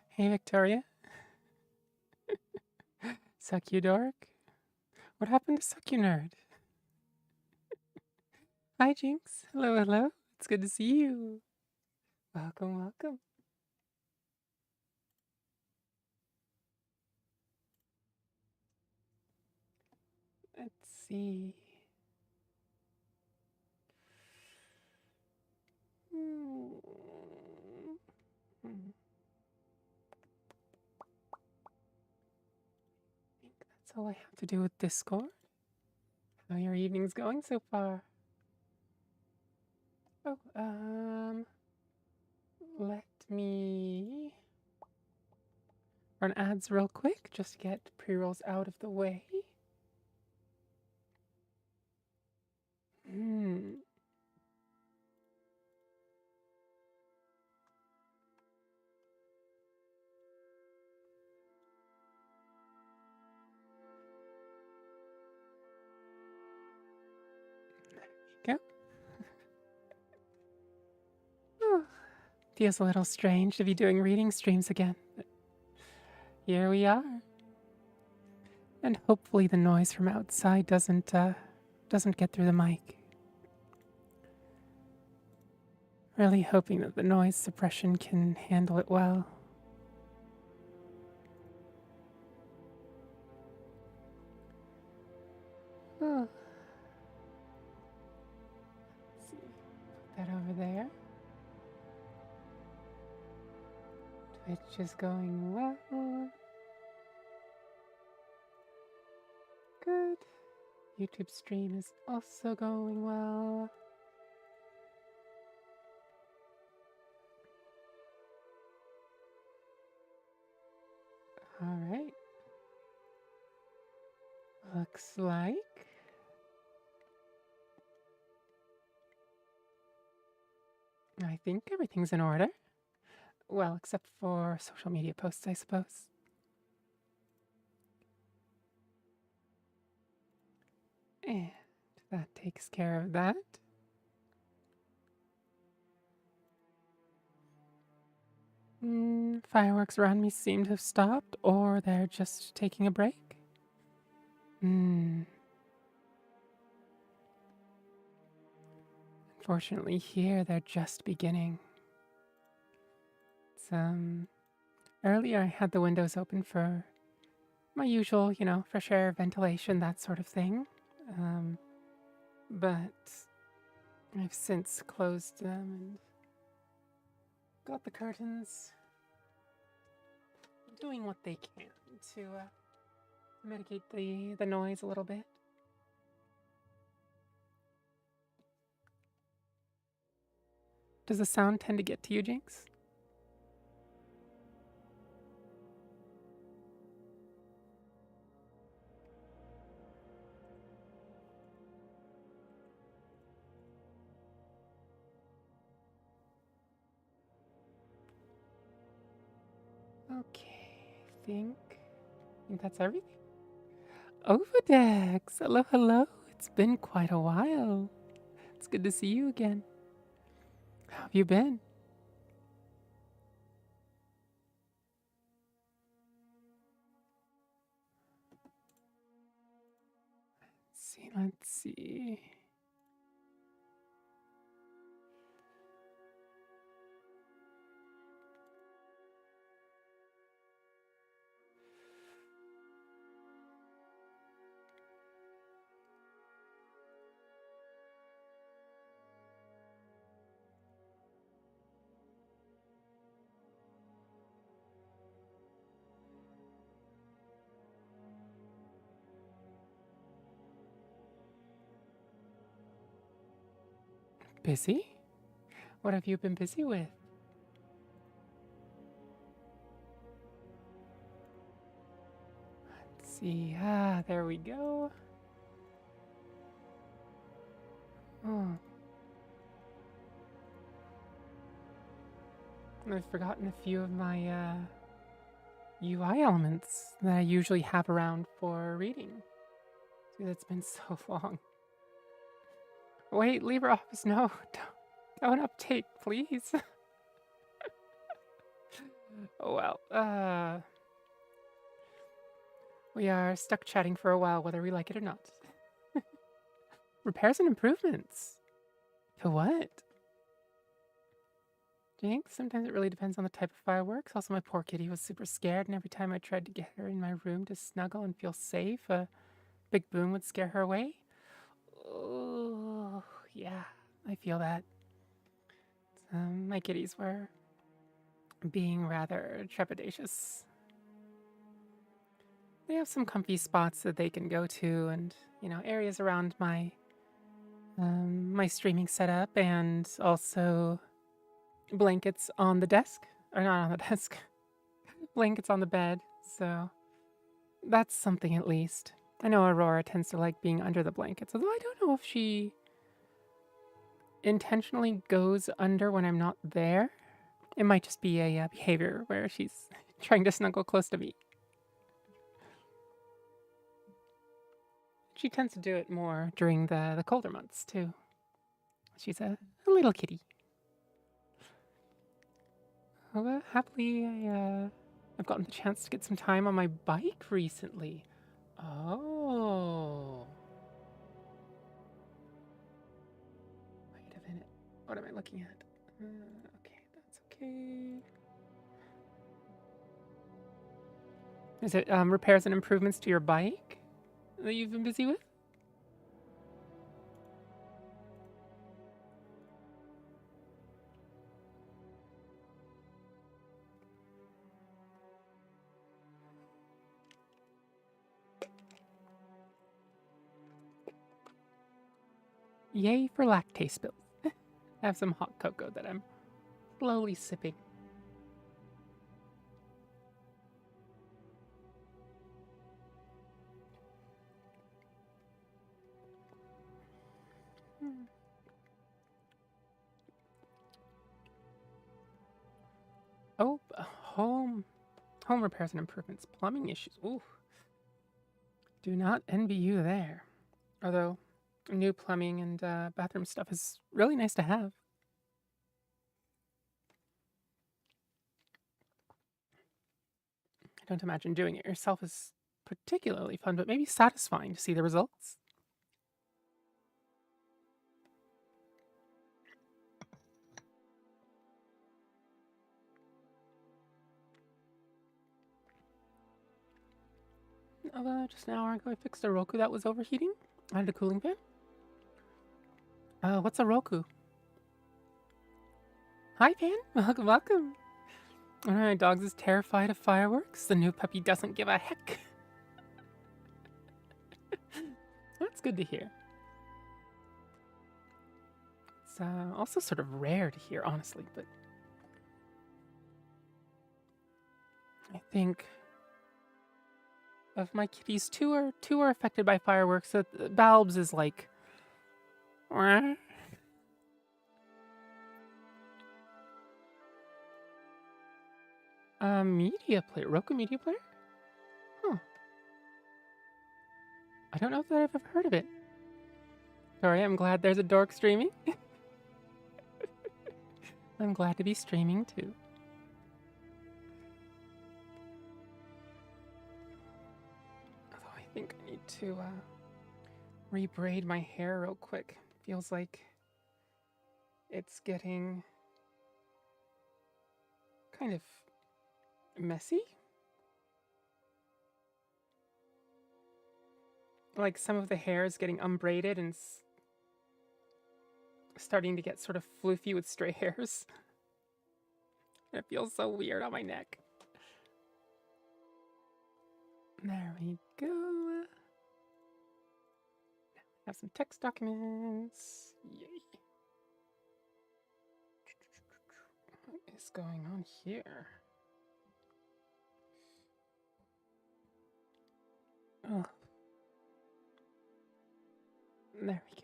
Hey, Victoria. Suck you dork. What happened to Suck you nerd? Hi, Jinx. Hello, hello. It's good to see you. Welcome, welcome. Let's see. I think that's all I have to do with Discord. How are your evenings going so far? Oh, let me run ads real quick just to get pre-rolls out of the way. There you go. Oh, feels a little strange to be doing reading streams again, but here we are. And hopefully the noise from outside doesn't get through the mic. Really hoping that the noise suppression can handle it well. Oh. Let's see. Put that over there. Twitch is going well. Good. YouTube stream is also going well. All right. Looks like I think everything's in order. Well, except for social media posts, I suppose. And that takes care of that. Fireworks around me seem to have stopped, or they're just taking a break. Unfortunately, here they're just beginning. It's, earlier I had the windows open for my usual, fresh air, ventilation, that sort of thing. But I've since closed them and got the curtains doing what they can to mitigate the noise a little bit. Does the sound tend to get to you, Jinx? Okay, I think that's everything. Overdex! Hello, hello. It's been quite a while. It's good to see you again. How have you been? Let's see. Busy? What have you been busy with? Let's see. There we go. Oh. I've forgotten a few of my UI elements that I usually have around for reading. It's been so long. Wait, LibreOffice, no. Don't update, please. Oh well. We are stuck chatting for a while, whether we like it or not. Repairs and improvements. To what? Jinx, sometimes it really depends on the type of fireworks. Also, my poor kitty was super scared, and every time I tried to get her in my room to snuggle and feel safe, a big boom would scare her away. Oh, yeah, I feel that. My kitties were being rather trepidatious. They have some comfy spots that they can go to, and areas around my my streaming setup, and also blankets on the desk, or not on the desk, blankets on the bed. So that's something at least. I know Aurora tends to like being under the blankets, although I don't know if she intentionally goes under when I'm not there. It might just be a behavior where she's trying to snuggle close to me. She tends to do it more during the colder months, too. She's a little kitty. Well, happily, I've gotten the chance to get some time on my bike recently. Oh. Wait a minute. What am I looking at? Okay, that's okay. Is it repairs and improvements to your bike that you've been busy with? Yay for lactase spills. I have some hot cocoa that I'm slowly sipping. Oh, home repairs and improvements, plumbing issues. Ooh, do not envy you there. Although new plumbing and bathroom stuff is really nice to have. I don't imagine doing it yourself is particularly fun, but maybe satisfying to see the results. Just an hour ago, I fixed a Roku that was overheating. I had a cooling fan. What's a Roku? Hi, Pan. Welcome, welcome. One of my dogs is terrified of fireworks. The new puppy doesn't give a heck. That's good to hear. It's also sort of rare to hear, honestly, but I think of my kitties, two are affected by fireworks. So Balbs is like, media player, Roku media player? Huh. I don't know that I've ever heard of it. Sorry, I'm glad there's a dork streaming. I'm glad to be streaming too. Although I think I need to rebraid my hair real quick. Feels like it's getting kind of messy. Like some of the hair is getting unbraided and starting to get sort of floofy with stray hairs. It feels so weird on my neck. There we go. Have some text documents. Yay. What is going on here? Oh. There we go.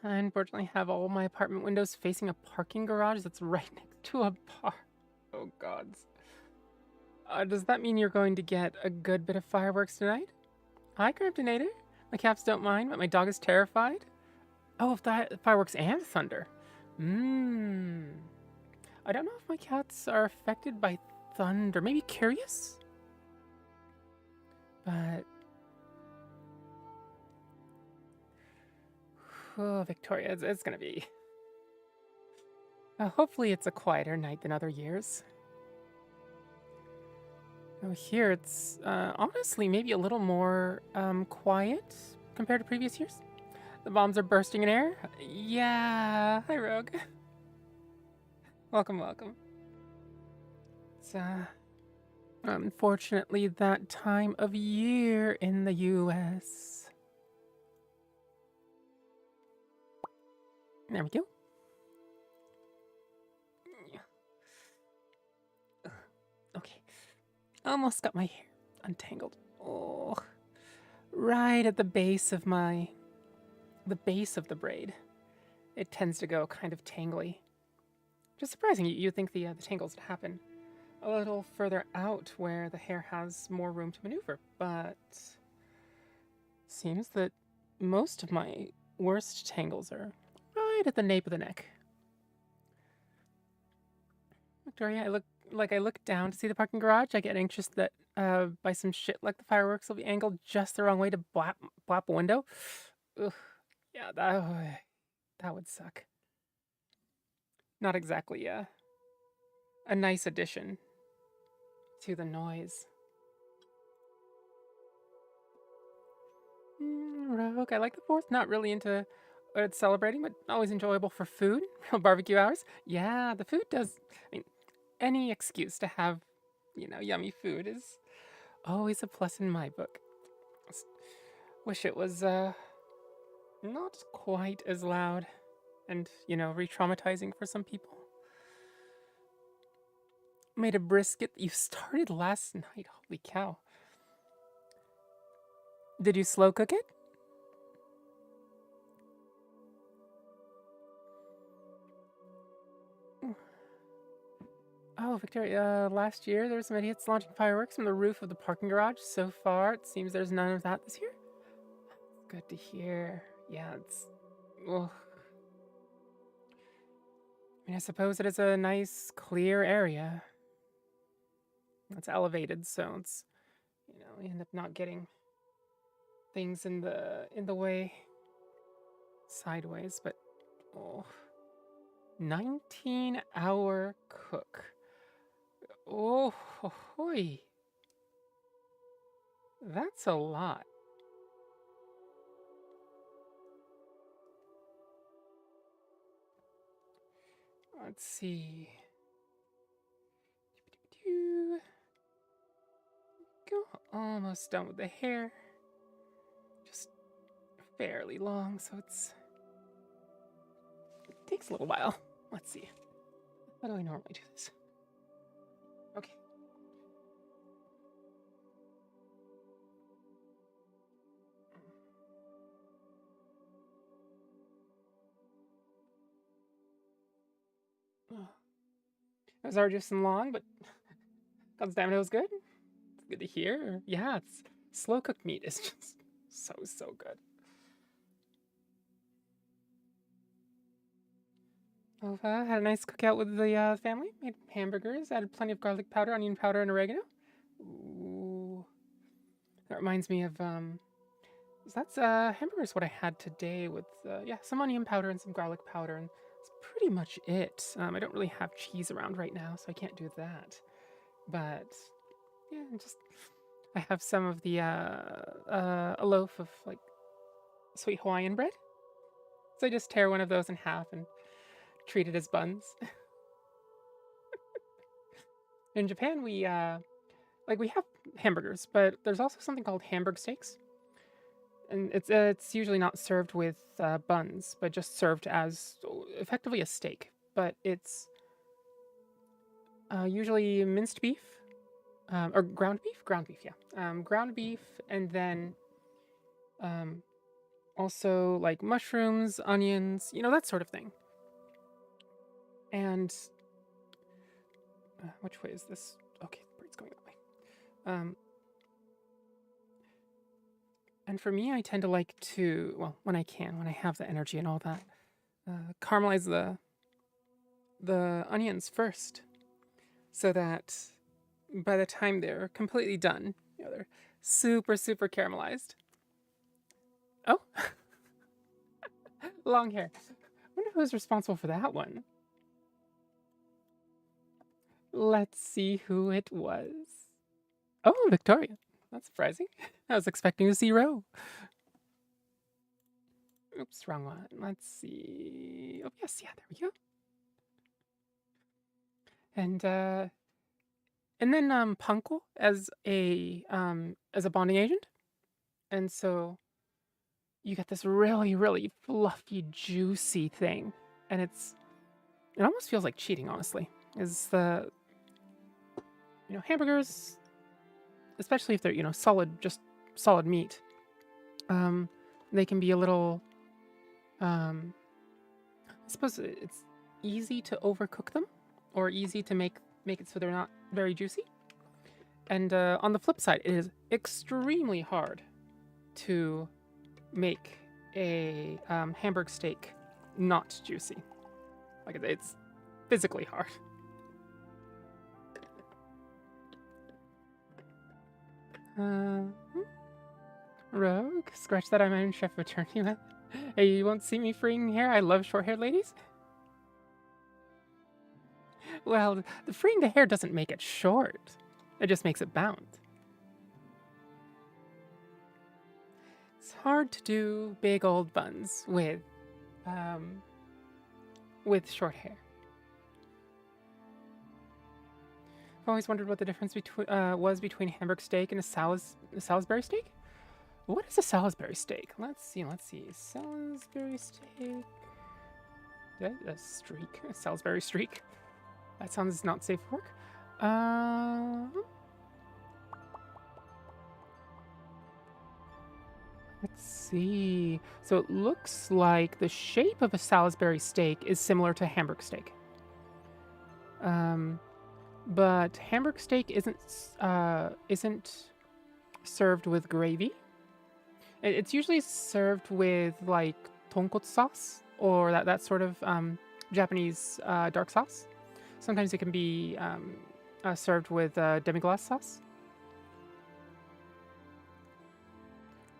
I unfortunately have all my apartment windows facing a parking garage that's right next to a bar. Oh gods. Does that mean you're going to get a good bit of fireworks tonight? Hi, Cryptonator. My cats don't mind, but my dog is terrified. Oh, if that fireworks and thunder. I don't know if my cats are affected by thunder. Maybe curious? But... oh, Victoria, it's gonna be... hopefully it's a quieter night than other years. Oh, here it's honestly maybe a little more quiet compared to previous years. The bombs are bursting in air. Yeah, hi Rogue. Welcome, welcome. It's unfortunately that time of year in the US. There we go. Okay. Almost got my hair untangled. Oh. Right at the base of the base of the braid. It tends to go kind of tangly. Just surprising. You'd think the tangles would happen a little further out where the hair has more room to maneuver, but seems that most of my worst tangles are right at the nape of the neck. Victoria, I look down to see the parking garage. I get anxious that by some shit like the fireworks will be angled just the wrong way to blap a window. Ugh, yeah, that would suck. Not exactly a nice addition to the noise. Rogue, I like the 4th. Not really into what it's celebrating, but always enjoyable for food. Real barbecue hours. Yeah, the food does. I mean, any excuse to have, yummy food is always a plus in my book. Wish it was not quite as loud and, re-traumatizing for some people. Made a brisket that you started last night. Holy cow. Did you slow cook it? Oh, Victoria, last year there were some idiots launching fireworks from the roof of the parking garage. So far, it seems there's none of that this year. Good to hear. Yeah, it's... ugh. I mean, I suppose it is a nice, clear area. It's elevated, so it's, you end up not getting things in the way sideways, but... oh... 19-hour cook. Oh, hoy. That's a lot. Let's see. Go almost done with the hair. Just fairly long, so it takes a little while. Let's see. How do I normally do this? Okay. Oh. It was arduous and long, but God damn it, it was good. It's good to hear. Yeah, it's slow cooked meat is just so good. Oh, had a nice cookout with the family. Made hamburgers, added plenty of garlic powder, onion powder, and oregano. Ooh. That reminds me of, that's hamburgers what I had today with, some onion powder and some garlic powder, and that's pretty much it. I don't really have cheese around right now, so I can't do that. But, yeah, I have some of the, a loaf of, like, sweet Hawaiian bread. So I just tear one of those in half and treat it as buns. In Japan, we have hamburgers, but there's also something called Hamburg steaks. And it's usually not served with buns, but just served as effectively a steak. But it's usually minced beef, or ground beef, yeah. Ground beef, and then also like mushrooms, onions, that sort of thing. And which way is this? Okay, the braid's going that way. And for me, I tend to like to, well, when I have the energy and all that, caramelize the onions first, so that by the time they're completely done, they're super, super caramelized. Oh, long hair. I wonder who's responsible for that one. Let's see who it was. Oh, Victoria. That's surprising. I was expecting to see Ro. Oops, wrong one. Let's see. Oh, yes, yeah, there we go. And then Punkle as a bonding agent. And so you get this really, really fluffy, juicy thing. And it almost feels like cheating, honestly. Is the hamburgers, especially if they're solid meat, they can be a little I suppose it's easy to overcook them, or easy to make it so they're not very juicy. And on the flip side, it is extremely hard to make a hamburg steak not juicy. Like it's physically hard. Rogue, scratch that, I'm Iron Chef Eternity, man. Hey, you won't see me freeing hair. I love short-haired ladies. Well, the freeing the hair doesn't make it short. It just makes it bound. It's hard to do big old buns with short hair. I've always wondered what the difference was between Hamburg steak and a Salisbury steak. What is a Salisbury steak? Let's see. Salisbury steak. A streak. A Salisbury streak. That sounds not safe for work. Let's see. So it looks like the shape of a Salisbury steak is similar to Hamburg steak. But Hamburg steak isn't served with gravy. It's usually served with like tonkotsu sauce or that sort of Japanese dark sauce. Sometimes it can be served with demi-glace sauce.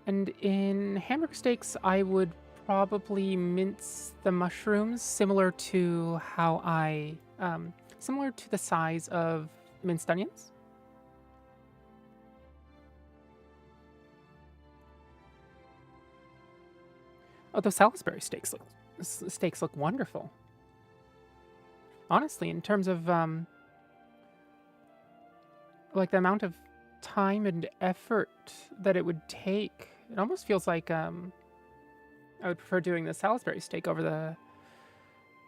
And in Hamburg steaks, I would probably mince the mushrooms similar to similar to the size of minced onions. Oh, those Salisbury steaks look wonderful. Honestly, in terms of like the amount of time and effort that it would take, it almost feels like I would prefer doing the Salisbury steak over the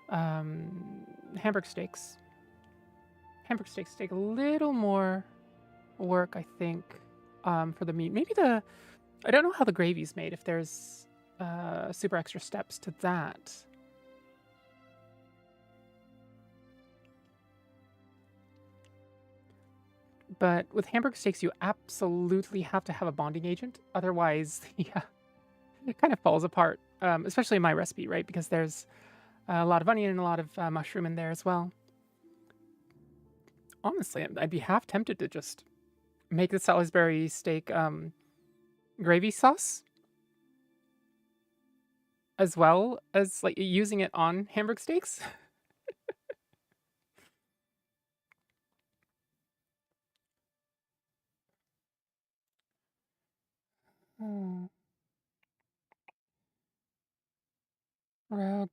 Hamburg steaks. Hamburg steaks take a little more work, I think, for the meat. Maybe I don't know how the gravy's made, if there's super extra steps to that. But with Hamburg steaks, you absolutely have to have a bonding agent. Otherwise, yeah, it kind of falls apart, especially in my recipe, right? Because there's a lot of onion and a lot of mushroom in there as well. Honestly, I'd be half tempted to just make the Salisbury steak gravy sauce, as well as like using it on Hamburg steaks.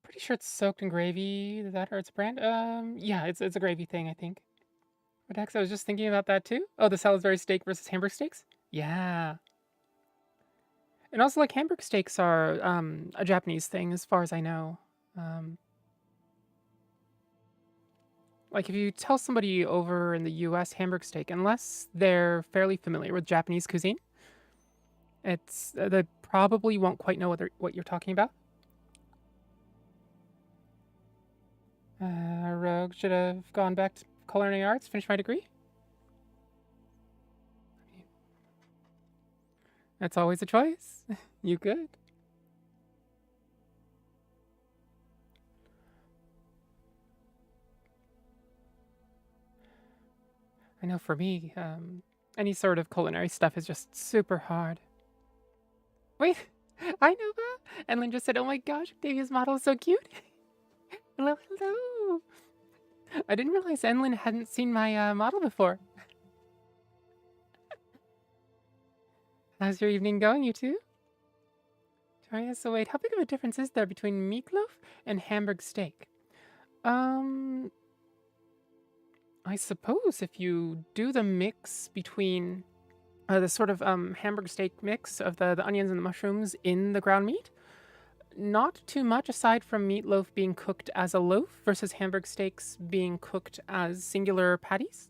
Pretty sure it's soaked in gravy. That hurts brand. Yeah, it's a gravy thing, I think. But X, I was just thinking about that too. Oh, the Salisbury steak versus Hamburg steaks. Yeah, and also like Hamburg steaks are a Japanese thing, as far as I know. Like if you tell somebody over in the U.S. Hamburg steak, unless they're fairly familiar with Japanese cuisine, they probably won't quite know what you're talking about. Rogue should have gone back to culinary arts, finish my degree. That's always a choice. You could. I know for me, any sort of culinary stuff is just super hard. Wait, hi Nova! And Lynn just said, oh my gosh, Octavia's model is so cute. Hello, hello. I didn't realize Enlin hadn't seen my model before. How's your evening going, you two? Victoria, so wait, how big of a difference is there between meatloaf and Hamburg steak? I suppose if you do the mix between the sort of Hamburg steak mix of the onions and the mushrooms in the ground meat, not too much aside from meatloaf being cooked as a loaf versus Hamburg steaks being cooked as singular patties.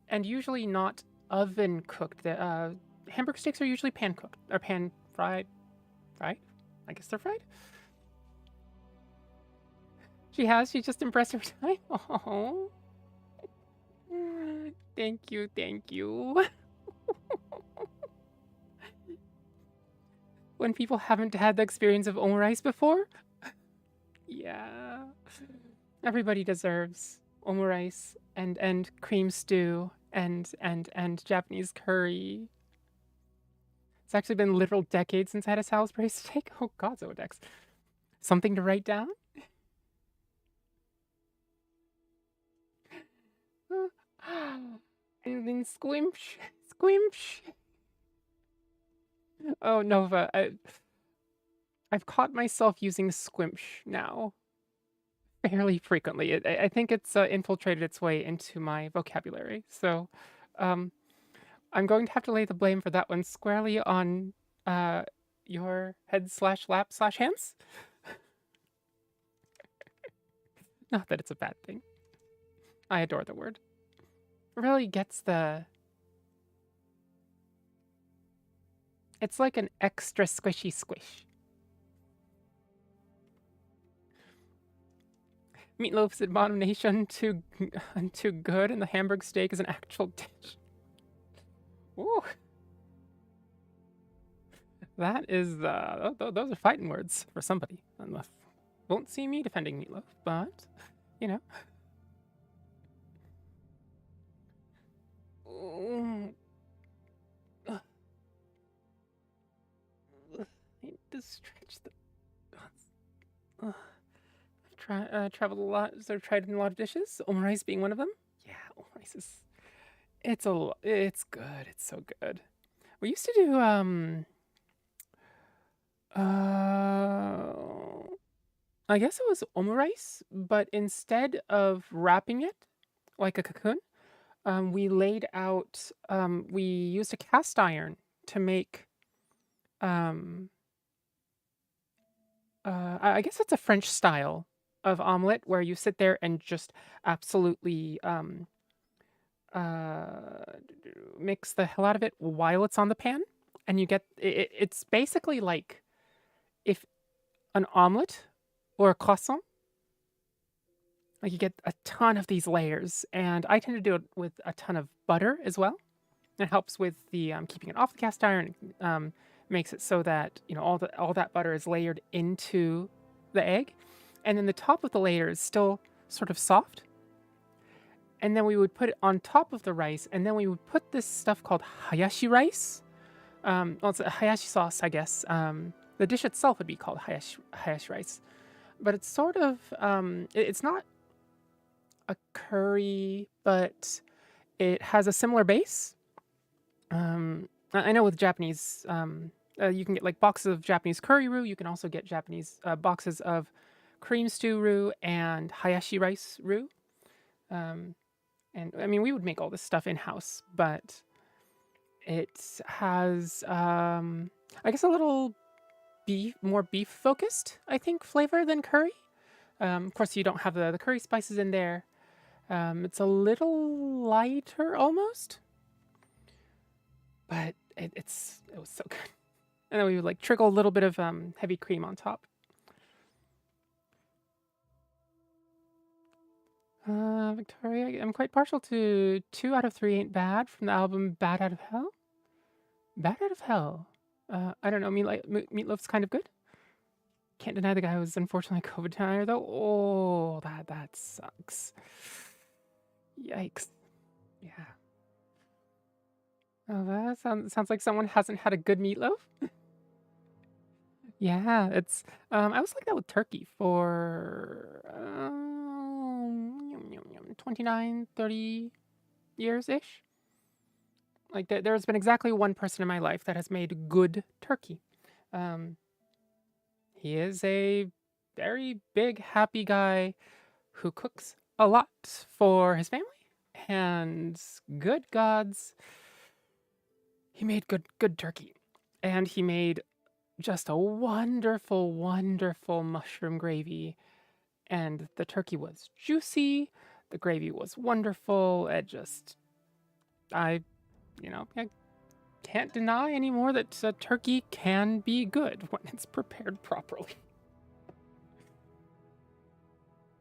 And usually not oven cooked. The Hamburg steaks are usually pan cooked or pan fried. Fried? I guess they're fried. She has. She's just impressed every time. Oh, thank you, thank you. When people haven't had the experience of omurice before, yeah, everybody deserves omurice and cream stew and Japanese curry. It's actually been literal decades since I had a Salisbury steak. Oh God, Zodex. Something to write down? And then squimsh, squimsh. Oh, Nova, I've caught myself using squimsh now fairly frequently. I think it's infiltrated its way into my vocabulary. So I'm going to have to lay the blame for that one squarely on your head / lap / hands. Not that it's a bad thing. I adore the word. It really gets the... It's like an extra squishy squish. Meatloaf's abomination too good, and the Hamburg steak is an actual dish. Ooh. That is, those are fighting words for somebody. Won't see me defending Meatloaf, but, you know. I need to stretch the... traveled a lot, so I've tried a lot of dishes, omurice being one of them. Yeah, omurice is... It's good. It's so good. We used to do, I guess it was omurice, but instead of wrapping it like a cocoon, we laid out, we used a cast iron to make, I guess it's a French style of omelet where you sit there and just absolutely mix the hell out of it while it's on the pan. And you get, it's basically like if an omelet or a croissant, like you get a ton of these layers. And I tend to do it with a ton of butter as well. It helps with the keeping it off the cast iron. Makes it so that, you know, all that butter is layered into the egg, and then the top of the layer is still sort of soft. And then we would put it on top of the rice, and then we would put this stuff called hayashi rice. Well, it's a hayashi sauce, I guess. The dish itself would be called hayashi rice, but it's sort of it's not a curry, but it has a similar base. I know with Japanese, you can get like boxes of Japanese curry roux. You can also get Japanese boxes of cream stew roux and hayashi rice roux. And I mean, we would make all this stuff in-house, but it has, I guess, a little more beef focused, I think, flavor than curry. Of course, you don't have the curry spices in there. It's a little lighter almost, but it was so good. And then we would like trickle a little bit of heavy cream on top. Victoria, I'm quite partial to 2 out of 3 Ain't Bad from the album Bad Out of Hell. Bad Out of Hell. I don't know, Meatloaf's kind of good. Can't deny the guy was unfortunately a COVID denier though. Oh, that sucks. Yikes. Yeah. Oh, that sounds like someone hasn't had a good meatloaf. Yeah, it's I was like that with turkey for 29, 30 years ish. Like there's been exactly one person in my life that has made good turkey. Um, he is a very big, happy guy who cooks a lot for his family. And good gods, he made good turkey. And he made just a wonderful, wonderful mushroom gravy. And the turkey was juicy. The gravy was wonderful. It just, I can't deny anymore that turkey can be good when it's prepared properly.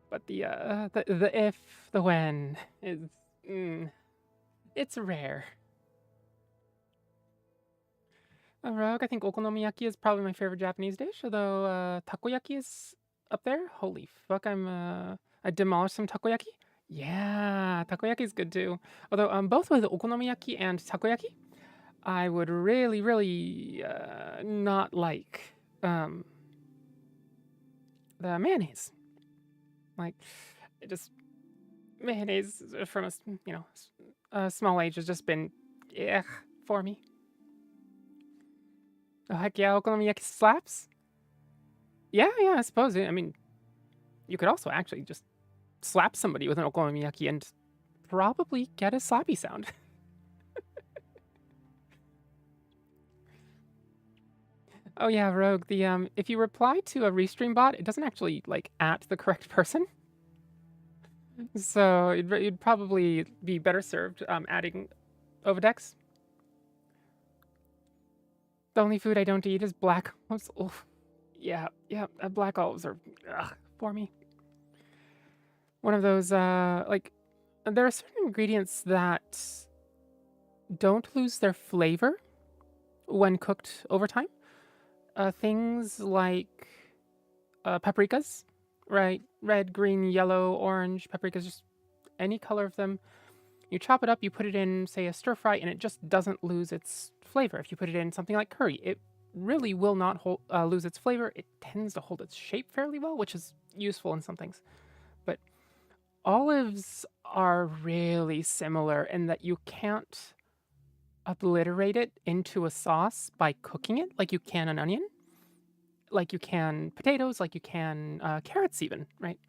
But the if, the when is, it's rare. Rogue, I think okonomiyaki is probably my favorite Japanese dish, although takoyaki is up there. Holy fuck, I demolished some takoyaki. Yeah, takoyaki is good too. Although both with okonomiyaki and takoyaki, I would really, really not like um, the mayonnaise. Like, it just mayonnaise from a small age has just been for me. Oh, heck yeah, okonomiyaki slaps. Yeah, I suppose. I mean, you could also actually just slap somebody with an okonomiyaki and probably get a slappy sound. Oh yeah, Rogue. The if you reply to a restream bot, it doesn't actually like at the correct person. So you'd probably be better served adding Overdex. The only food I don't eat is black olives. Oof. Yeah, black olives are for me. One of those like there are certain ingredients that don't lose their flavor when cooked over time. Things like paprikas, right? Red, green, yellow, orange paprikas, just any color of them. You chop it up, you put it in, say, a stir fry, and it just doesn't lose its flavor. If you put it in something like curry, it really will not lose its flavor. It tends to hold its shape fairly well, which is useful in some things. But olives are really similar in that you can't obliterate it into a sauce by cooking it like you can an onion, like you can potatoes, like you can carrots, even, right?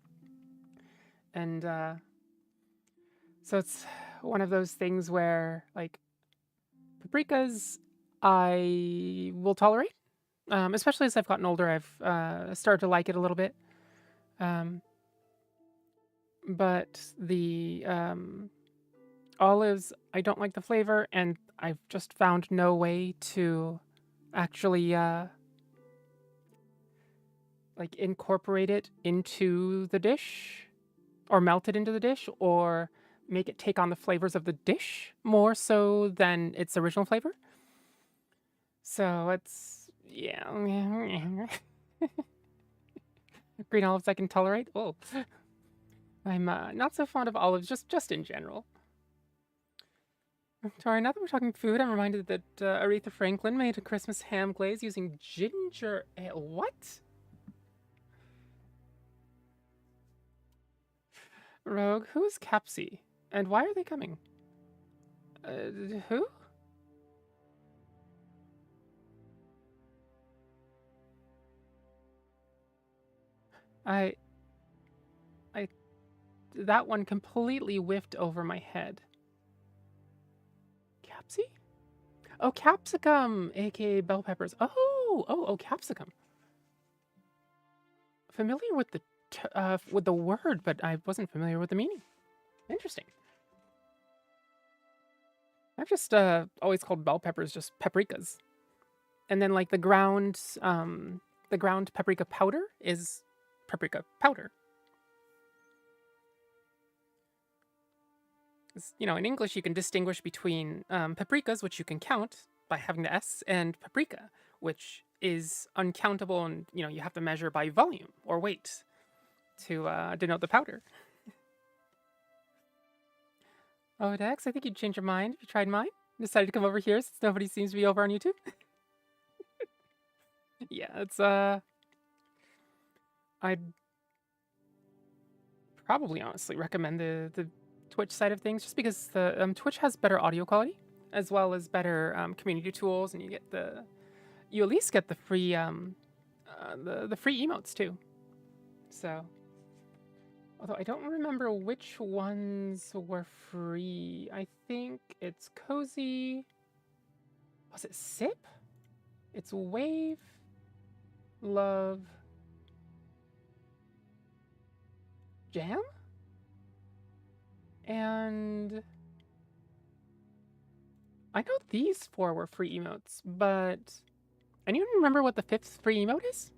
And so it's one of those things where, like, paprikas, I will tolerate, especially as I've gotten older. I've started to like it a little bit. Um, but the olives, I don't like the flavor, and I've just found no way to actually like incorporate it into the dish or melt it into the dish or make it take on the flavors of the dish more so than its original flavor. So it's yeah. Green olives I can tolerate. Oh, I'm not so fond of olives just in general. Sorry, now that we're talking food, I'm reminded that Aretha Franklin made a Christmas ham glaze using ginger ale. What? Rogue, who is Capsy? And why are they coming? Who? I, I, that one completely whiffed over my head. Capsy? Oh, capsicum, aka bell peppers. Oh, capsicum. Familiar with the word, but I wasn't familiar with the meaning. Interesting. I've just always called bell peppers just paprikas, and then like the ground paprika powder is paprika powder. In English, you can distinguish between paprikas, which you can count by having the S, and paprika, which is uncountable, and you have to measure by volume or weight to denote the powder. Oh, Dex, I think you'd change your mind if you tried mine. Decided to come over here since nobody seems to be over on YouTube. Yeah, it's I'd probably honestly recommend the Twitch side of things just because the Twitch has better audio quality as well as better community tools, and you at least get the free the free emotes too. So, although I don't remember which ones were free, I think it's Cozy. Was it Sip? It's Wave, Love, Jam, and I know these four were free emotes, but anyone remember what the fifth free emote is?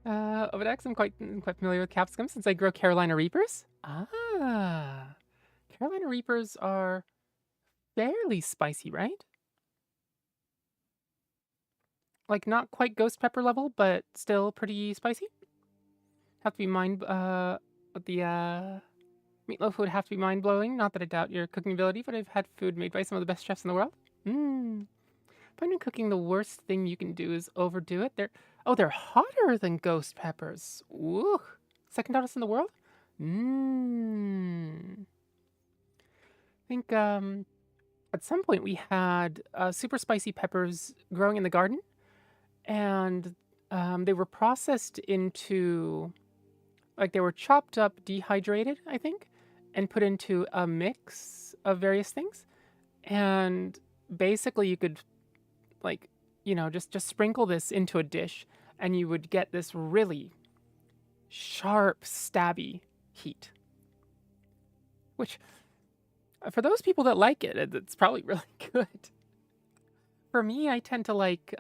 Ovidex, I'm quite familiar with capsicum since I grow Carolina Reapers. Ah, Carolina Reapers are fairly spicy, right? Like not quite ghost pepper level, but still pretty spicy. Have to be the meatloaf would have to be mind blowing. Not that I doubt your cooking ability, but I've had food made by some of the best chefs in the world. Mmm. Finding cooking the worst thing you can do is overdo it. They're hotter than ghost peppers. Ooh. Second hottest in the world? Mmm. I think at some point we had super spicy peppers growing in the garden, and they were processed into, like, they were chopped up, dehydrated, I think, and put into a mix of various things. And basically, you could, like, just sprinkle this into a dish, and you would get this really sharp, stabby heat. Which, for those people that like it, it's probably really good. For me, I tend to like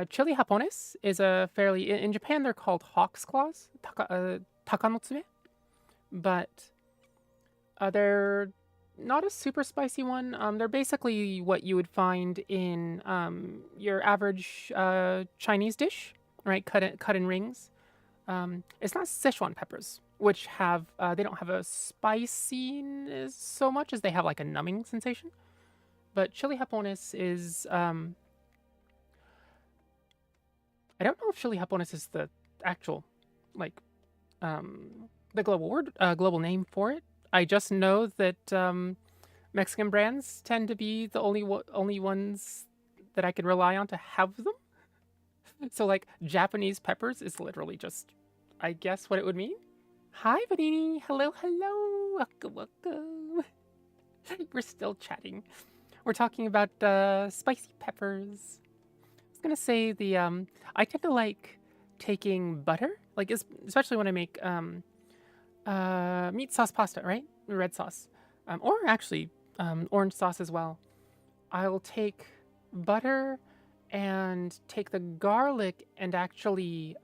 chili japones is a fairly in Japan they're called hawk's claws, takanotsume, but they're not a super spicy one. They're basically what you would find in your average Chinese dish, right? Cut in rings. It's not Szechuan peppers, which have they don't have a spiciness so much as they have like a numbing sensation. But chili japones is I don't know if chili japones is the actual like the global name for it. I just know that Mexican brands tend to be the only ones that I can rely on to have them. So like Japanese peppers is literally just, I guess, what it would mean. Hi, Vanini. Hello, hello. Welcome, welcome. We're still chatting. We're talking about spicy peppers. I was gonna say I tend to like taking butter, like especially when I make meat sauce pasta, right? Red sauce, or actually orange sauce as well. I'll take butter and take the garlic and actually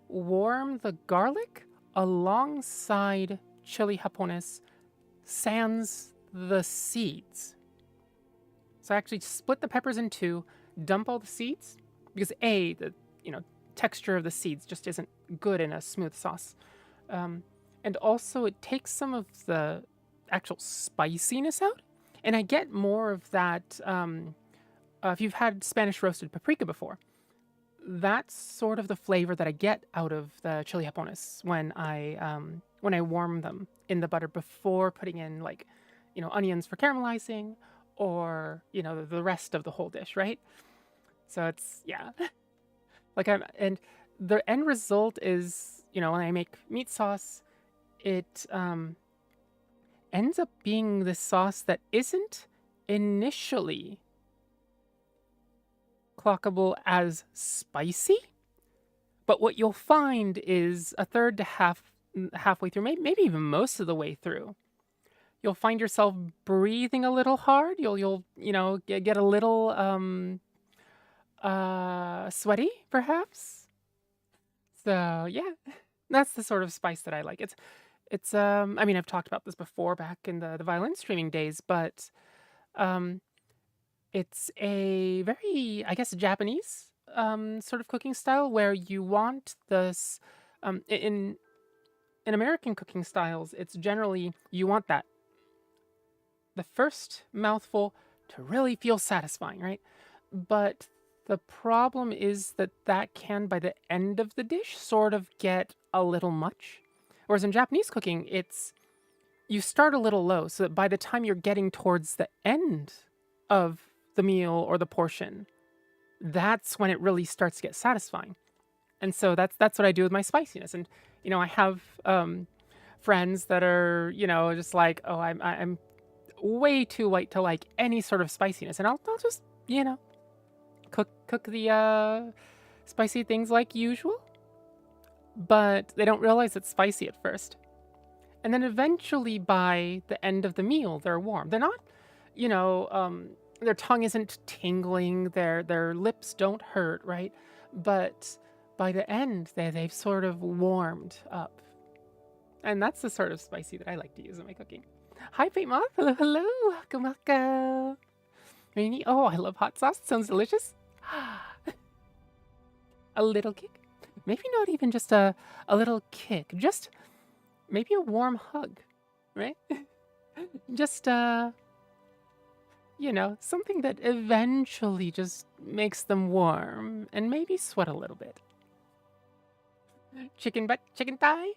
warm the garlic alongside chili japones sans the seeds. So I actually split the peppers in two, dump all the seeds because the texture of the seeds just isn't good in a smooth sauce. And also it takes some of the actual spiciness out, and I get more of that. If you've had Spanish roasted paprika before, that's sort of the flavor that I get out of the chili japones when I warm them in the butter before putting in onions for caramelizing, or the rest of the whole dish, right? So it's, yeah. And the end result is, when I make meat sauce, it ends up being this sauce that isn't initially clockable as spicy, but what you'll find is a third to halfway through, maybe even most of the way through, you'll find yourself breathing a little hard. You'll get a little sweaty, perhaps. So yeah, that's the sort of spice that I like. It's I mean, I've talked about this before back in the violin streaming days, but it's a very, I guess, Japanese sort of cooking style where you want this in American cooking styles, it's generally you want the first mouthful to really feel satisfying, right? But the problem is that can, by the end of the dish, sort of get a little much. Whereas in Japanese cooking, it's you start a little low so that by the time you're getting towards the end of the meal or the portion, that's when it really starts to get satisfying. And so that's what I do with my spiciness. And I have friends that are just like, oh, I'm way too white to like any sort of spiciness, and I'll just cook the spicy things like usual, but they don't realize it's spicy at first. And then eventually by the end of the meal, they're warm. They're not, their tongue isn't tingling, their lips don't hurt, right? But by the end, they've sort of warmed up. And that's the sort of spicy that I like to use in my cooking. Hi, Paint Moth. Hello, hello. Welcome, welcome. Rainy. Oh, I love hot sauce. It sounds delicious. A little kick. Maybe not even just a little kick. Just maybe a warm hug, right? Just, something that eventually just makes them warm and maybe sweat a little bit. Chicken butt, chicken thigh?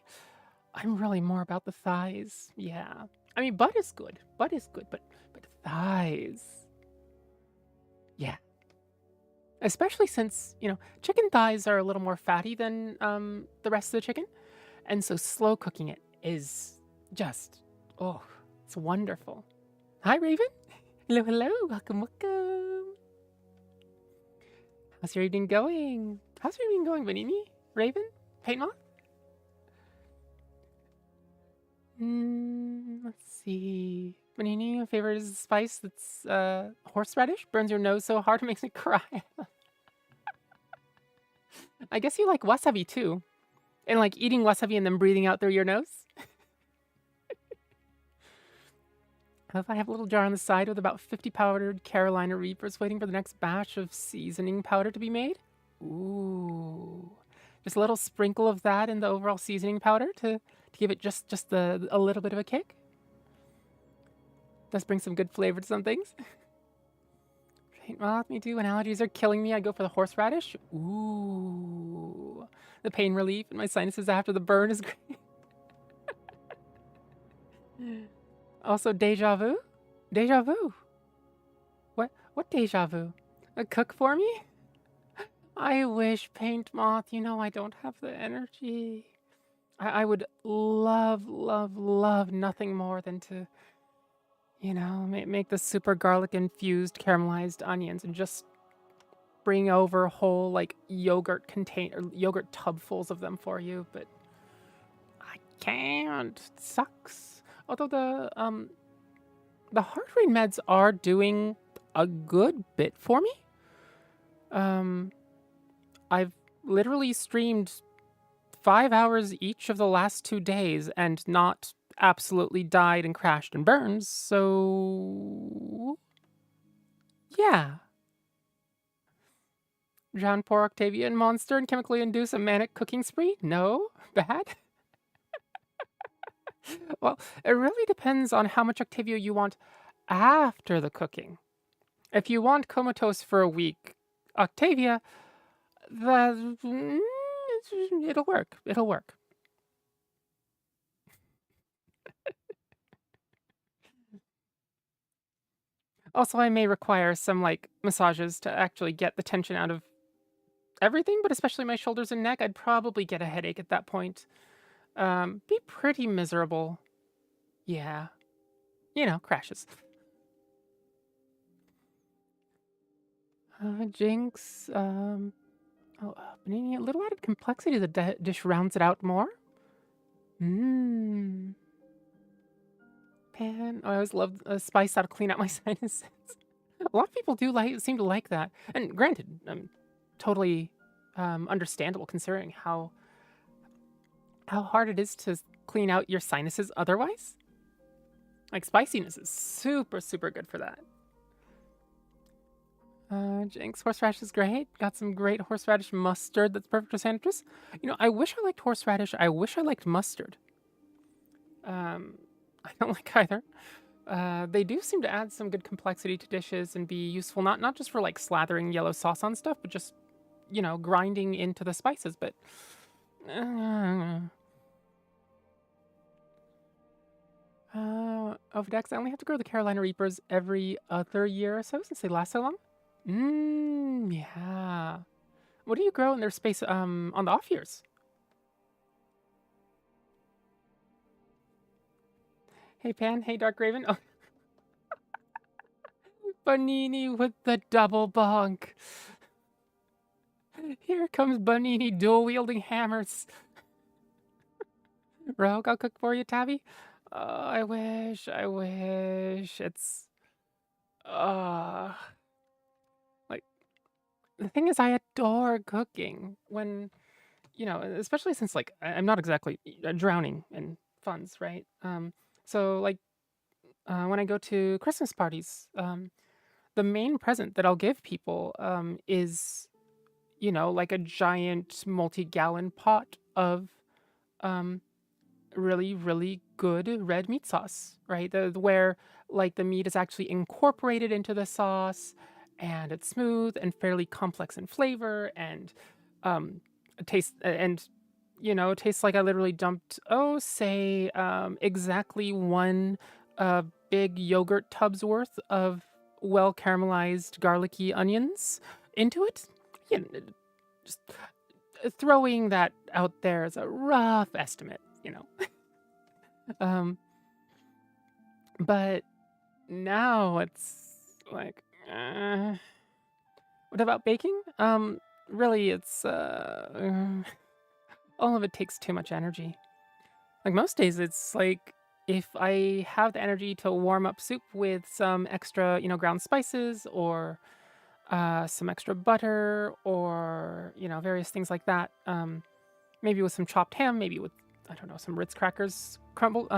I'm really more about the thighs. Yeah. I mean, butt is good. Butt is good, but thighs. Yeah. Especially since, chicken thighs are a little more fatty than the rest of the chicken. And so slow cooking it is just, oh, it's wonderful. Hi, Raven. Hello, hello. Welcome, welcome. How's your evening going? How's your evening going, Vanini? Raven? Paint Moth? Let's see. Vanini, your favorite is a spice that's horseradish. Burns your nose so hard it makes me cry. I guess you like wasabi too. And like eating wasabi and then breathing out through your nose. I have a little jar on the side with about 50 powdered Carolina Reapers waiting for the next batch of seasoning powder to be made. Ooh. Just a little sprinkle of that in the overall seasoning powder to give it just a little bit of a kick. Does bring some good flavor to some things. Paint Moth, me too. When allergies are killing me, I go for the horseradish. Ooh. The pain relief in my sinuses after the burn is great. Also, deja vu? Deja vu? What deja vu? A cook for me? I wish, Paint Moth. I don't have the energy. I would love, love, love nothing more than to, make the super garlic infused caramelized onions and just bring over whole like yogurt tubfuls of them for you, but I can't. It sucks. Although the heart rate meds are doing a good bit for me. I've literally streamed 5 hours each of the last 2 days and not absolutely died and crashed and burned, so yeah. Drown poor Octavia in Monster and chemically induce a manic cooking spree? No? Bad? Well, it really depends on how much Octavia you want after the cooking. If you want comatose for a week, Octavia, it'll work. It'll work. Also, I may require some like massages to actually get the tension out of everything, but especially my shoulders and neck. I'd probably get a headache at that point. Be pretty miserable. Yeah. Crashes. Jinx. Panini, a little added complexity to the dish rounds it out more. Pan. I always love spice that'll clean out my sinuses. A lot of people seem to like that. And granted, totally understandable considering how hard it is to clean out your sinuses otherwise. Like spiciness is super, super good for that. Jinx, horseradish is great. Got some great horseradish mustard that's perfect for sandwiches. You know, I wish I liked horseradish. I wish I liked mustard. I don't like either. They do seem to add some good complexity to dishes and be useful, not just for like slathering yellow sauce on stuff, but just, you know, grinding into the spices. But over Dex, I only have to grow the Carolina Reapers every other year or so since they last so long. Yeah. What do you grow in their space on the off years? Hey Pan, hey Dark Raven. Oh, Bonini with the double bonk. Here comes Bonini dual wielding hammers. Rogue, I'll cook for you, Tabby. Oh, I wish. It's like the thing is I adore cooking when you know, especially since like I'm not exactly drowning in funds, right? So like when I go to Christmas parties, the main present that I'll give people is, you know, like a giant multi-gallon pot of um, really, really good red meat sauce, right? Where like the meat is actually incorporated into the sauce and it's smooth and fairly complex in flavor and taste and you know, tastes like I literally dumped, oh, say, exactly one big yogurt tub's worth of well caramelized garlicky onions into it. You know, just throwing that out there as a rough estimate, you know. um, but now it's like, what about baking? Really, it's all of it takes too much energy. Like most days, it's like if I have the energy to warm up soup with some extra, you know, ground spices or some extra butter or, you know, various things like that. Maybe with some chopped ham, maybe with, I don't know, some Ritz crackers crumbled,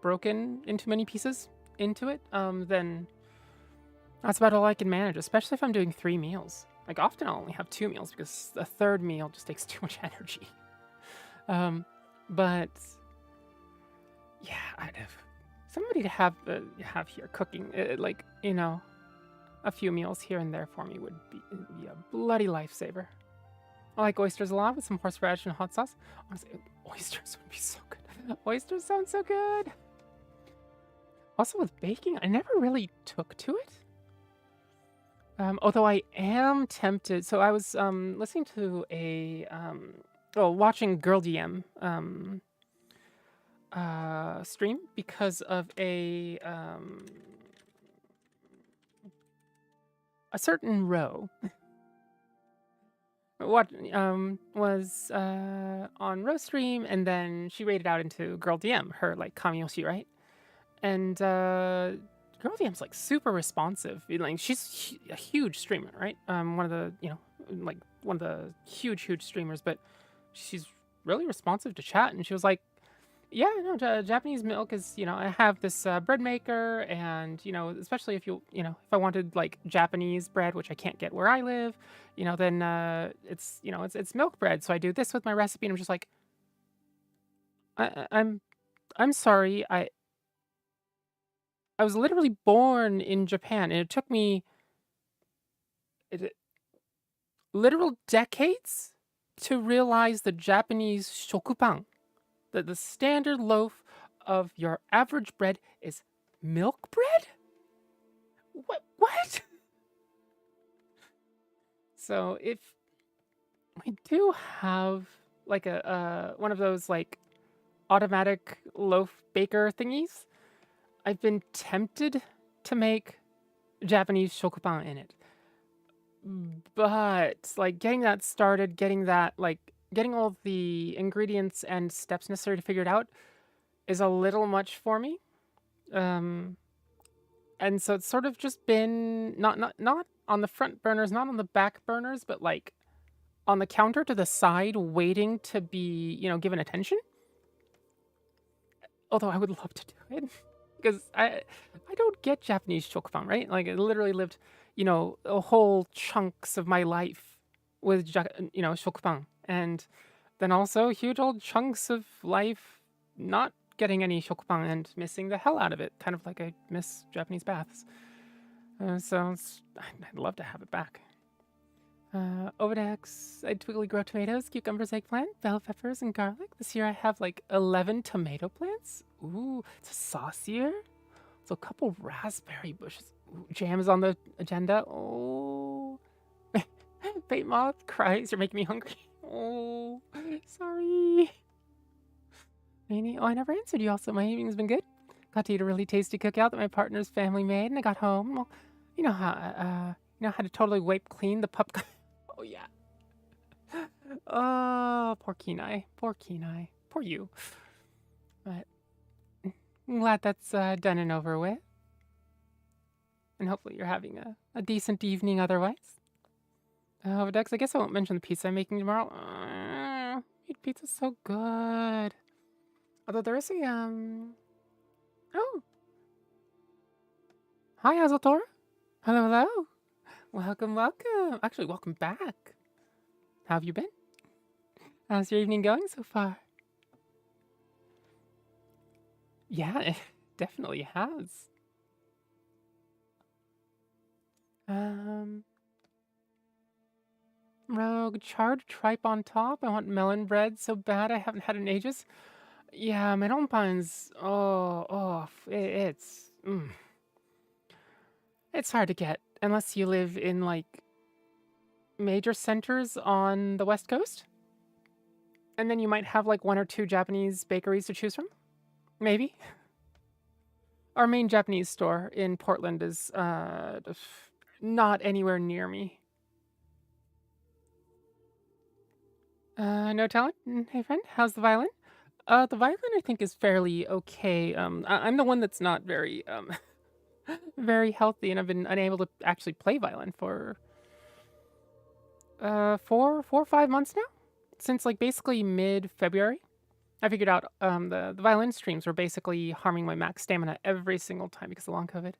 broken into many pieces into it, then that's about all I can manage, especially if I'm doing 3 meals. Like, often I'll only have 2 meals because a third meal just takes too much energy. But yeah, I'd have somebody to have here cooking, like, you know, a few meals here and there for me would be a bloody lifesaver. I like oysters a lot with some horseradish and hot sauce. Honestly, oysters would be so good. Oysters sound so good. Also with baking, I never really took to it. Although I am tempted. So I was listening to watching Girl DM stream because of a certain row. What was on row stream, and then she raided out into Girl DM, her like Kamiyoshi, right? And Girl DM's like super responsive. Like she's a huge streamer, right? One of the like one of the huge streamers, but she's really responsive to chat. And she was like, "Yeah, no, Japanese milk is I have this bread maker, and especially if if I wanted like Japanese bread, which I can't get where I live, then it's milk bread. So I do this with my recipe." And I'm just like, I'm sorry, I was literally born in Japan, and it took me literal decades to realize the Japanese shokupan, that the standard loaf of your average bread is milk bread? What? So if we do have like a one of those like automatic loaf baker thingies, I've been tempted to make Japanese shokupan in it. But like getting that started, getting all the ingredients and steps necessary to figure it out is a little much for me. And so it's sort of just been not on the front burners, not on the back burners, but like on the counter to the side, waiting to be, given attention. Although I would love to do it. Because I don't get Japanese shokubang, right? Like, I literally lived, you know, whole chunks of my life with, you know, shokubang. And then also huge old chunks of life not getting any shokubang and missing the hell out of it. Kind of like I miss Japanese baths. So I'd love to have it back. Overdex, I typically grow tomatoes, cucumbers, eggplant, bell peppers, and garlic. This year I have like 11 tomato plants. Ooh, it's a saucier. So a couple raspberry bushes. Ooh, jam is on the agenda. Oh. Fate moth, Krys, you're making me hungry. Oh, sorry. Rainy, oh, I never answered you also. My evening's been good. Got to eat a really tasty cookout that my partner's family made, and I got home. Well, you know how to totally wipe clean the pup. Oh yeah. Oh, poor Kenai. Poor Kenai. Poor you. But I'm glad that's done and over with. And hopefully you're having a decent evening otherwise. Dex, I guess I won't mention the pizza I'm making tomorrow. Pizza's so good. Although there is a, Oh. Hi, Azotor. Hello, hello. Welcome, welcome. Actually, welcome back. How have you been? How's your evening going so far? Yeah, it definitely has. Rogue, charred tripe on top. I want melon bread so bad I haven't had it in ages. Yeah, melon buns. It's hard to get unless you live in like major centers on the West Coast. And then you might have like 1 or 2 Japanese bakeries to choose from. Maybe. Our main Japanese store in Portland is not anywhere near me. No talent? Hey friend, how's the violin? The violin I think is fairly okay. I'm the one that's not very very healthy, and I've been unable to actually play violin for 4 or 5 months now, since like basically mid-February. I figured out the violin streams were basically harming my max stamina every single time because of long COVID.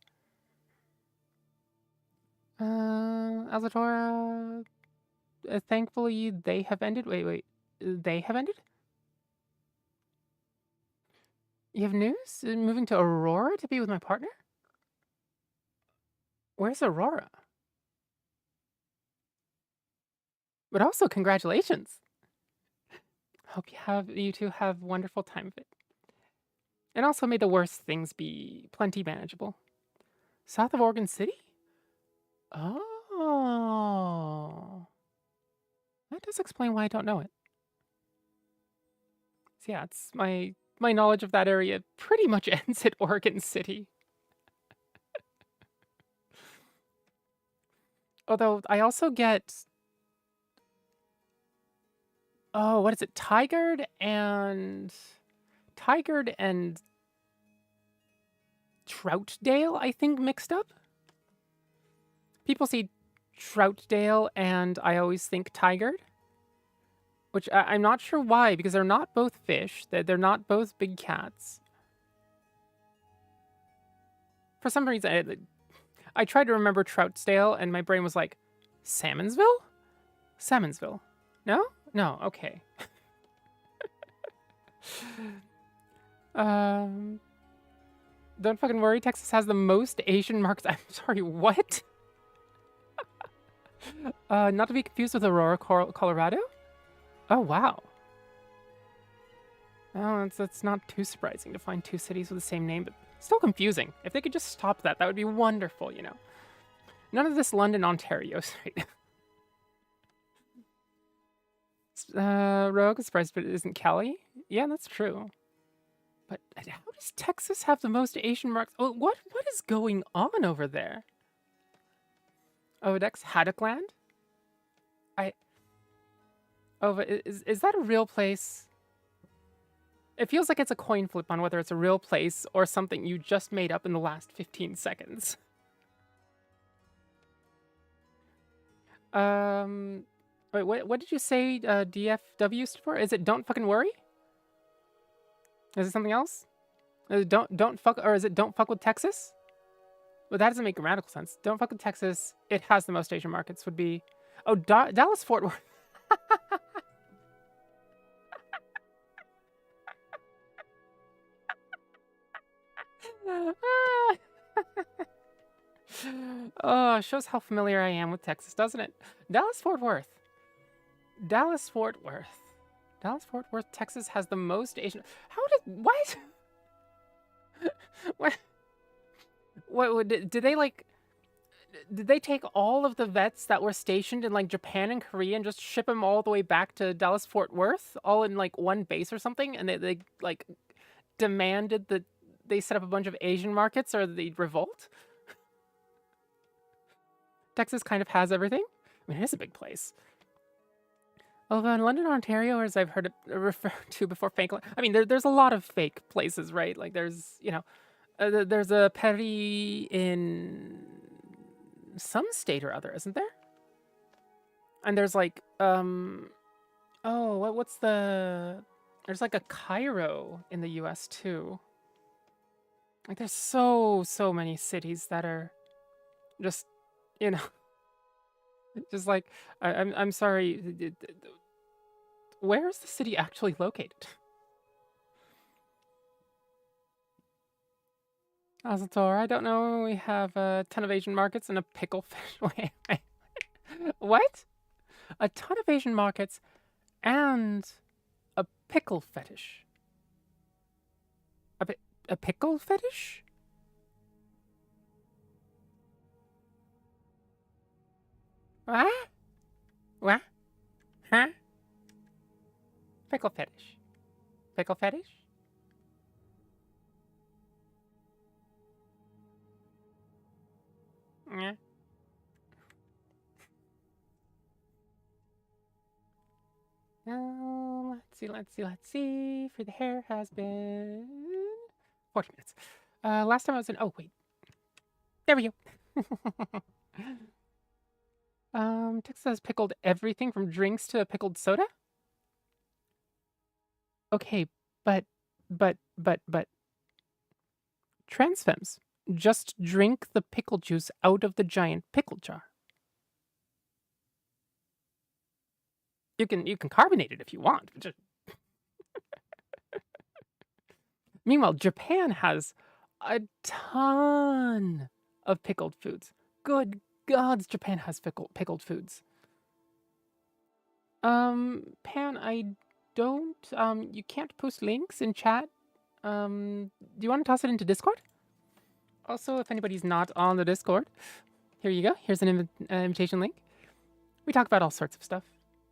Azatora, thankfully they have ended. Wait, they have ended? You have news? Moving to Aurora to be with my partner? Where's Aurora? But also, congratulations. Hope you two have wonderful time of it. And also may the worst things be plenty manageable. South of Oregon City? Oh. That does explain why I don't know it. So yeah, it's my knowledge of that area pretty much ends at Oregon City. Although I also get... Oh, what is it? Tigard and Troutdale, I think, mixed up. People say Troutdale, and I always think Tigard. Which I'm not sure why, because they're not both fish. They're not both big cats. For some reason, I tried to remember Troutdale, and my brain was like, Salmonsville? Salmonsville. No? No, okay. Don't fucking worry, Texas has the most Asian marks. I'm sorry, what? Not to be confused with Aurora, Colorado? Oh, wow. Oh, it's not too surprising to find 2 cities with the same name, but still confusing. If they could just stop that, that would be wonderful, you know. None of this London, Ontario site. Rogue, surprised but it isn't Cali? Yeah, that's true. But how does Texas have the most Asian marks? Oh, what is going on over there? Odex Haddockland? Is that a real place? It feels like it's a coin flip on whether it's a real place or something you just made up in the last 15 seconds. Wait, what did you say DFW stood for? Is it Don't Fucking Worry? Is it something else? Don't fuck, or is it don't fuck with Texas? But that doesn't make radical sense. Don't fuck with Texas. It has the most Asian markets. Would be, oh, Dallas Fort Worth. Oh, shows how familiar I am with Texas, doesn't it? Dallas Fort Worth. Dallas Fort Worth. Dallas Fort Worth, Texas has the most Asian. How did what? What did they like? Did they take all of the vets that were stationed in like Japan and Korea and just ship them all the way back to Dallas Fort Worth, all in like one base or something? And they like demanded that they set up a bunch of Asian markets or they'd revolt. Texas kind of has everything. I mean, it is a big place. Although in London, Ontario, as I've heard it referred to before, fake. I mean, there's a lot of fake places, right? Like there's, you know, there's a Paris in some state or other, isn't there? And there's like, oh, what's the? There's like a Cairo in the U.S. too. Like there's so many cities that are just, you know, just like I'm sorry. Where is the city actually located? Azator, I don't know. We have a ton of Asian markets and a pickle fish. Wait. What? A ton of Asian markets and a pickle fetish. A pickle fetish? What? What? Huh? Pickle fetish. Pickle fetish? Yeah. Let's see. For the hair has been 40 minutes. Last time I was in. Oh wait, there we go. Texas has pickled everything from drinks to a pickled soda. Okay, but trans femmes just drink the pickle juice out of the giant pickle jar. You can carbonate it if you want. Just... Meanwhile, Japan has a ton of pickled foods. Good gods, Japan has pickled foods. Pan, I don't. You can't post links in chat. Do you want to toss it into Discord? Also, if anybody's not on the Discord, here you go. Here's an invitation link. We talk about all sorts of stuff.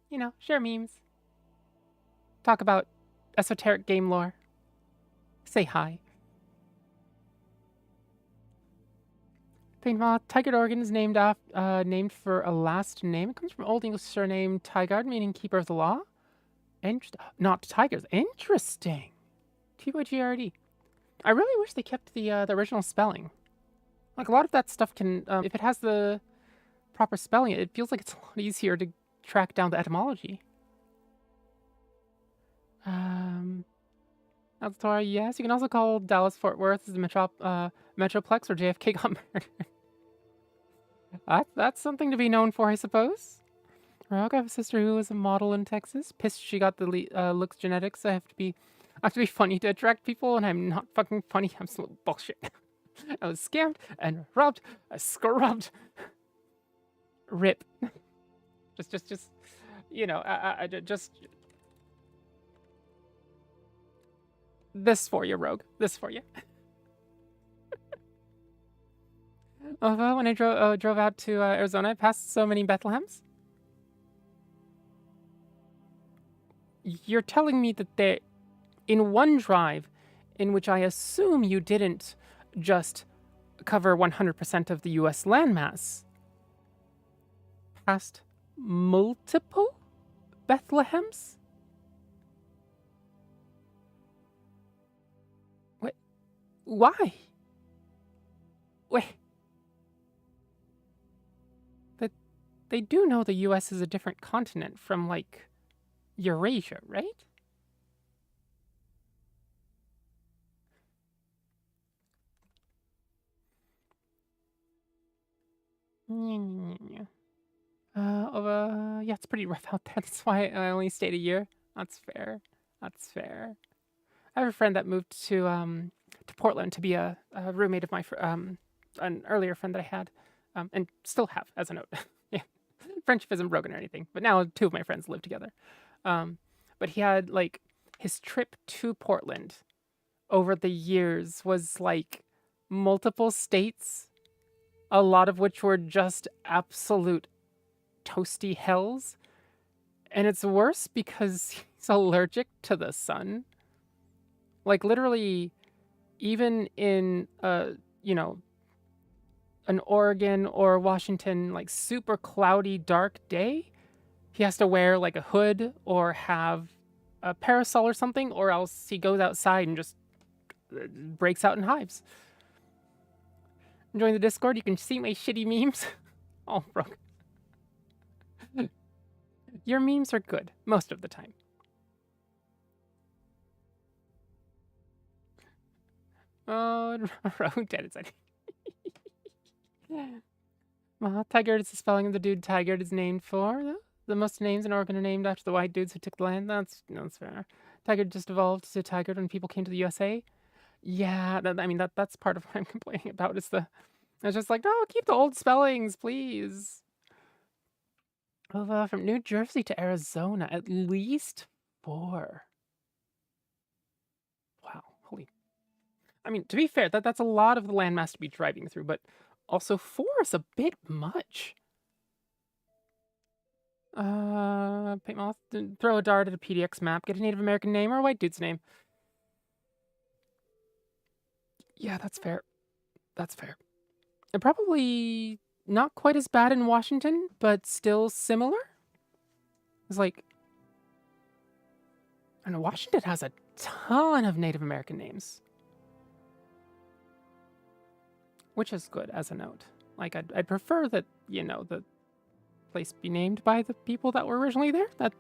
You know, share memes. Talk about esoteric game lore. Say hi. Paintball. Tigard organ is named for a last name. It comes from Old English surname Tigard, meaning keeper of the law. Not tigers. Interesting. Tygard. I really wish they kept the original spelling. Like a lot of that stuff can, if it has the proper spelling, it feels like it's a lot easier to track down the etymology. Altor, yes. You can also call Dallas Fort Worth as the Metroplex where JFK got murdered. That's something to be known for, I suppose. Rogue, I have a sister who was a model in Texas. Pissed she got the looks genetics. I have to be funny to attract people, and I'm not fucking funny. I'm some bullshit. I was scammed and robbed, scrubbed. Rip. just, you know, just. This for you, Rogue. This for you. Although when I drove out to Arizona, I passed so many Bethlehems. You're telling me that in one drive, in which I assume you didn't just cover 100% of the U.S. landmass, passed multiple Bethlehems? Wait, why? Wait. But they do know the U.S. is a different continent from, like, Eurasia, right? Yeah, it's pretty rough out there. That's why I only stayed a year. That's fair. That's fair. I have a friend that moved to Portland to be a roommate of my an earlier friend that I had, and still have as a note. Yeah, friendship isn't broken or anything. But now two of my friends live together. But he had like his trip to Portland over the years was like multiple states, a lot of which were just absolute toasty hells. And it's worse because he's allergic to the sun. Like literally, even in you know, an Oregon or Washington like super cloudy dark day, he has to wear like a hood or have a parasol or something, or else he goes outside and just breaks out in hives. Join the Discord, you can see my shitty memes. All broken. Your memes are good most of the time. Oh, Rogue dead inside. Well, Tigard is the spelling of the dude Tigard is named for. Though. The most names in Oregon are named after the white dudes who took the land. That's fair. Tigard just evolved to Tigard when people came to the USA. Yeah, that's part of what I'm complaining about. Is the it's just like, oh, keep the old spellings, please. From New Jersey to Arizona, at least 4. Wow, holy. I mean, to be fair, that's a lot of the landmass to be driving through, but also 4 is a bit much. Paint moth, throw a dart at a PDX map, get a Native American name or a white dude's name. Yeah, that's fair. That's fair. And probably not quite as bad in Washington, but still similar. It's like, I don't know, Washington has a ton of Native American names. Which is good as a note. Like, I'd prefer that, you know, the place be named by the people that were originally there. That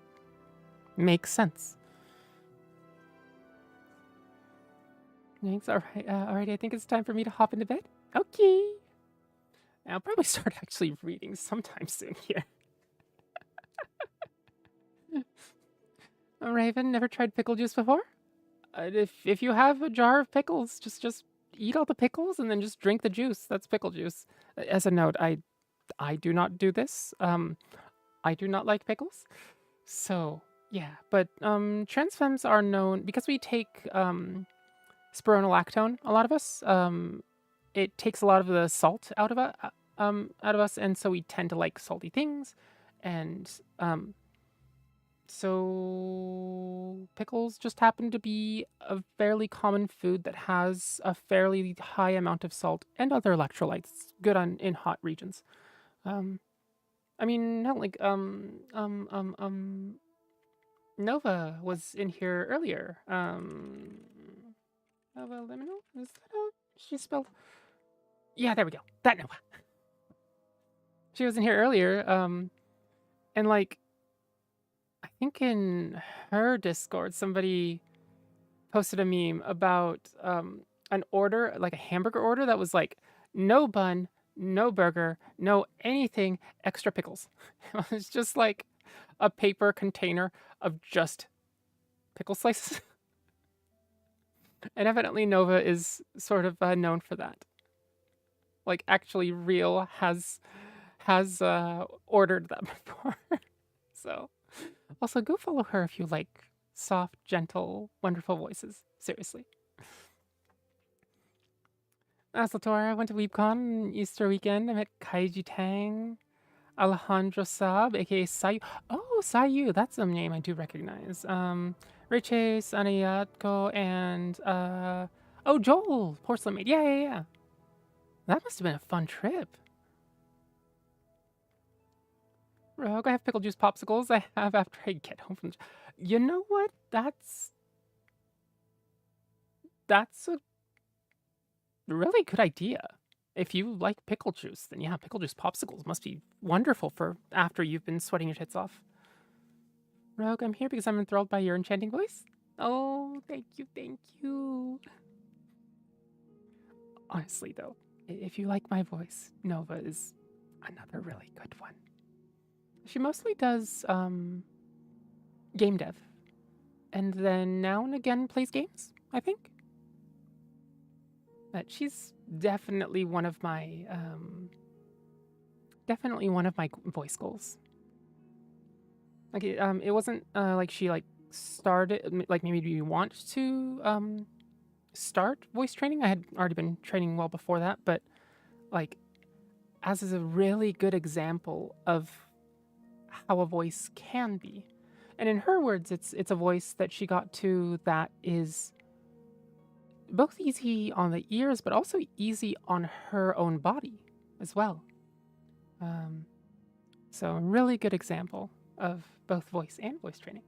makes sense. Thanks. Alright, I think it's time for me to hop into bed. Okay. I'll probably start actually reading sometime soon here. Raven, never tried pickle juice before? If you have a jar of pickles, just eat all the pickles and then just drink the juice. That's pickle juice. As a note, I do not do this. I do not like pickles. So, yeah. But trans femmes are known because we take spironolactone, a lot of us. It takes a lot of the salt out of us, and so we tend to like salty things. And so pickles just happen to be a fairly common food that has a fairly high amount of salt and other electrolytes. Good in hot regions. I mean, not like Nova was in here earlier. Nova Liminal? Is that how she's spelled? Yeah, there we go. That Nova. She was in here earlier. And like, I think in her Discord, somebody posted a meme about an order, like a hamburger order that was like, no bun, no burger, no anything, extra pickles. It's just like a paper container of just pickle slices. And evidently Nova is sort of known for that. Like actually real has ordered that before. So also go follow her if you like soft, gentle, wonderful voices. Seriously. Aslator, I went to WeebCon Easter weekend. I met Kaiji Tang, Alejandro Saab, aka Sayu. Oh, Sayu, that's a name I do recognize. Riche, Sanayatko, and oh, Joel, Porcelain Maid. Yeah. That must have been a fun trip. Rogue, I have pickle juice popsicles I have after I get home from... You know what? That's a really good idea. If you like pickle juice, then yeah, pickle juice popsicles must be wonderful for after you've been sweating your tits off. Rogue, I'm here because I'm enthralled by your enchanting voice. Oh, thank you. Honestly, though, if you like my voice, Nova is another really good one. She mostly does game dev, and then now and again plays games, I think. But she's definitely one of my voice goals. Like it wasn't like she like started like maybe you want to start voice training. I had already been training well before that, but like as is a really good example of how a voice can be. And in her words, it's a voice that she got to that is both easy on the ears, but also easy on her own body as well. So a really good example of both voice and voice training.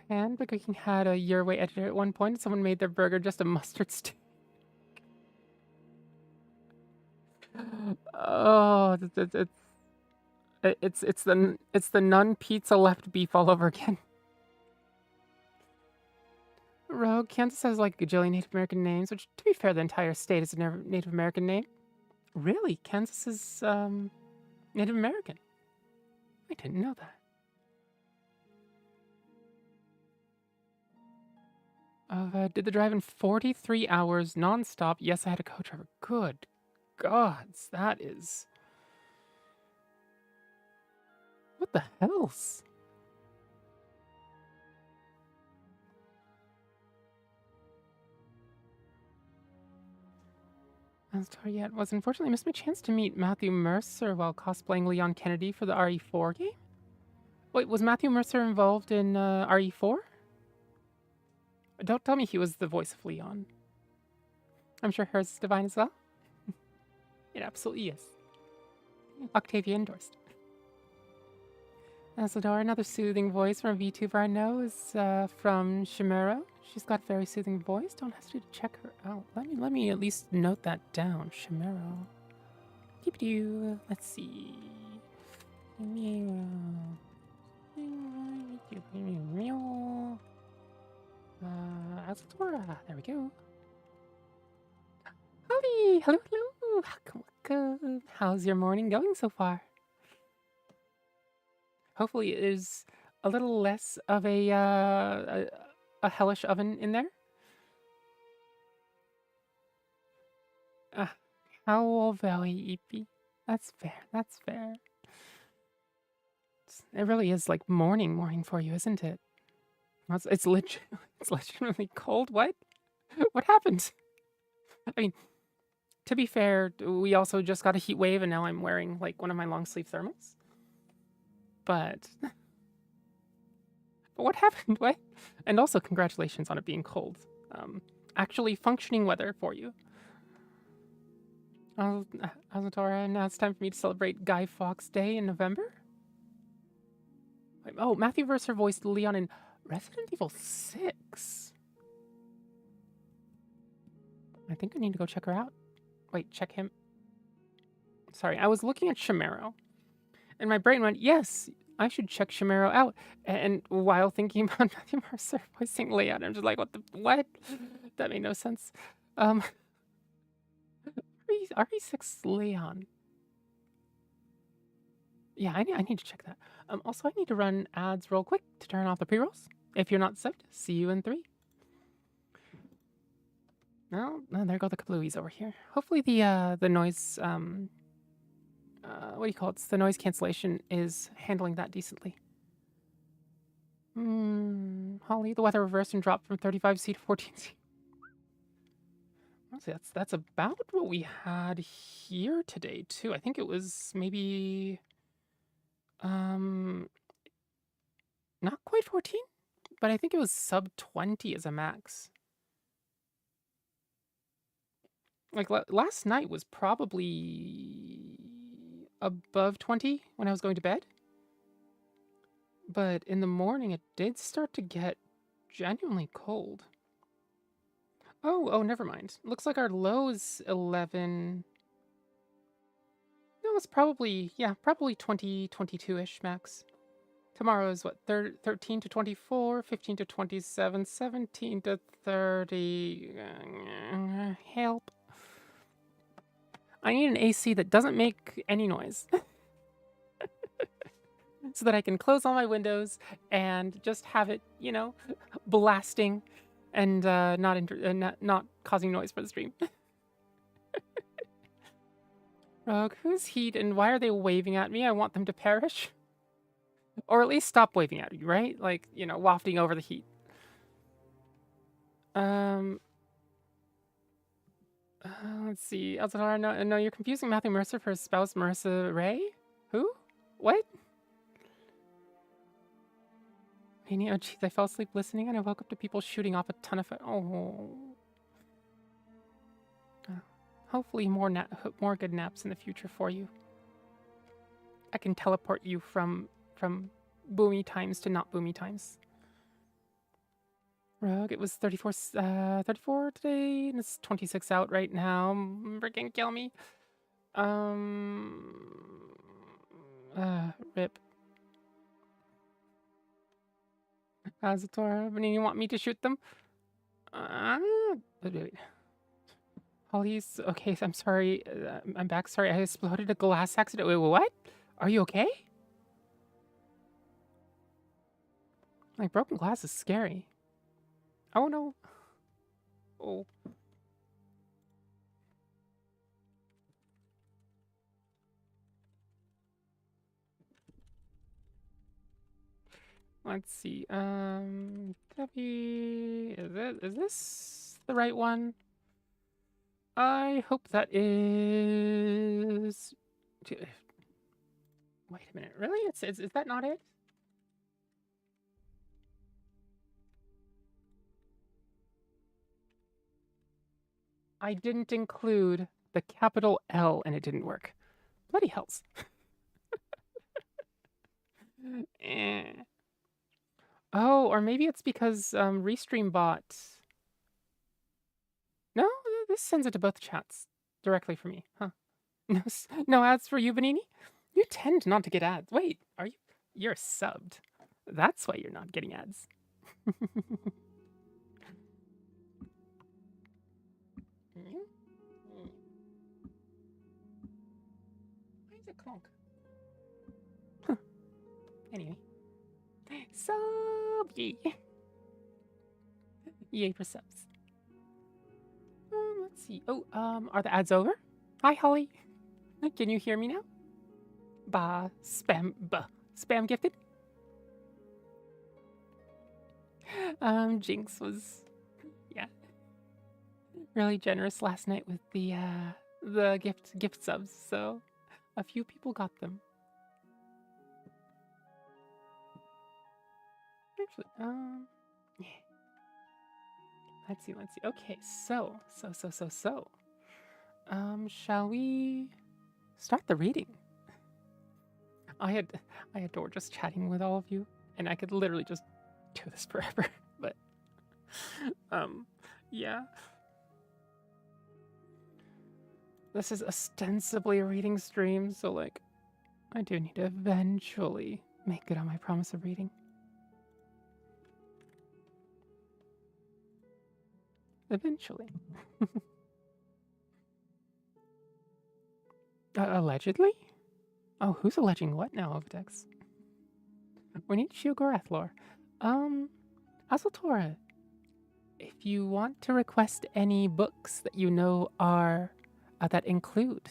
Pan Cooking had a Your Way editor at one point. Someone made their burger just a mustard stick. Oh, it's the nun pizza left beef all over again. Rogue, Kansas has like a gajillion Native American names, which, to be fair, the entire state is a Native American name. Really? Kansas is Native American? I didn't know that. Did the drive in 43 hours nonstop. Yes, I had a co-driver. Good gods, that is... What the hells? Yet was unfortunately missed my chance to meet Matthew Mercer while cosplaying Leon Kennedy for the RE4 game. Wait, was Matthew Mercer involved in RE4? Don't tell me he was the voice of Leon. I'm sure hers is divine as well. It absolutely is. Octavia endorsed. Asador, another soothing voice from a VTuber I know is from Shimero. She's got a very soothing voice. Don't hesitate to check her out. Let me at least note that down. Shimero. Keep you. Let's see. Asadora. There we go. Howdy! Hello, hello! Welcome. How's your morning going so far? Hopefully it is a little less of a hellish oven in there. How very eepy. That's fair, that's fair. It really is like morning for you, isn't it? It's legitimately cold. What? What happened? I mean, to be fair, we also just got a heat wave and now I'm wearing like one of my long sleeve thermals. But what happened? What? And also congratulations on it being cold. Actually functioning weather for you. Azatora, now it's time for me to celebrate Guy Fawkes Day in November. Oh, Matthew Mercer voiced Leon in Resident Evil 6. I think I need to go check her out. Wait, check him. Sorry, I was looking at Shimero. And my brain went, yes, I should check Shimero out. And while thinking about Matthew Mercer voicing Leon, I'm just like, what? That made no sense. RE6 Leon. Yeah, I need to check that. Also, I need to run ads real quick to turn off the pre-rolls. If you're not subbed, see you in 3. No, there go the kablooies over here. Hopefully the noise, what do you call it? The noise cancellation is handling that decently. Holly, the weather reversed and dropped from 35C to 14C. Honestly, that's about what we had here today, too. I think it was maybe... not quite 14, but I think it was sub 20 as a max. Like last night was probably above 20 when I was going to bed. But in the morning it did start to get genuinely cold. Oh, never mind. Looks like our low is 11. No, it's probably 20, 22-ish max. Tomorrow is what, 13 to 24, 15 to 27, 17 to 30. Help. I need an AC that doesn't make any noise. so that I can close all my windows and just have it, you know, blasting and not causing noise for the stream. Rogue, who's heat and why are they waving at me? I want them to perish. Or at least stop waving at you, right? Like, you know, wafting over the heat. Let's see. Elzadar, no, you're confusing Matthew Mercer for his spouse, Marissa Ray? Who? What? Oh, jeez, I fell asleep listening and I woke up to people shooting off a ton of... Oh. Hopefully more good naps in the future for you. I can teleport you from boomy times to not boomy times. Rogue, it was 34 today, and it's 26 out right now. Freaking kill me. Rip. Azatora, you want me to shoot them? Wait. Holly's okay. I'm sorry. I'm back. Sorry, I exploded a glass accident. Wait, what? Are you okay? Like broken glass is scary. Oh no. Oh. Let's see. Debbie, is this the right one? I hope that is. Wait a minute. Really? Is that not it? I didn't include the capital L and it didn't work. Bloody hells. Eh. Oh, or maybe it's because Restream bot. No, this sends it to both chats directly for me, huh? No ads for you, Benini? You tend not to get ads. Wait, are you? You're subbed. That's why you're not getting ads. Why is it clonk? Huh. Anyway. Sub! Yay. Yay for subs. Let's see. Oh, are the ads over? Hi, Holly. Can you hear me now? Spam gifted? Jinx was, yeah, really generous last night with the gift subs, so a few people got them. Actually, yeah. Let's see. Okay, so, shall we start the reading? I adore just chatting with all of you, and I could literally just do this forever, but, yeah. This is ostensibly a reading stream, so, like, I do need to eventually make good on my promise of reading. Eventually. Allegedly? Oh, who's alleging what now, Ovidex? We need Shiogorath lore. Azaltora, if you want to request any books that you know are that include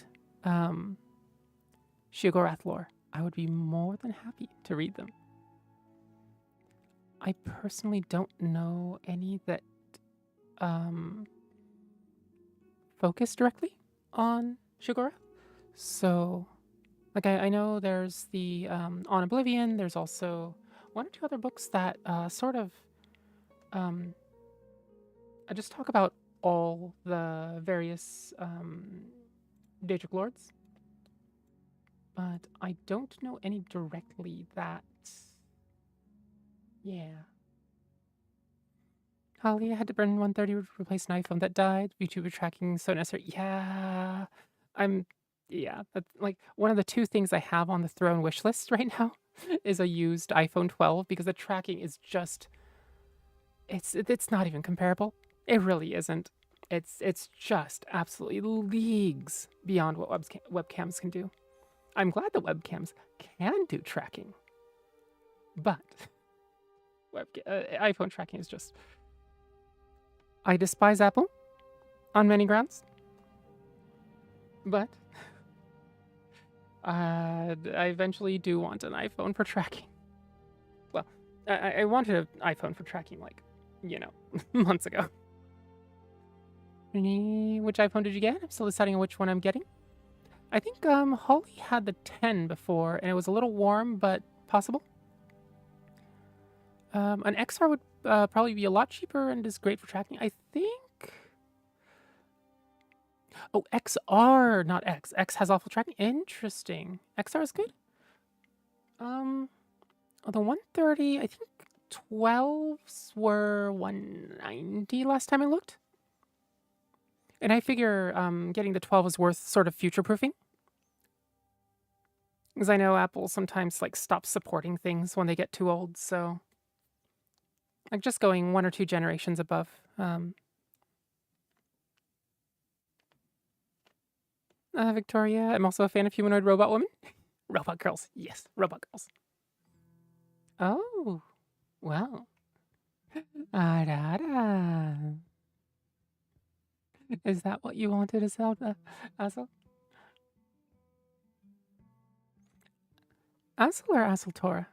Shiogorath lore, I would be more than happy to read them. I personally don't know any that focus directly on Shiogorath. So, like, I know there's the On Oblivion. There's also one or two other books that sort of I just talk about all the various Daedric Lords. But I don't know any directly that... Yeah. Holly, I had to burn 130 to replace an iPhone that died. YouTuber tracking so necessary. Yeah. Yeah, that's like one of the two things I have on the throne wish list right now is a used iPhone 12 because the tracking is just... It's not even comparable. It really isn't. It's just absolutely leagues beyond what webcams can do. I'm glad that webcams can do tracking, But iPhone tracking is just... I despise Apple on many grounds. But I eventually do want an iPhone for tracking. Well, I wanted an iPhone for tracking, like, you know, months ago. Which iPhone did you get? I'm still deciding on which one I'm getting. I think Holly had the 10 before, and it was a little warm, but possible. An XR would probably be a lot cheaper and is great for tracking. I think... Oh, XR, not X. X has awful tracking. Interesting. XR is good. Oh, the 130, I think 12s were 190 last time I looked. And I figure getting the 12 is worth sort of future-proofing. Because I know Apple sometimes like stops supporting things when they get too old, so like just going 1 or 2 generations above. Victoria, I'm also a fan of humanoid robot women. Robot girls, yes, robot girls. Oh, wow. Arara. Is that what you wanted, Azel? Azel or Azeltora?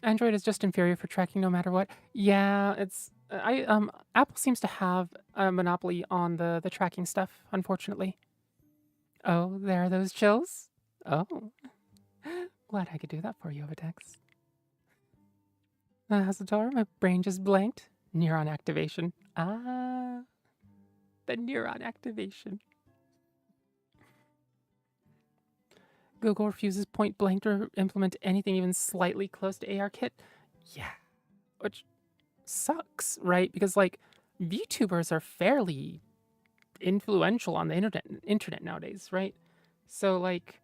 Android is just inferior for tracking no matter what. Yeah, it's Apple seems to have a monopoly on the tracking stuff, unfortunately. Oh, there are those chills. Oh, glad I could do that for you, Overtex. Azeltora, my brain just blanked. Neuron activation. Ah, the neuron activation. Google refuses point blank to implement anything even slightly close to ARKit. Yeah, which sucks, right? Because like VTubers are fairly influential on the internet nowadays, right? So like,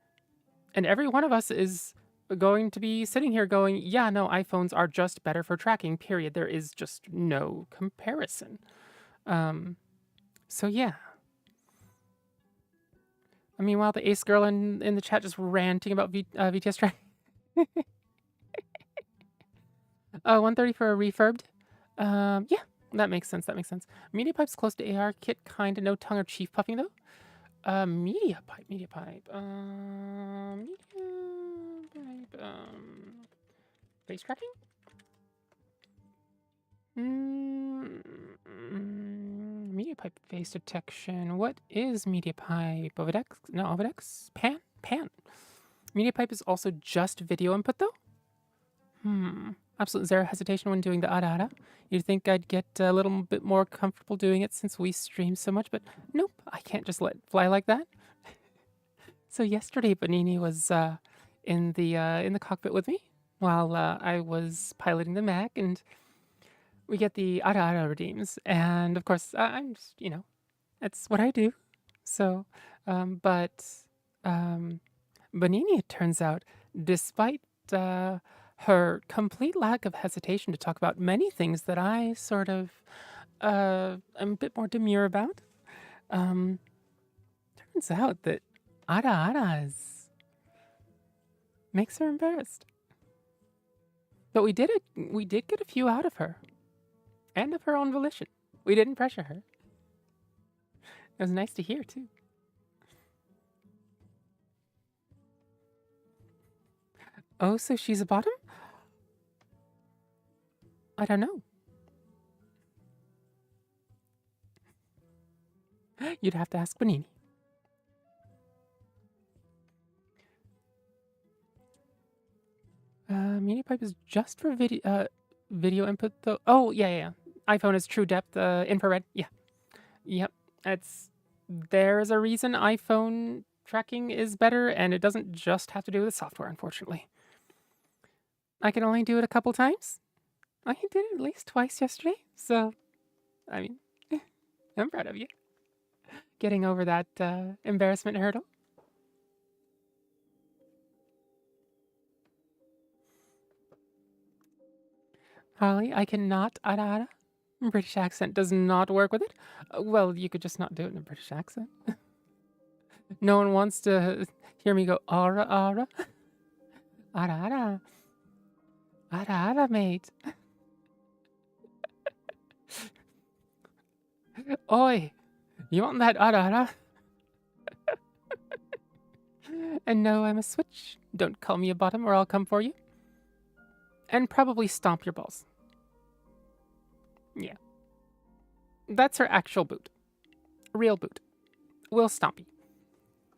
and every one of us is going to be sitting here going, yeah, no, iPhones are just better for tracking, period. There is just no comparison. So yeah. Meanwhile, the ace girl in the chat just ranting about VTS track. 130 for a refurbed. Yeah, that makes sense. That makes sense. Media pipe's close to ARKit, kind of no tongue or chief puffing though. Media pipe. Face tracking. Media pipe face detection. What is media pipe? Ovidex? No, Ovidex? Pan? Media pipe is also just video input though? Absolute zero hesitation when doing the ada. You'd think I'd get a little bit more comfortable doing it since we stream so much, but nope, I can't just let it fly like that. So yesterday, Bonini was in the cockpit with me while I was piloting the Mac, and we get the ada redeems, and of course I'm just, you know, that's what I do. So, but Bonini, it turns out, despite her complete lack of hesitation to talk about many things that I sort of am a bit more demure about, turns out that ada makes her embarrassed. But we did get a few out of her. And of her own volition. We didn't pressure her. It was nice to hear, too. Oh, so she's a bottom? I don't know. You'd have to ask Bonini. Media pipe is just for video input, though. Oh, yeah. iPhone is true depth, infrared. Yeah. Yep. There's a reason iPhone tracking is better, and it doesn't just have to do with the software, unfortunately. I can only do it a couple times. I did it at least twice yesterday, so, I mean, I'm proud of you. Getting over that embarrassment hurdle. Holly, I cannot ada. British accent does not work with it. Well, you could just not do it in a British accent. No one wants to hear me go ara. Ara ara. Ara ara, mate. Oi, you want that ara ara? And no, I'm a switch. Don't call me a bottom or I'll come for you. And probably stomp your balls. Yeah. That's her actual boot. Real boot. Will stomp you.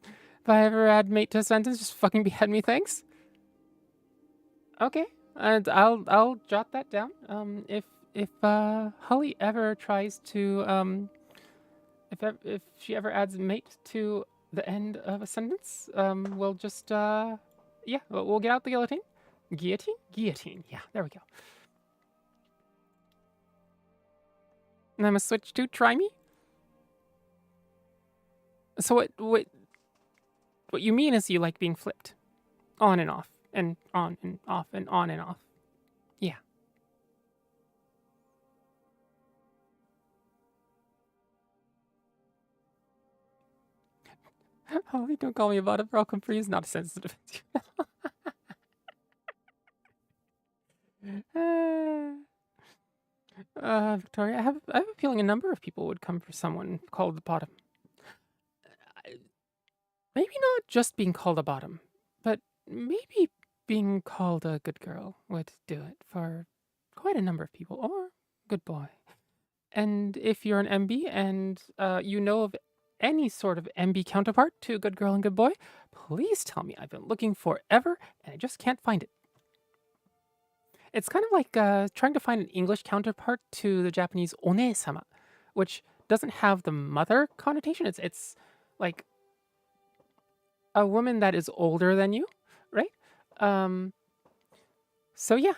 If I ever add mate to a sentence, just fucking behead me, thanks. Okay. And I'll jot that down. If Holly ever tries to if she ever adds mate to the end of a sentence, we'll just yeah, we'll get out the guillotine. Guillotine? Guillotine. Yeah, there we go. And I'm gonna switch to try me. So what you mean is you like being flipped on and off and on and off and on and off. Yeah. Holly, don't call me about it, or I'll come for you. It's not sensitive. Victoria, I have a feeling a number of people would come for someone called the bottom. Maybe not just being called a bottom, but maybe being called a good girl would do it for quite a number of people, or good boy. And if you're an MB and you know of any sort of MB counterpart to good girl and good boy, please tell me. I've been looking forever and I just can't find it. It's kind of like trying to find an English counterpart to the Japanese one-sama, which doesn't have the mother connotation. It's like a woman that is older than you, right? So yeah.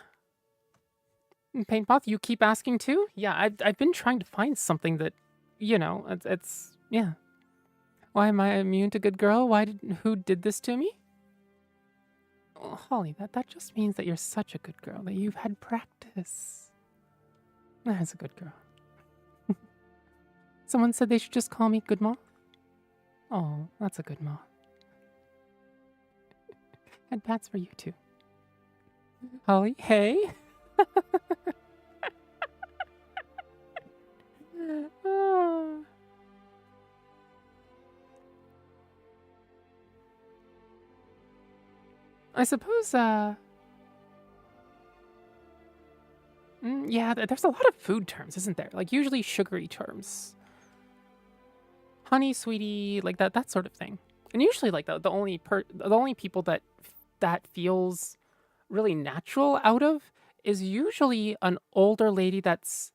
Paintmoth, you keep asking too? Yeah, I've been trying to find something that, you know, it's yeah. Why am I immune to good girl? Who did this to me? Oh, Holly, that just means that you're such a good girl, that you've had practice. That's a good girl. Someone said they should just call me Good Moth. Oh, that's a good moth. And pats for you too. Holly, hey. Oh. I suppose, yeah, there's a lot of food terms, isn't there? Like, usually sugary terms. Honey, sweetie, like that sort of thing. And usually, like, the only people that feels really natural out of is usually an older lady that's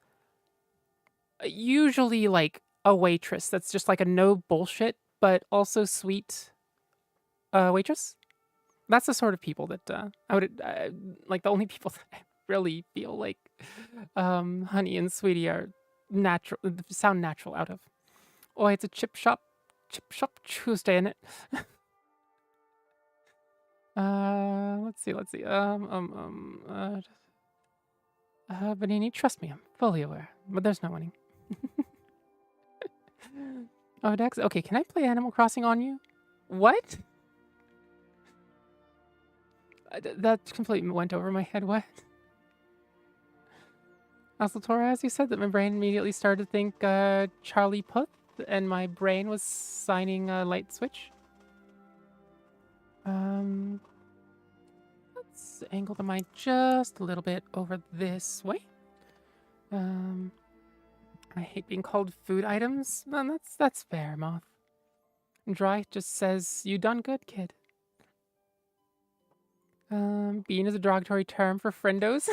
usually, like, a waitress that's just, like, a no bullshit, but also sweet waitress. That's the sort of people that I would like. The only people that I really feel like Honey and Sweetie are natural, sound natural out of. Oh, it's a chip shop Tuesday in it. Let's see. Benini, trust me, I'm fully aware, but there's no winning. Oh, Dex. Okay, can I play Animal Crossing on you? What? That completely went over my head. What? Aslatora, as you said, that my brain immediately started to think Charlie Puth, and my brain was signing a light switch. Let's angle the mic just a little bit over this way. I hate being called food items. No, that's fair, Moth. Dry just says, you done good, kid. Bean is a derogatory term for friendos.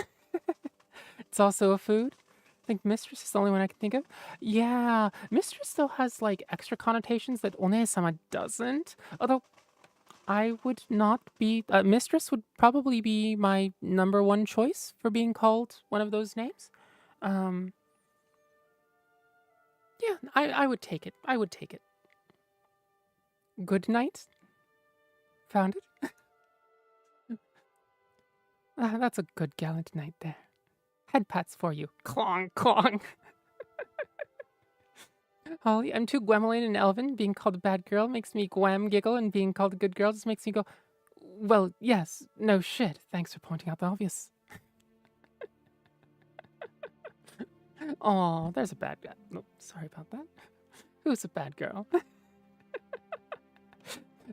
It's also a food. I think mistress is the only one I can think of. Yeah, mistress still has, like, extra connotations that one-sama doesn't. Although, I would not be... mistress would probably be my #1 choice for being called one of those names. Yeah, I would take it. I would take it. Good night. Found it. That's a good gallant night there. Head pats for you. Clong, clong. Holly, I'm too Gwemeline and Elvin. Being called a bad girl makes me Gwem giggle, and being called a good girl just makes me go, Well, yes. No shit. Thanks for pointing out the obvious. Oh, there's a bad guy. Oh, sorry about that. Who's a bad girl?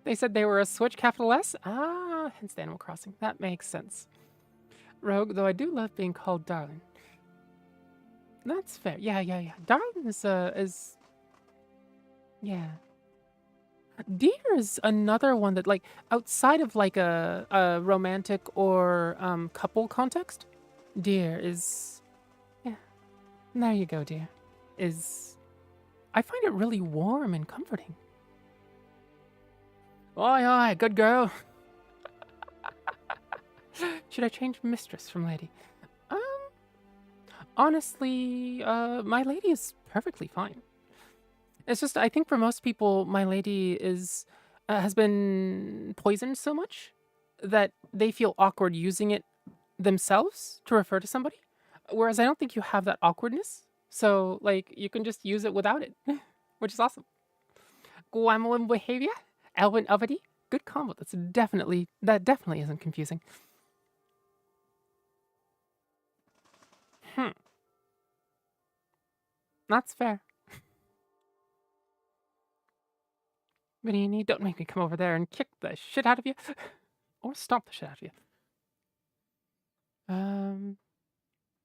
They said they were a Switch capital S? Ah, hence the Animal Crossing. That makes sense. Rogue, though I do love being called darling. That's fair. Yeah. Darling is yeah. Dear is another one that, like, outside of like a romantic or couple context, dear is, yeah. There you go, dear. Is, I find it really warm and comforting. Oi, good girl. Should I change mistress from lady? Um, honestly, my lady is perfectly fine. It's just, I think for most people, my lady is has been poisoned so much that they feel awkward using it themselves to refer to somebody. Whereas I don't think you have that awkwardness. So, like, you can just use it without it, which is awesome. Guamelin behavior, Elwin Avadi, good combo. That definitely isn't confusing. That's fair. Vinini, don't make me come over there and kick the shit out of you. Or stomp the shit out of you.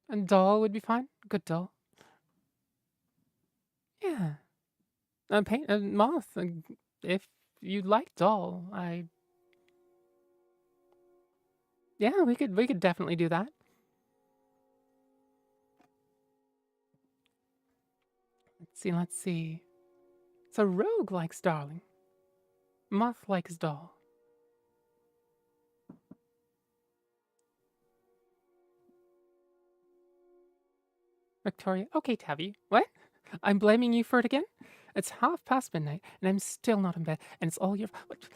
A doll would be fine. Good doll. Yeah. A moth. If you like doll, yeah, we could definitely do that. Let's see. So rogue likes darling. Moth likes doll. Victoria, okay, Tabby. What? I'm blaming you for it again? It's midnight, and I'm still not in bed, and it's all your... What?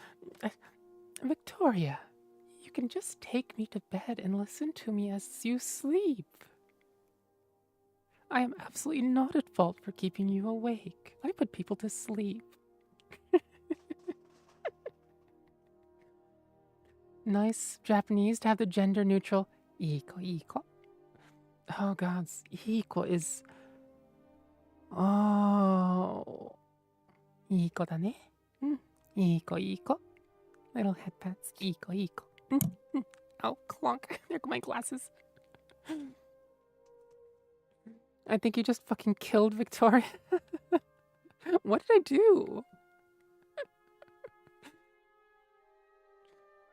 Victoria, you can just take me to bed and listen to me as you sleep. I am absolutely not at fault for keeping you awake. I put people to sleep. Nice Japanese to have the gender neutral iko. Oh gods, iko is... Oh... Iko da ne. Iko. Little head pats. Iko. Oh, clunk. There go my glasses. I think you just fucking killed Victoria. What did I do?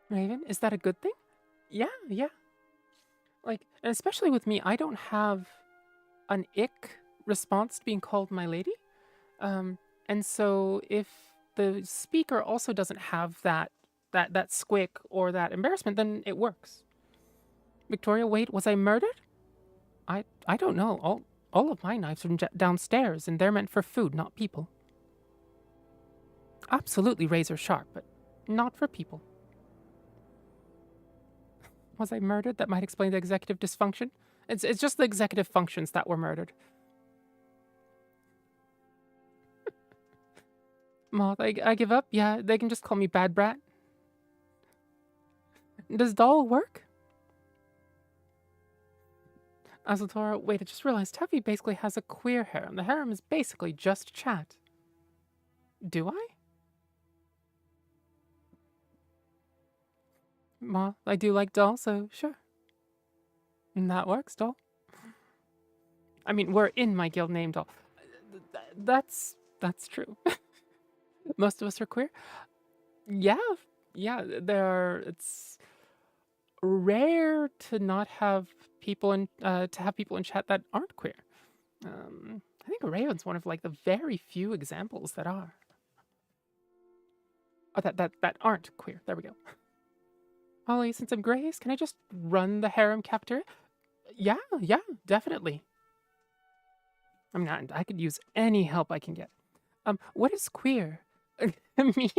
Raven, is that a good thing? Yeah. Like, and especially with me, I don't have an ick response to being called my lady. And so if the speaker also doesn't have that squick or that embarrassment, then it works. Victoria, wait, was I murdered? I don't know. All of my knives are downstairs, and they're meant for food, not people. Absolutely razor sharp, but not for people. Was I murdered? That might explain the executive dysfunction. It's just the executive functions that were murdered. Moth, I give up. Yeah, they can just call me Bad Brat. Does doll work? Azatora, wait, I just realized Tevi basically has a queer harem. The harem is basically just chat. Do I? Moth, I do like doll, so sure. And that works, doll. I mean, we're in my guild name, doll. That's true. Most of us are queer. Yeah, it's rare to not have people in chat that aren't queer. I think Raven's one of like the very few examples that are. Oh, that aren't queer. There we go. Holly, since I'm Grace, can I just run the harem cafeteria? Yeah, definitely. I'm not. I could use any help I can get. What is queer? Me.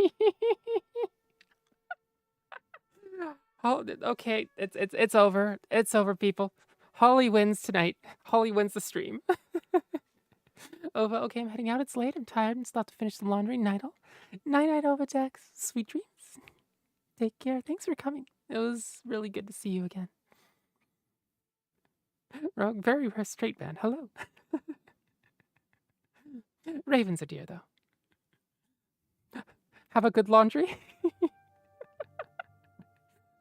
Oh, okay, it's over. It's over, people. Holly wins tonight. Holly wins the stream. Ova, okay, I'm heading out. It's late. I'm tired and still have to finish the laundry. Night, Ova Jax. Sweet dreams. Take care. Thanks for coming. It was really good to see you again. Rogue, very rare straight man. Hello. Raven's a dear, though. Have a good laundry.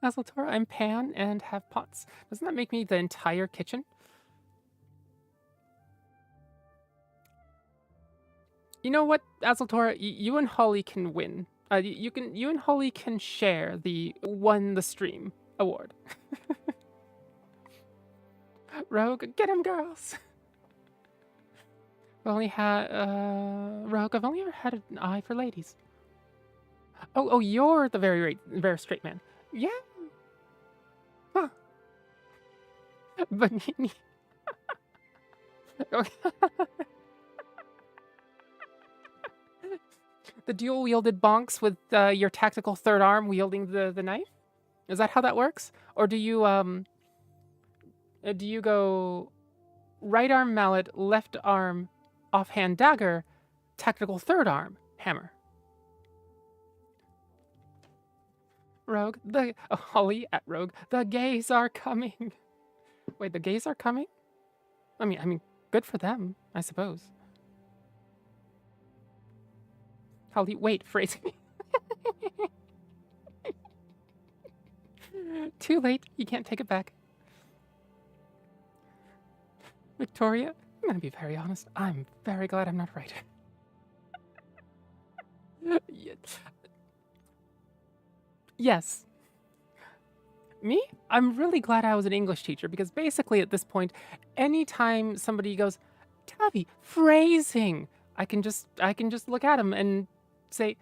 Azaltora, I'm Pan and have pots. Doesn't that make me the entire kitchen? You know what, Azaltora? You and Holly can win. You and Holly can share the won the stream award. Rogue, get him, girls. I've only had Rogue. I've only ever had an eye for ladies. Oh, you're the very straight man. Yeah. Huh. Banini. The dual wielded bonks with your tactical third arm wielding the knife. Is that how that works? Or do you go right arm mallet, left arm offhand dagger, tactical third arm hammer? Rogue, Holly at Rogue, the gays are coming. Wait, the gays are coming? I mean, good for them, I suppose. Holly, wait, phrasing. Too late, you can't take it back. Victoria, I'm gonna be very honest. I'm very glad I'm not a writer. Yes. Me? I'm really glad I was an English teacher because basically at this point, anytime somebody goes, Tavi, phrasing, I can just look at them and say,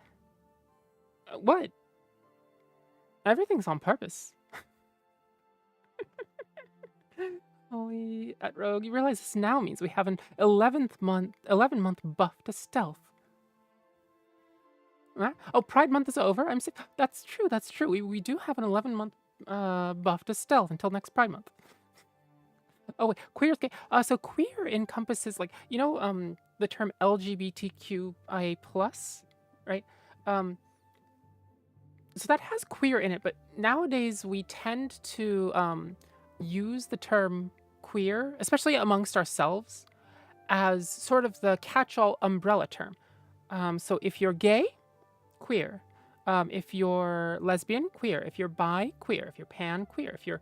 what? Everything's on purpose. Holy at Rogue, you realize this now means we have an 11 month buff to stealth. Oh, Pride Month is over. That's true. We do have an 11-month buff to stealth until next Pride Month. Oh wait, queer. So queer encompasses the term LGBTQIA+, right? So that has queer in it, but nowadays we tend to use the term queer, especially amongst ourselves, as sort of the catch-all umbrella term. So if you're gay, queer. If you're lesbian, queer. If you're bi, queer. If you're pan, queer. If you're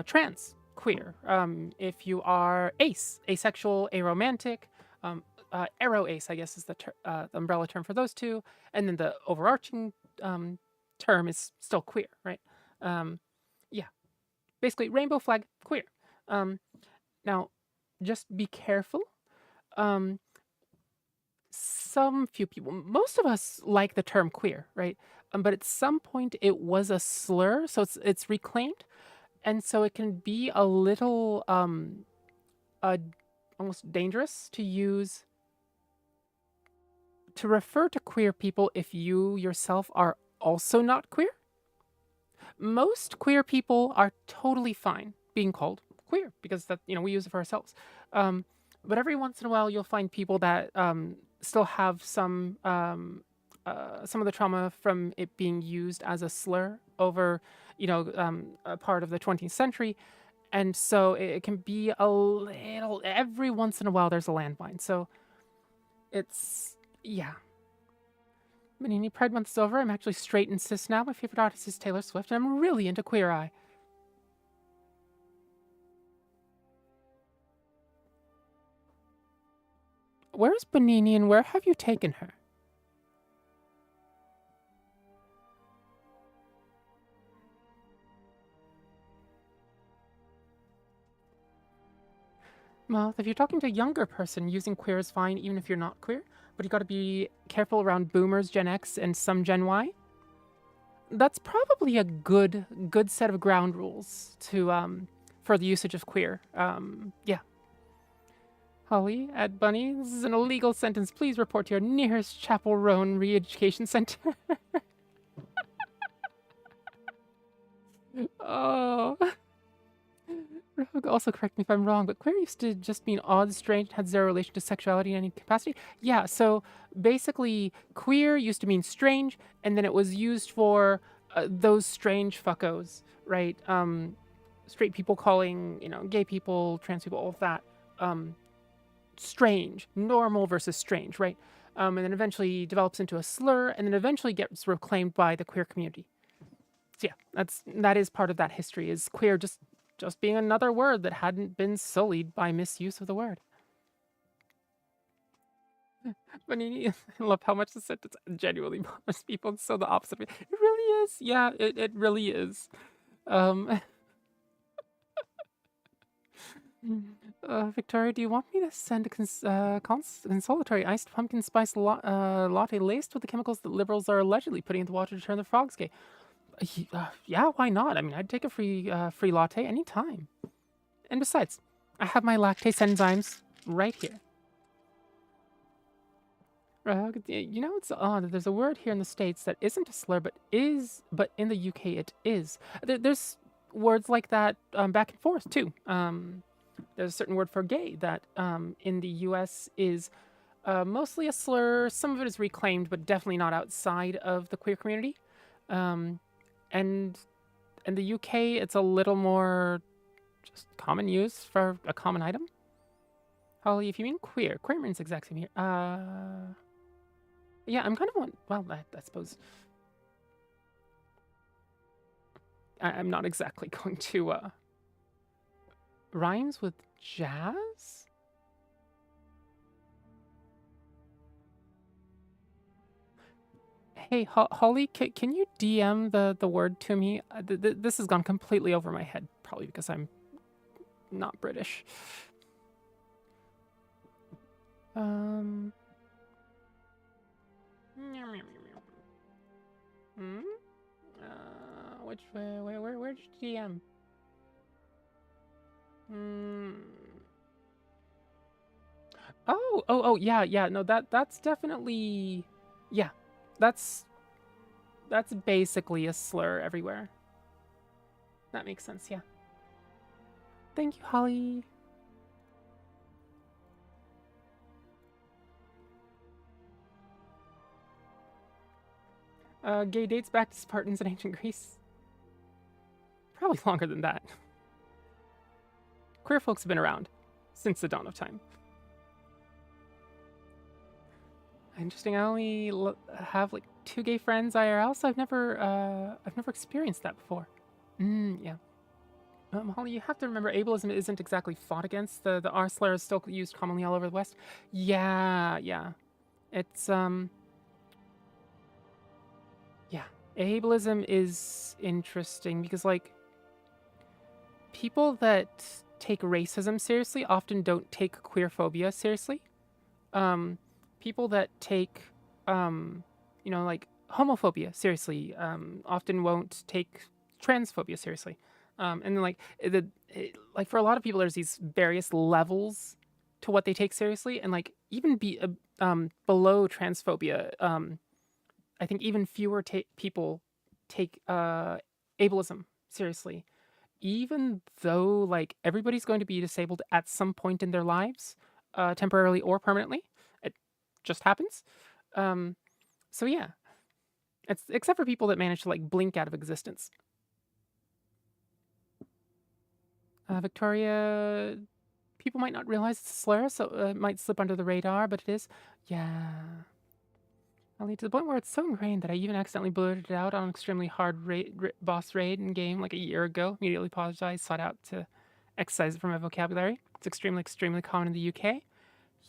trans, queer. If you are asexual, aromantic, aroace, I guess is the umbrella term for those two. And then the overarching term is still queer, right? Yeah. Basically, rainbow flag, queer. Now, just be careful. Some few people, most of us like the term queer, right? But at some point it was a slur, so it's reclaimed, and so it can be a little almost dangerous to use to refer to queer people if you yourself are also not queer. Most queer people are totally fine being called queer because that we use it for ourselves. But every once in a while you'll find people that still have some of the trauma from it being used as a slur over, a part of the 20th century. And so it can be a little, every once in a while there's a landmine. So it's, yeah. Manini, Pride Month is over. I'm actually straight and cis now. My favorite artist is Taylor Swift, and I'm really into Queer Eye. Where's Bonini and where have you taken her? Well, if you're talking to a younger person, using queer is fine even if you're not queer, but you gotta be careful around boomers, Gen X, and some Gen Y. That's probably a good set of ground rules to for the usage of queer. Yeah. Holly, at Bunny, this is an illegal sentence. Please report to your nearest Chapel Roan Re-Education Center. Oh. Rogue, also correct me if I'm wrong, but queer used to just mean odd, strange, had zero relation to sexuality in any capacity. Yeah, so basically queer used to mean strange, and then it was used for those strange fuckos, right? Straight people calling, gay people, trans people, all of that, strange, normal versus strange, right? And then eventually develops into a slur, and then eventually gets reclaimed by the queer community. So yeah, that is part of that history, is queer just being another word that hadn't been sullied by misuse of the word. But I love how much the sentence genuinely bothers people. It's so the opposite. It really is. Yeah, it really is. Um, Victoria, do you want me to send a consolatory iced pumpkin spice latte laced with the chemicals that liberals are allegedly putting into water to turn the frogs gay? Yeah, why not? I mean, I'd take a free latte anytime. And besides, I have my lactase enzymes right here. It's odd. There's a word here in the States that isn't a slur, but in the UK it is. There's words like that back and forth too. There's a certain word for gay that in the US is mostly a slur. Some of it is reclaimed, but definitely not outside of the queer community. And in the UK, it's a little more just common use for a common item. Holly, if you mean queer means the exact same here. Yeah, I'm kind of one. Well, I suppose I'm not exactly going to rhymes with jazz. Hey, Holly, can you DM the word to me? This has gone completely over my head, probably because I'm not British. Which where'd you DM? Oh, yeah. No, that's definitely, yeah. That's basically a slur everywhere. That makes sense, yeah. Thank you, Holly. Gay dates back to Spartans in ancient Greece. Probably longer than that. Queer folks have been around since the dawn of time. Interesting. I only have like 2 gay friends IRL, so I've never experienced that before. Yeah. Holly, you have to remember ableism isn't exactly fought against. The R slur is still used commonly all over the West. Yeah. It's yeah. Ableism is interesting because like people that take racism seriously often don't take queerphobia seriously. People that take like homophobia seriously often won't take transphobia seriously. And then like like for a lot of people there's these various levels to what they take seriously, and like even below transphobia, I think even fewer people take ableism seriously, even though like everybody's going to be disabled at some point in their lives, temporarily or permanently. It just happens. So yeah, it's except for people that manage to like blink out of existence. Victoria, people might not realize it's a slur, so it might slip under the radar, but it is. Yeah. I'll lead to the point where it's so ingrained that I even accidentally blurted it out on an extremely hard boss raid in game like a year ago. Immediately apologized, sought out to excise it from my vocabulary. It's extremely common in the UK.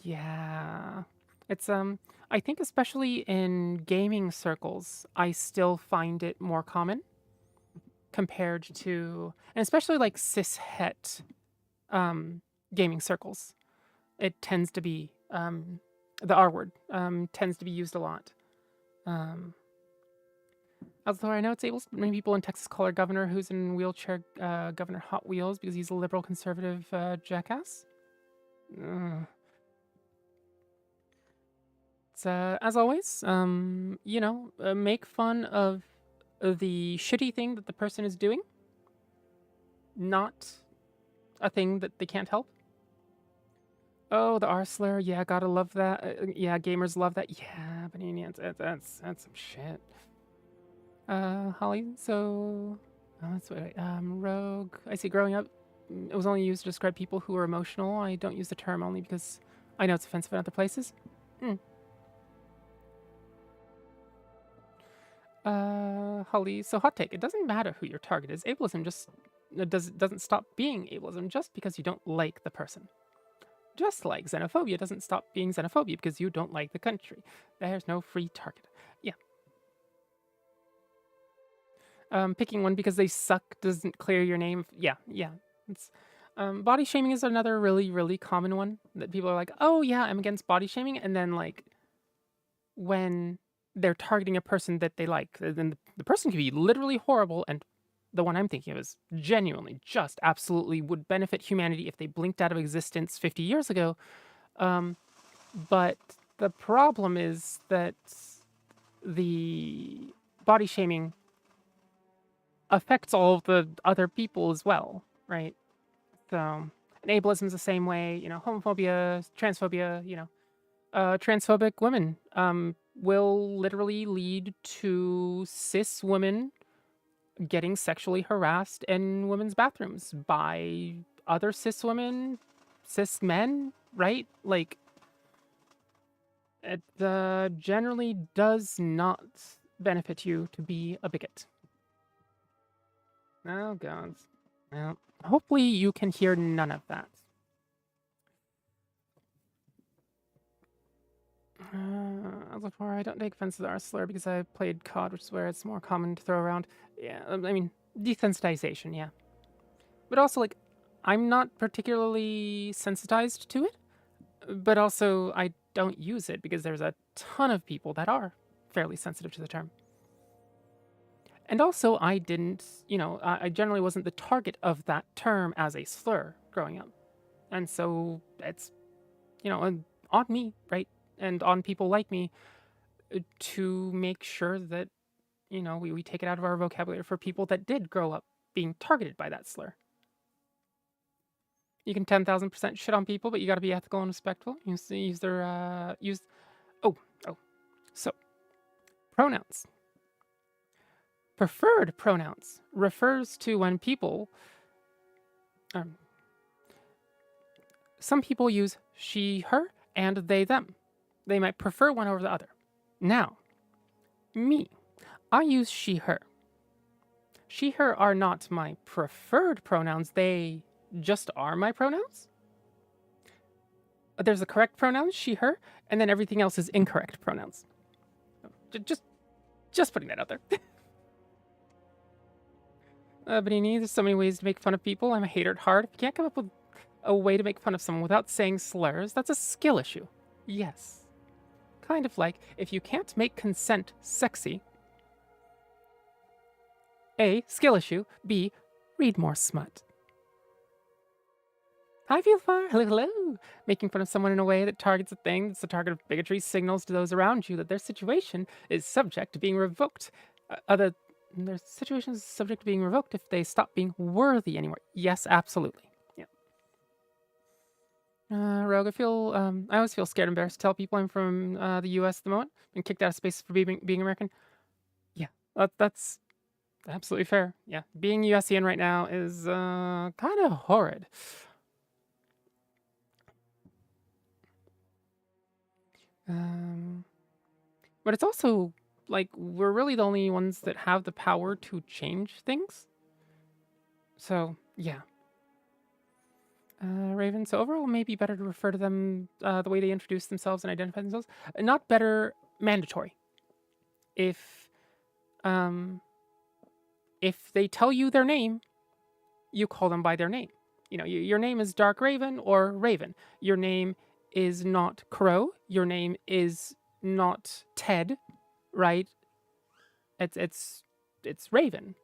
Yeah. It's I think especially in gaming circles, I still find it more common compared to, and especially like cishet gaming circles. It tends to be the R word tends to be used a lot. Although I know it's able, many people in Texas call our governor, who's in wheelchair, Governor Hot Wheels, because he's a liberal conservative jackass. So, as always, make fun of the shitty thing that the person is doing, not a thing that they can't help. Oh, the R slur, yeah, gotta love that. Yeah, gamers love that. Yeah, but that's some shit. Holly, so... let's wait. Rogue. I see growing up, it was only used to describe people who are emotional. I don't use the term only because I know it's offensive in other places. Holly, so hot take. It doesn't matter who your target is. Ableism just doesn't stop being ableism just because you don't like the person. Just like xenophobia doesn't stop being xenophobia because you don't like the country. There's no free target. Yeah. Picking one because they suck doesn't clear your name. Yeah. It's, body shaming is another really, really common one that people are like, oh yeah, I'm against body shaming. And then like when they're targeting a person that they like, then the person can be literally horrible, and the one I'm thinking of is genuinely just absolutely would benefit humanity if they blinked out of existence 50 years ago. But the problem is that the body shaming affects all of the other people as well, right? So, and ableism is the same way, homophobia, transphobia, transphobic women will literally lead to cis women getting sexually harassed in women's bathrooms by other cis women, cis men, right? Like, it generally does not benefit you to be a bigot. Oh, God. Well, hopefully you can hear none of that. As before, I don't take offense to the R slur because I played COD, which is where it's more common to throw around. Yeah, I mean, desensitization, yeah. But also, like, I'm not particularly sensitized to it, but also I don't use it because there's a ton of people that are fairly sensitive to the term. And also, I didn't, I generally wasn't the target of that term as a slur growing up. And so it's, on me, right? And on people like me to make sure that, we take it out of our vocabulary for people that did grow up being targeted by that slur. You can 10,000% shit on people, but you got to be ethical and respectful. Use their, So, pronouns. Preferred pronouns refers to when people, some people use she, her, and they, them. They might prefer one over the other. Now, me, I use she, her. She, her are not my preferred pronouns. They just are my pronouns. There's the correct pronouns, she, her, and then everything else is incorrect pronouns. Just putting that out there. Benini, there's so many ways to make fun of people. I'm a hater at heart. If you can't come up with a way to make fun of someone without saying slurs, that's a skill issue. Yes. Kind of like if you can't make consent sexy. A, skill issue. B, read more smut. Hi, Vielfar. Hello. Making fun of someone in a way that targets a thing that's the target of bigotry signals to those around you that their situation is subject to being revoked. Their situation is subject to being revoked if they stop being worthy anymore. Yes, absolutely. Yeah. Rogue, I always feel scared and embarrassed to tell people I'm from the U.S. at the moment. Been kicked out of space for being American. Yeah, that's absolutely fair. Yeah, being USian right now is kind of horrid. But it's also like we're really the only ones that have the power to change things. So yeah. Raven, so overall, maybe better to refer to them the way they introduce themselves and identify themselves. Not better, mandatory. If they tell you their name, you call them by their name. Your name is Dark Raven or Raven. Your name is not Crow. Your name is not Ted, right? It's Raven.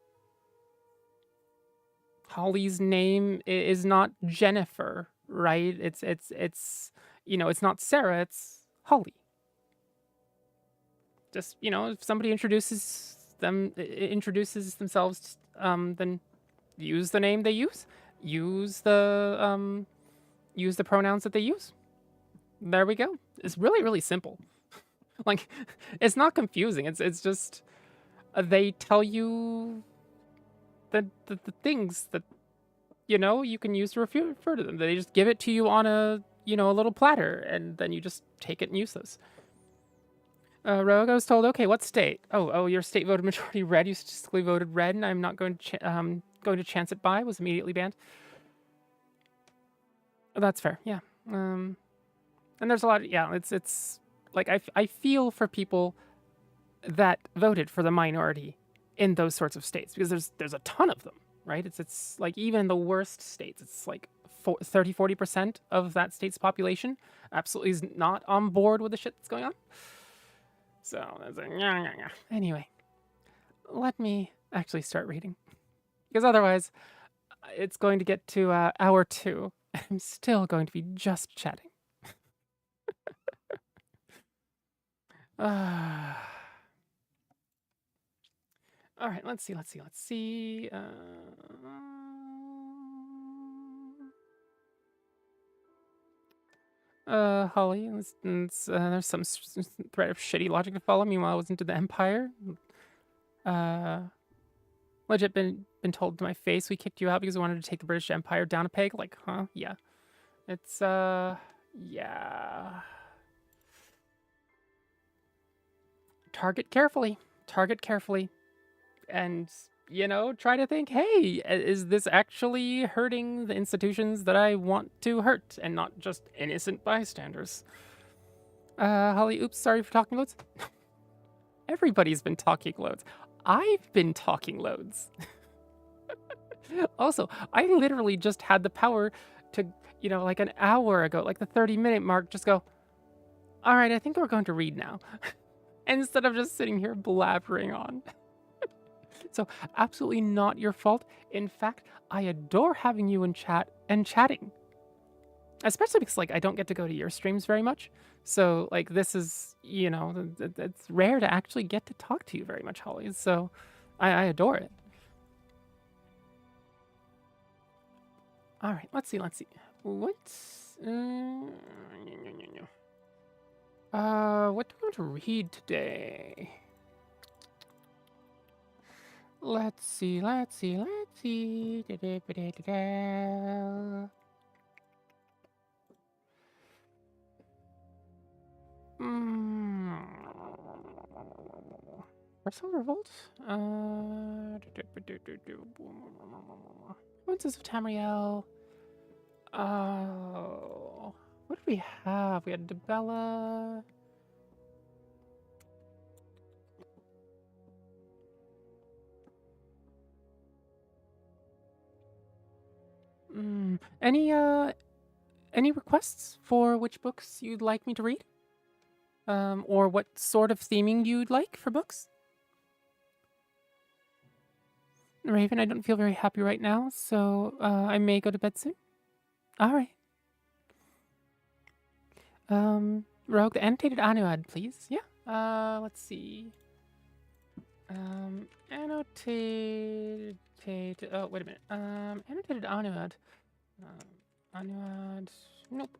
Holly's name is not Jennifer, right? It's not Sarah, it's Holly. Just, if somebody introduces themselves, then use the name they use. Use the pronouns that they use. There we go. It's really, really simple. Like, it's not confusing. It's just they tell you the things that, you know, you can use to refer to them. They just give it to you on a, you know, a little platter, and then you just take it and use those. Rogue, I was told, okay, what state? Oh, your state voted majority red. You statistically voted red, and I'm not going to chance it by. Was immediately banned. Oh, that's fair. Yeah. And there's a lot. Yeah, it's like I feel for people that voted for the minority in those sorts of states, because there's a ton of them, right? It's like even in the worst states, it's like 30-40% of that state's population absolutely is not on board with the shit that's going on. So that's like, anyway, let me actually start reading, because otherwise it's going to get to hour 2 and I'm still going to be just chatting. All right, let's see. Holly, there's some thread of shitty logic to follow. Meanwhile, I was into the Empire. Legit been told to my face we kicked you out because we wanted to take the British Empire down a peg. Like, huh? Yeah. It's, yeah. Target carefully. And, you know, try to think, hey, is this actually hurting the institutions that I want to hurt and not just innocent bystanders? Holly, oops, sorry for talking loads. Everybody's been talking loads. I've been talking loads. Also, I literally just had the power to, you know, like an hour ago, like the 30-minute mark, just go, all right, I think we're going to read now. Instead of just sitting here blabbering on. So, absolutely not your fault. In fact, I adore having you in chat and chatting. Especially because, like, I don't get to go to your streams very much. So, like, this is, you know, it's rare to actually get to talk to you very much, Holly. So, I adore it. All right, let's see. What do we want to read today? Let's see. Personal Revolt? Princess of Tamriel. Oh, what did we have? We had Debella. Any requests for which books you'd like me to read? Or what sort of theming you'd like for books? Raven, I don't feel very happy right now, so I may go to bed soon. All right. Rogue, the annotated annuad, please. Yeah. Let's see. Annotated. Oh, wait a minute. Annotated annuad. Annuad. Nope.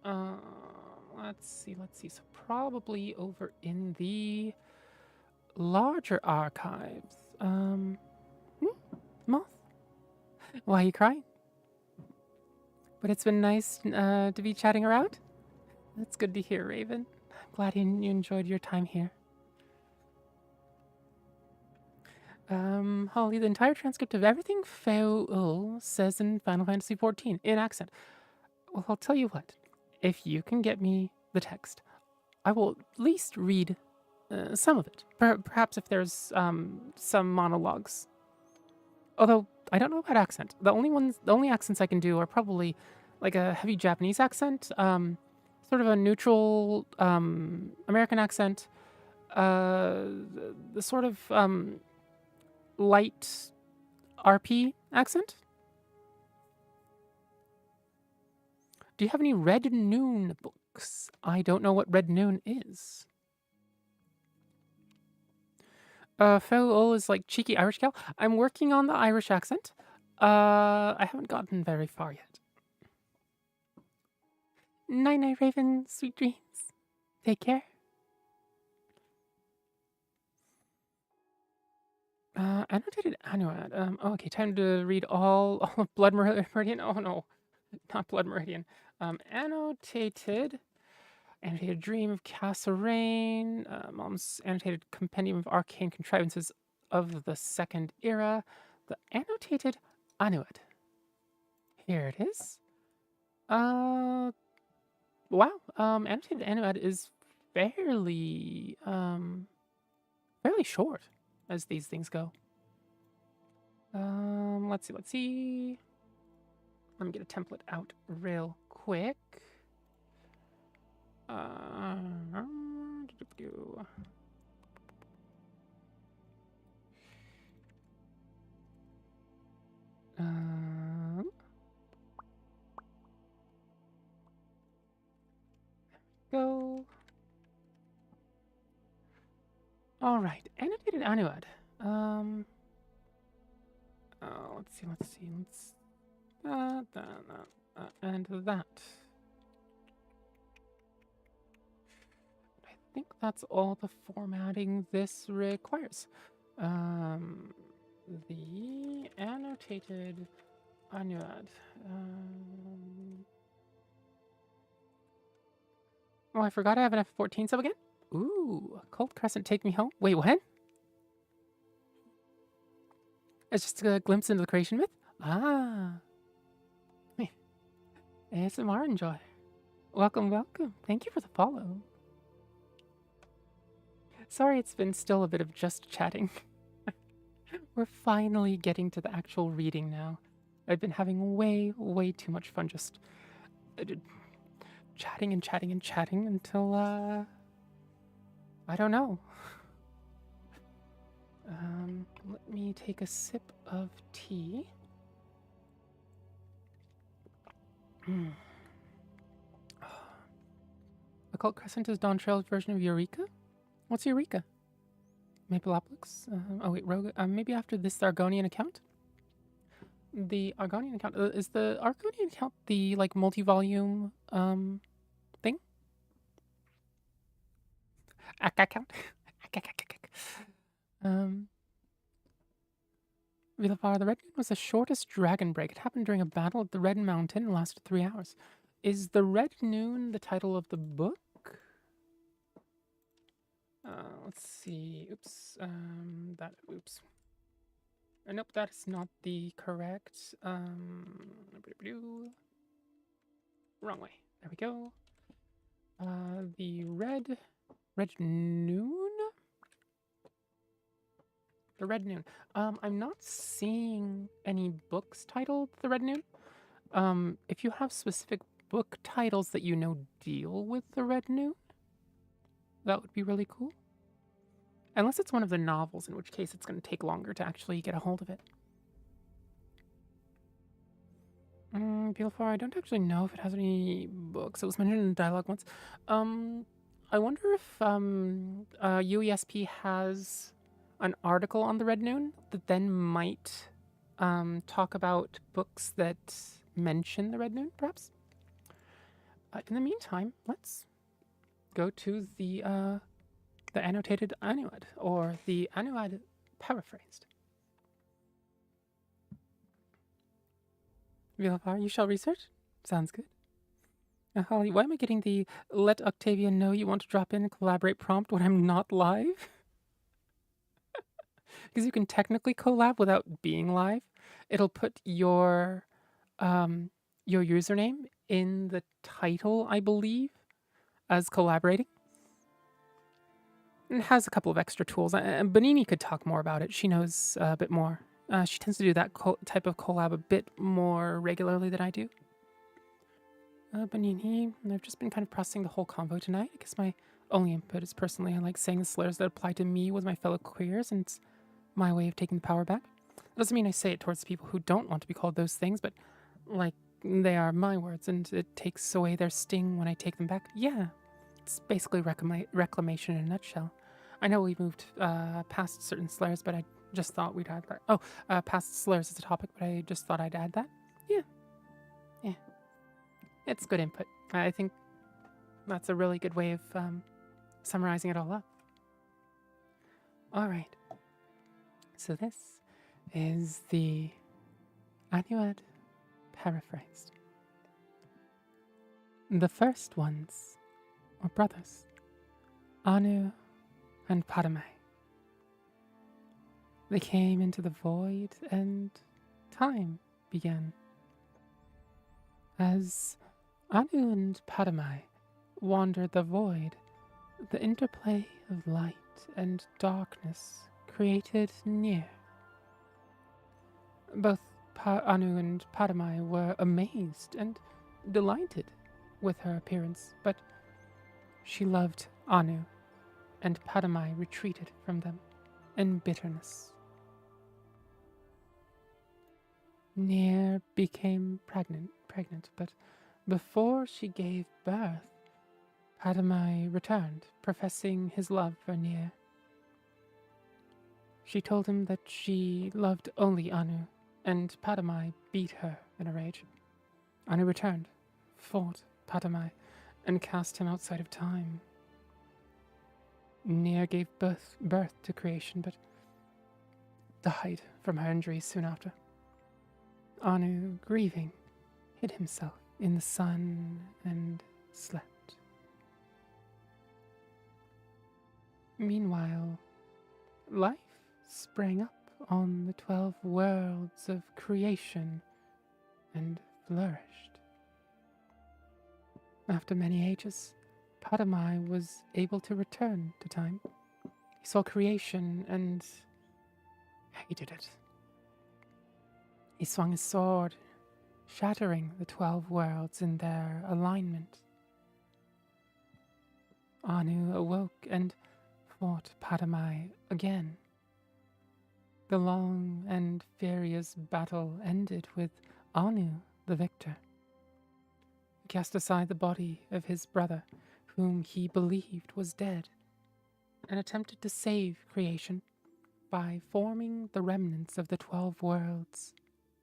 Let's see. So probably over in the larger archives. Moth. Why are you crying? But it's been nice to be chatting around. That's good to hear, Raven. I'm glad you enjoyed your time here. Holly, the entire transcript of everything Feul says in Final Fantasy XIV in accent. Well, I'll tell you what. If you can get me the text, I will at least read some of it. Perhaps if there's some monologues. Although I don't know about accent. The only accents I can do are probably like a heavy Japanese accent, sort of a neutral American accent, the sort of light RP accent. Do you have any Red Noon books? I don't know what Red Noon is. Feul is like cheeky Irish gal. I'm working on the Irish accent. I haven't gotten very far yet. Night, Raven. Sweet dreams. Take care. Annotated Annuad. Oh, okay, time to read all of Blood Meridian. Oh no, not Blood Meridian. Annotated Dream of Cassarain. Mom's annotated Compendium of Arcane Contrivances of the Second Era. The annotated Annuad. Here it is. Wow. Annotated Annuad is fairly fairly short as these things go. Let's see. Let me get a template out real quick. Go. All right, annotated Annuad. Let's see. And that. I think that's all the formatting this requires. The annotated Annuad. Oh, I forgot I have an F14 sub again? Ooh, Cold Crescent, take me home. Wait, what? It's just a glimpse into the creation myth? Ah. ASMR enjoy. Welcome. Thank you for the follow. Sorry it's been still a bit of just chatting. We're finally getting to the actual reading now. I've been having way too much fun just chatting until, I don't know. Let me take a sip of tea. Occult Crescent is Dawn Trail's version of Eureka? What's Eureka? Mapleopolis? Oh wait, Rogue. Maybe after this Argonian account? The Argonian account, is the Argonian account the, like, multi-volume, thing? Account? Vilafar, the Red Noon was the shortest dragon break. It happened during a battle at the Red Mountain and lasted 3 hours. Is the Red Noon the title of the book? Let's see. Oops. Oops. Nope, that's not the correct. Wrong way. There we go. The Red Noon? The Red Noon. I'm not seeing any books titled The Red Noon. If you have specific book titles that you know deal with the Red Noon, that would be really cool. Unless it's one of the novels, in which case it's going to take longer to actually get a hold of it. Beautiful. I don't actually know if it has any books. It was mentioned in dialogue once. I wonder if UESP has an article on the Red Noon that then might talk about books that mention the Red Noon, perhaps. In the meantime, let's go to the annotated Annuad, or the Annuad paraphrased. Vilafar, you shall research? Sounds good. Holly, why am I getting the let Octavian know you want to drop in and collaborate prompt when I'm not live? Because you can technically collab without being live. It'll put your username in the title, I believe, as collaborating. It has a couple of extra tools. Bonini could talk more about it. She knows a bit more. She tends to do that type of collab a bit more regularly than I do. Bonini, I've just been kind of processing the whole convo tonight. I guess my only input is personally I like saying the slurs that apply to me with my fellow queers, and it's my way of taking the power back. That doesn't mean I say it towards people who don't want to be called those things, but, like, they are my words, and it takes away their sting when I take them back. Yeah, it's basically reclamation in a nutshell. I know we moved past certain slurs, but I just thought we'd add that. Oh, past slurs is a topic, but I just thought I'd add that. Yeah. It's good input. I think that's a really good way of summarizing it all up. All right. So this is the Anuad paraphrased. The first ones were brothers, Anu and Padme. They came into the void and time began. As Anu and Padme wandered the void, the interplay of light and darkness created Nier. Both Anu and Padme were amazed and delighted with her appearance, but she loved Anu, and Padme retreated from them in bitterness. Nier became pregnant, but before she gave birth, Padme returned, professing his love for Nier. She told him that she loved only Anu, and Padme beat her in a rage. Anu returned, fought Padme, and cast him outside of time. Nier gave birth to creation, but died from her injuries soon after. Anu, grieving, hid himself in the sun and slept. Meanwhile, life sprang up on the 12 worlds of creation and flourished. After many ages, Padme was able to return to time. He saw creation and hated it. He swung his sword, shattering the 12 worlds in their alignment. Anu awoke and fought Padme again. The long and furious battle ended with Anu the victor. He cast aside the body of his brother, whom he believed was dead, and attempted to save creation by forming the remnants of the 12 worlds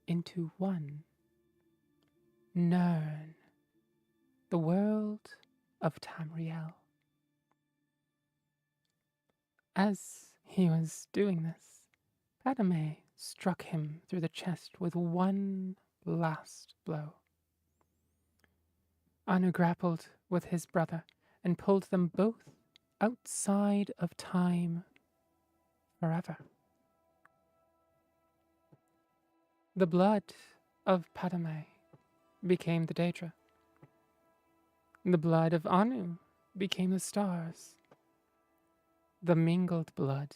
into one. Nirn, the world of Tamriel. As he was doing this, Padme struck him through the chest with one last blow. Anu grappled with his brother and pulled them both outside of time forever. The blood of Padme became the Daedra. The blood of Anu became the stars. The mingled blood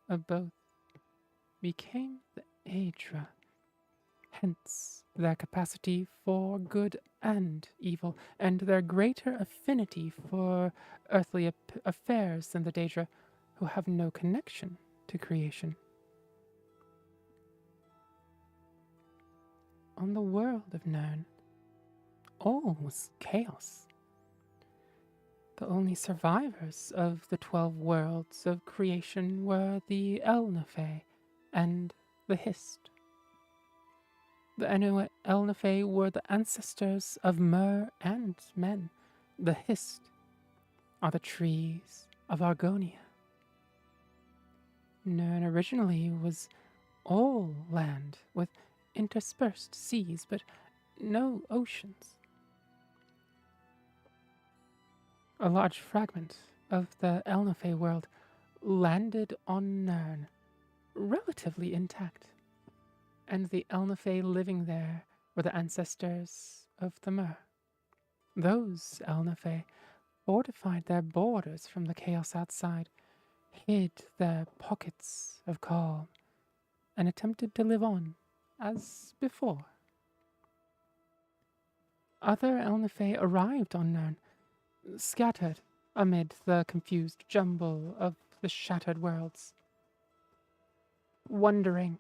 of both became the Aedra, hence their capacity for good and evil, and their greater affinity for earthly affairs than the Daedra, who have no connection to creation. On the world of Nirn, all was chaos. The only survivors of the 12 worlds of creation were the Elnafey and the Hist. The Elnafey were the ancestors of Mer and men. The Hist are the trees of Argonia. Nirn originally was all land with interspersed seas, but no oceans. A large fragment of the Elnafey world landed on Nirn, relatively intact, and the Elnafey living there were the ancestors of the Mer. Those Elnafey fortified their borders from the chaos outside, hid their pockets of calm, and attempted to live on as before. Other Elnafey arrived on Nirn, scattered amid the confused jumble of the shattered worlds, wandering,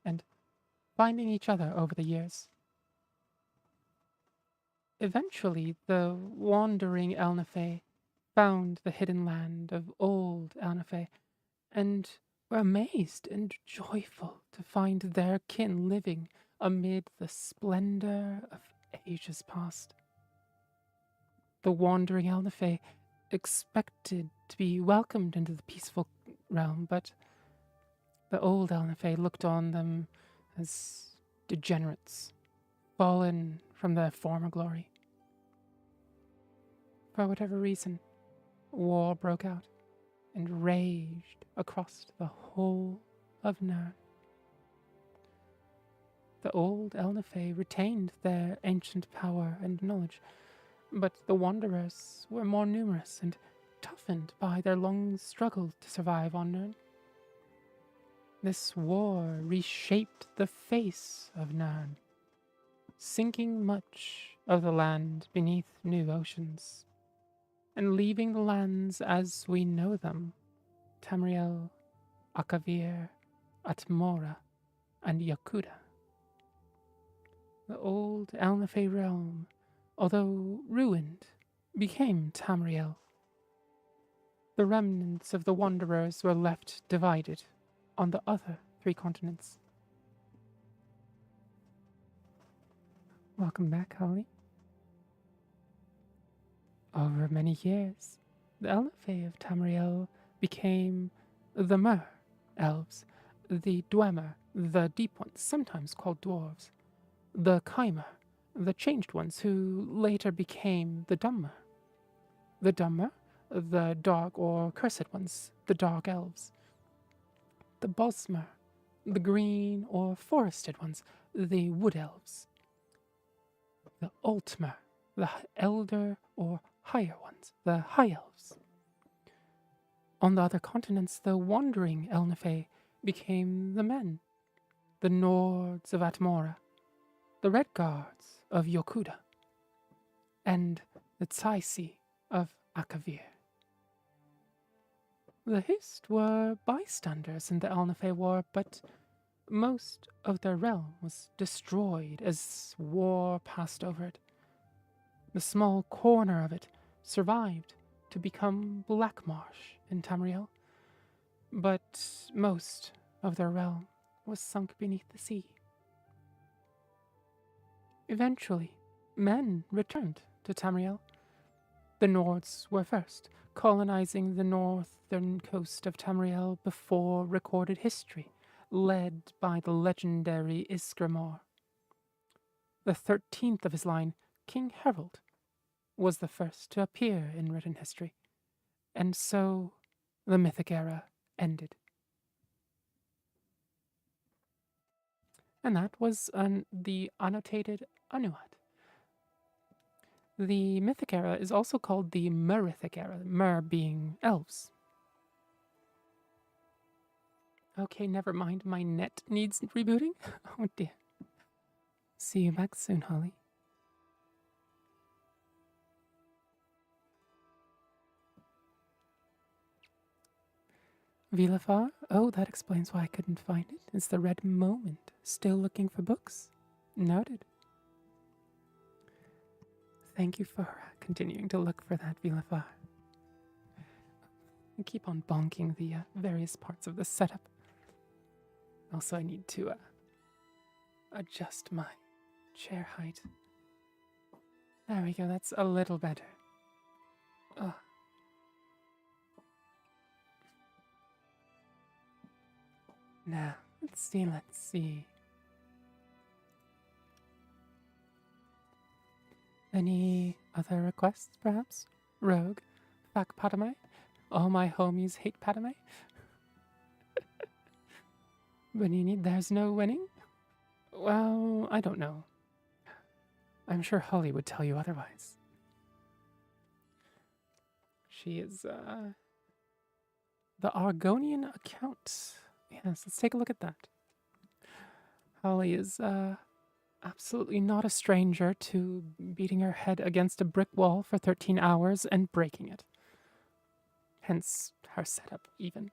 and finding each other over the years. Eventually, the wandering Elnafey found the hidden land of old Elnafey, and were amazed and joyful to find their kin living amid the splendor of ages past. The wandering Elnafey expected to be welcomed into the peaceful realm, but The old Elnifey looked on them as degenerates, fallen from their former glory. For whatever reason, war broke out and raged across the whole of Nern. The old Elnifey retained their ancient power and knowledge, but the Wanderers were more numerous and toughened by their long struggle to survive on Nern. This war reshaped the face of Nern, sinking much of the land beneath new oceans, and leaving the lands as we know them, Tamriel, Akavir, Atmora, and Yakuda. The old Elnifey realm, although ruined, became Tamriel. The remnants of the Wanderers were left divided on the other 3 continents. Welcome back, Holly. Over many years, the Elnifey of Tamriel became the Mer elves, the Dwemer, the Deep Ones, sometimes called dwarves, the Kaimer, the Changed Ones, who later became the Dummer, the Dummer, the Dark or Cursed Ones, the Dark Elves, the Bosmer, the Green or Forested Ones, the Wood Elves, the Altmer, the Elder or Higher Ones, the High Elves. On the other continents, the wandering Elnifey became the Men, the Nords of Atmora, the Red Guards of Yokuda, and the Tsaisi of Akavir. The Hist were bystanders in the Elnifey War, but most of their realm was destroyed as war passed over it. The small corner of it survived to become Black Marsh in Tamriel, but most of their realm was sunk beneath the sea. Eventually, men returned to Tamriel. The Nords were first, colonizing the northern coast of Tamriel before recorded history, led by the legendary Isgramor. The 13th of his line, King Harold, was the first to appear in written history, and so the Mythic Era ended. And that was the annotated Anuat. The Mythic Era is also called the Merithic Era, Mer being elves. Okay, never mind, my net needs rebooting. Oh dear. See you back soon, Holly. Vilafar? Oh, that explains why I couldn't find it. It's the red moment. Still looking for books? Noted. Thank you for continuing to look for that, Vilafar. I keep on bonking the various parts of the setup. Also, I need to adjust my chair height. There we go, that's a little better. Ugh. Now, let's see. Any other requests, perhaps? Rogue? Fuck Padme? All my homies hate Padme? Benini, there's no winning? Well, I don't know. I'm sure Holly would tell you otherwise. She is, the Argonian account. Yes, let's take a look at that. Holly is, absolutely not a stranger to beating her head against a brick wall for 13 hours and breaking it. Hence her setup, even.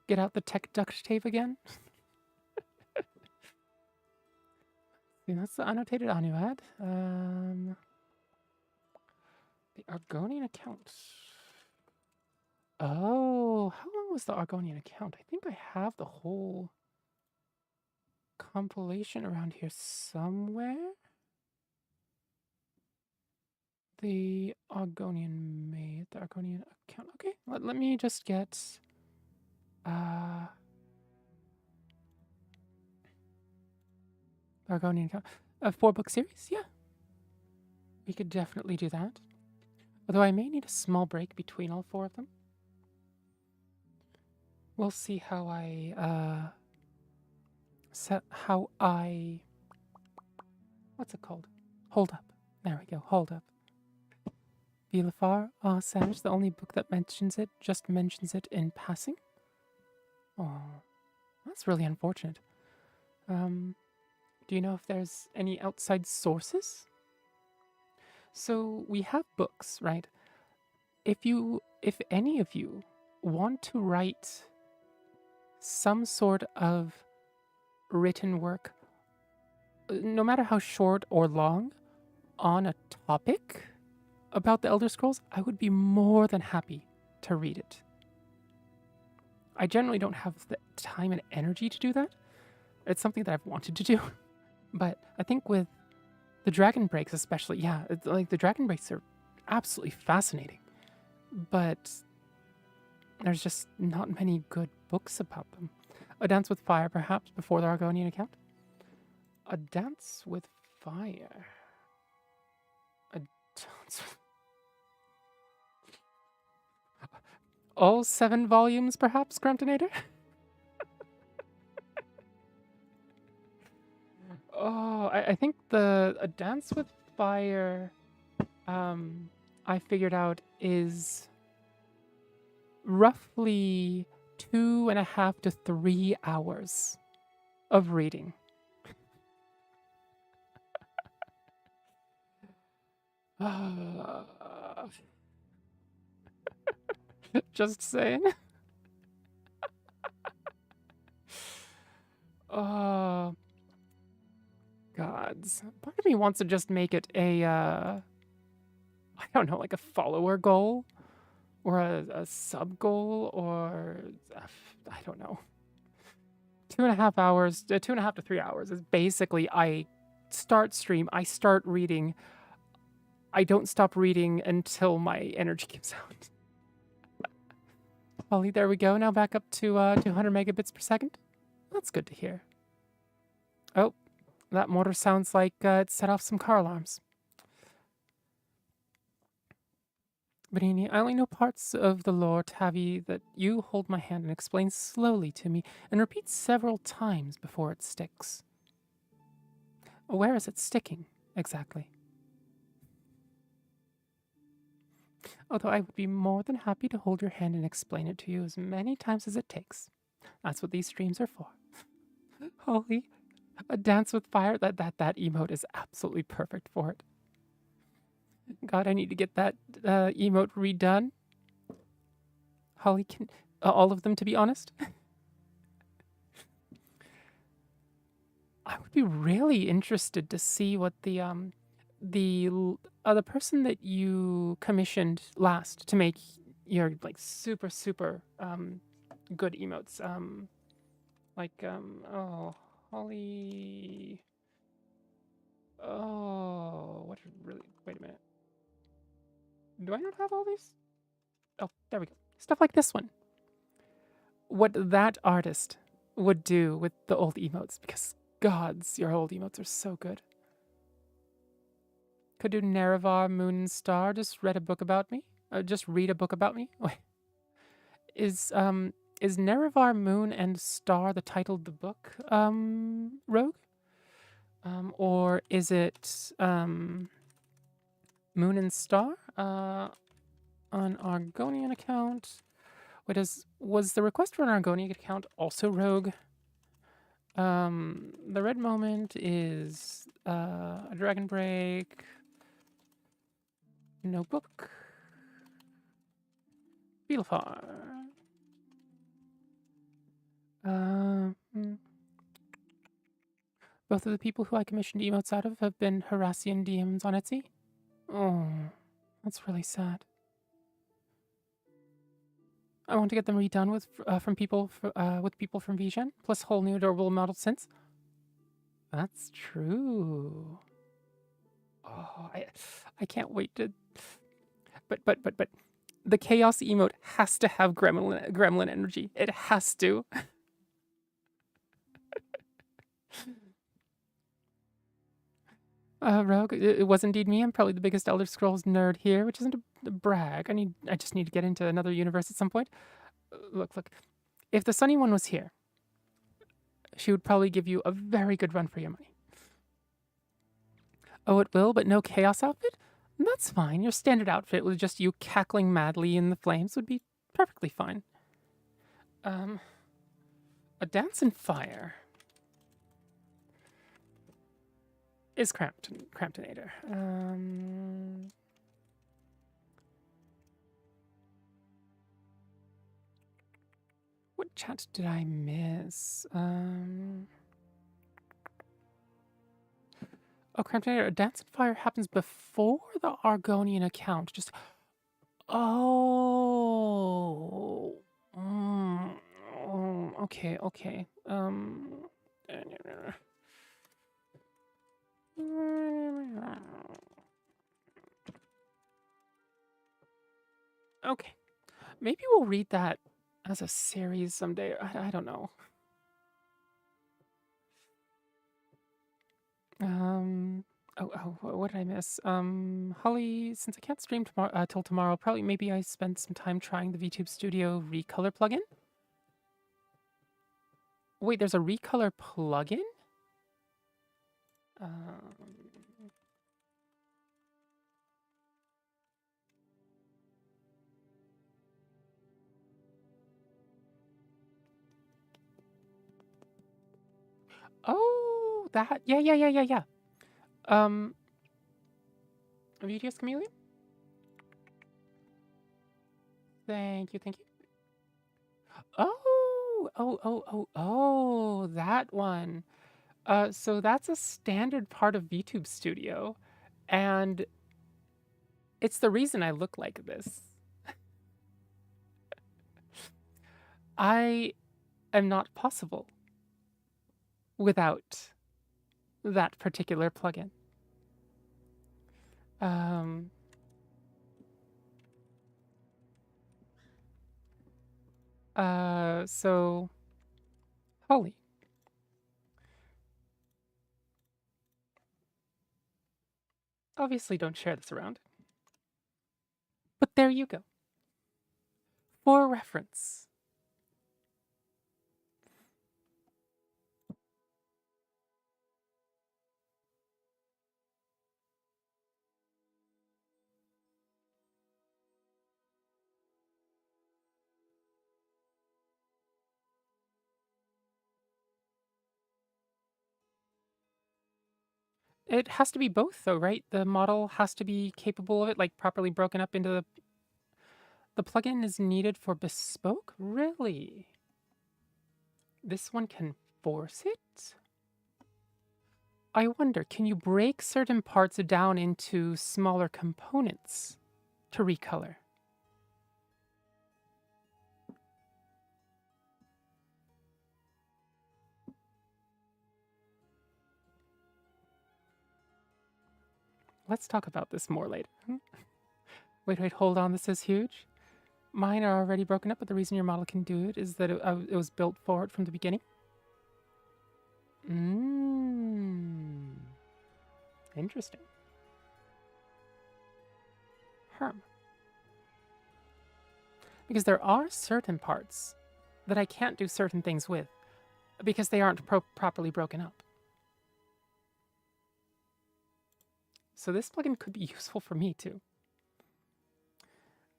Get out the tech duct tape again? See, that's the annotated Anuad. The Argonian account. Oh, how long was the Argonian account? I think I have the whole compilation around here somewhere. The Argonian maid, the Argonian account. Okay, let me just get Argonian account. A 4-book series? Yeah. We could definitely do that. Although I may need a small break between all 4 of them. We'll see how what's it called? Hold up. There we go. Hold up. Vilafar, Savage, the only book that just mentions it in passing. Oh, that's really unfortunate. Do you know if there's any outside sources? So we have books, right? If any of you want to write some sort of written work, no matter how short or long, on a topic about the Elder Scrolls, I would be more than happy to read it. I generally don't have the time and energy to do that. It's something that I've wanted to do. But I think with the Dragon Breaks especially, yeah, like the Dragon Breaks are absolutely fascinating. But there's just not many good books about them. A Dance with Fire, perhaps, before the Argonian account? A Dance with Fire. A Dance with... All 7 volumes, perhaps, Grumptonator? Oh, I think A Dance with Fire, I figured out is roughly 2.5 to 3 hours of reading. Just saying. Oh, gods. Part of me wants to just make it a, I don't know, like a follower goal or a sub goal or I don't know. 2.5 hours, 2.5 to 3 hours is basically I start stream, I start reading, I don't stop reading until my energy gives out. Ollie, there we go. Now back up to 200 megabits per second. That's good to hear. Oh, that motor sounds like it set off some car alarms. Brini, I only know parts of the lore, Tavi, that you hold my hand and explain slowly to me and repeat several times before it sticks. Where is it sticking, exactly? Although I would be more than happy to hold your hand and explain it to you as many times as it takes. That's what these streams are for. Holy, A Dance with Fire, that emote is absolutely perfect for it. God, I need to get that emote redone. Holly, can all of them, to be honest. I would be really interested to see what the person that you commissioned last to make your like super good emotes. Oh, Holly. Oh, what really? Wait a minute. Do I not have all these? Oh, there we go. Stuff like this one. What that artist would do with the old emotes, because gods, your old emotes are so good. Could do Nerevar, Moon and Star. Just read a book about me. Just read a book about me. Wait. Is Nerevar, Moon and Star the title of the book, Rogue? Or is it Moon and Star? An Argonian account. Was the request for an Argonian account also Rogue? The red moment is a Dragon Break. No book. Vilafar. Both of the people who I commissioned emotes out of have been Harassian DMs on Etsy. Oh, that's really sad. I want to get them redone with people from VGen, plus whole new adorable model since. That's true. Oh, I can't wait to. But the chaos emote has to have gremlin energy. It has to. Rogue, it was indeed me. I'm probably the biggest Elder Scrolls nerd here, which isn't a brag. I just need to get into another universe at some point. Look. If the Sunny one was here, she would probably give you a very good run for your money. Oh, it will, but no chaos outfit? That's fine. Your standard outfit with just you cackling madly in the flames would be perfectly fine. A dance in fire is Cramptonator. What chat did I miss? Oh, Cramptonator, a dance in fire happens before the Argonian account. Just oh. Okay. Okay. Maybe we'll read that as a series someday. I don't know. What did I miss? Holly, since I can't stream tomorrow till tomorrow, probably maybe I spend some time trying the VTube Studio Recolor plugin. Wait, there's a Recolor plugin? Oh, that. Yeah. VTS Chameleon? Thank you. Oh, that one. So that's a standard part of VTube Studio, and it's the reason I look like this. I am not possible without that particular plugin. So Holly. Obviously don't share this around. But there you go. For reference. It has to be both though, right? The model has to be capable of it, like properly broken up into the plugin is needed for bespoke? Really? This one can force it? I wonder, can you break certain parts down into smaller components to recolor? Let's talk about this more later. Wait, hold on, this is huge. Mine are already broken up, but the reason your model can do it is that it was built for it from the beginning. Interesting. Because there are certain parts that I can't do certain things with because they aren't properly broken up. So this plugin could be useful for me too.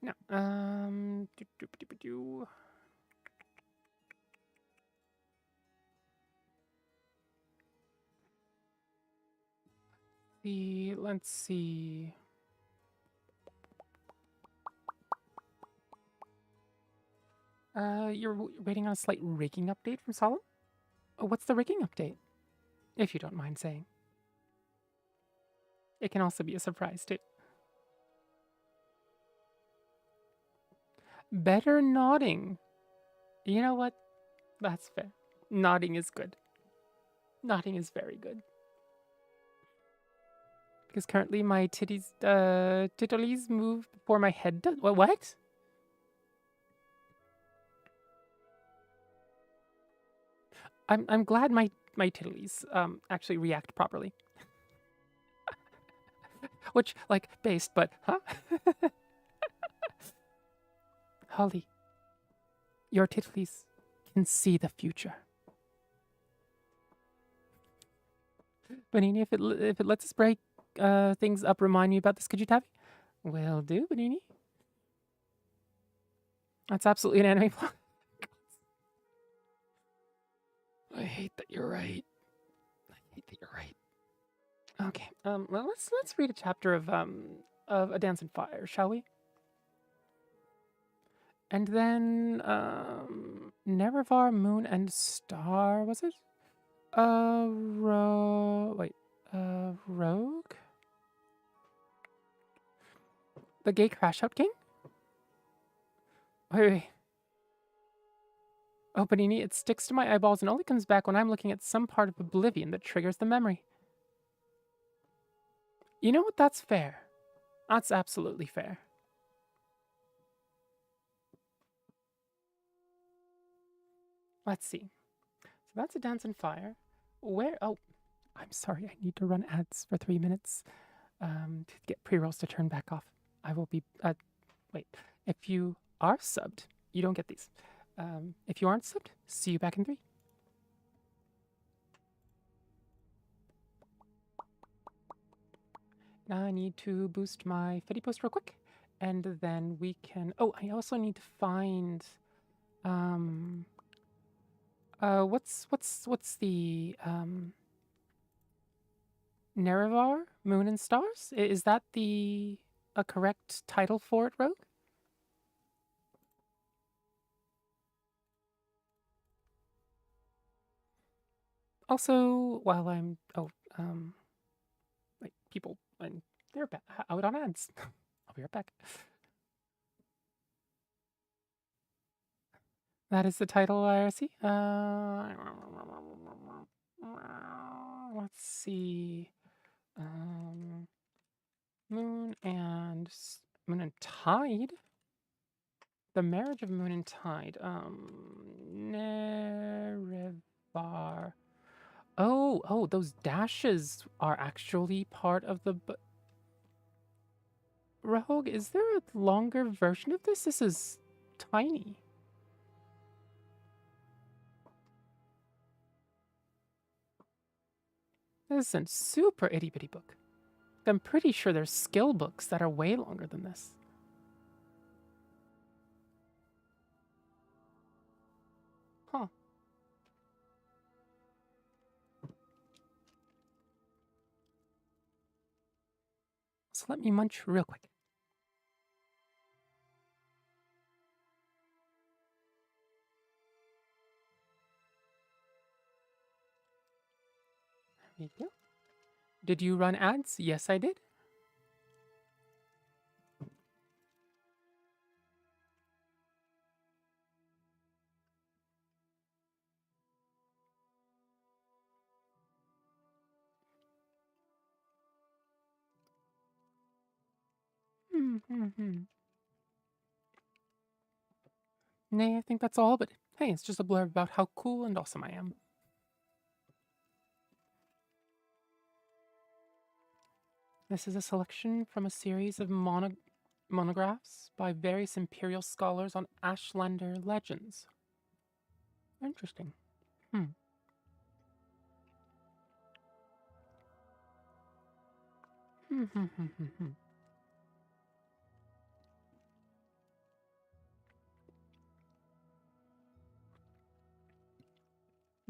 Now, let's see. You're waiting on a slight rigging update from Solemn? What's the rigging update? If you don't mind saying. It can also be a surprise too. Better nodding. You know what? That's fair. Nodding is good. Nodding is very good. Because currently my titties move before my head does. What? I'm glad my titties actually react properly. Which, like, based, but, huh? Holly, your titties can see the future. Benini, if it lets us break things up, remind me about this, could you, Tabby? Will do, Benini. That's absolutely an anime plot. I hate that you're right. I hate that you're right. Okay. Well, let's read a chapter of A Dance in Fire, shall we? And then Nerevar, Moon, and Star, was it? Rogue? The Gay Crash Out King? Wait. Oh, Panini, it sticks to my eyeballs and only comes back when I'm looking at some part of Oblivion that triggers the memory. You know what? That's fair. That's absolutely fair. Let's see. So that's A Dance in Fire. Where? Oh, I'm sorry. I need to run ads for 3 minutes to get pre-rolls to turn back off. I will be... wait. If you are subbed, you don't get these. If you aren't subbed, see you back in 3. Now I need to boost my Fetty post real quick, and then we can... Oh, I also need to find... what's the... Nerevar, Moon and Stars? Is that a correct title for it, Rogue? Also, while I'm... Oh, wait, people... They're out on ads. I'll be right back. That is the title, IRC. Let's see. Moon and Tide. The Marriage of Moon and Tide. Nerevar. Oh, those dashes are actually part of the... Rogue, is there a longer version of this? This is tiny. This is a super itty-bitty book. I'm pretty sure there's skill books that are way longer than this. Huh. So let me munch real quick. There you go. Did you run ads? Yes, I did. Nay, I think that's all, but hey, it's just a blurb about how cool and awesome I am. This is a selection from a series of monographs by various imperial scholars on Ashlander legends. Interesting.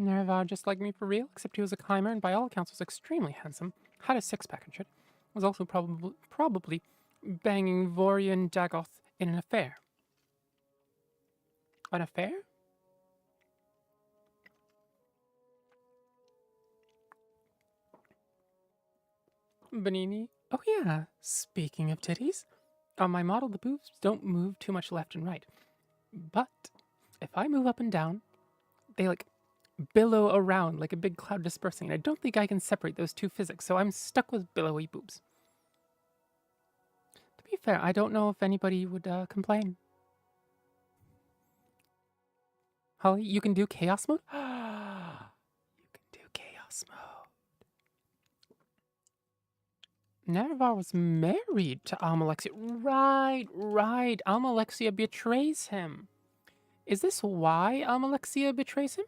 Nerevar just like me for real, except he was a chimera and by all accounts was extremely handsome, had a six-pack and shit, was also probably banging Vorian Dagoth in an affair. An affair? Benini? Oh yeah, speaking of titties, on my model the boobs don't move too much left and right. But if I move up and down, they like billow around like a big cloud dispersing, and I don't think I can separate those two physics, so I'm stuck with billowy boobs. To be fair, I don't know if anybody would complain. Holly, you can do chaos mode? You can do chaos mode. Nerevar was married to Almalexia. Right. Almalexia betrays him. Is this why Almalexia betrays him?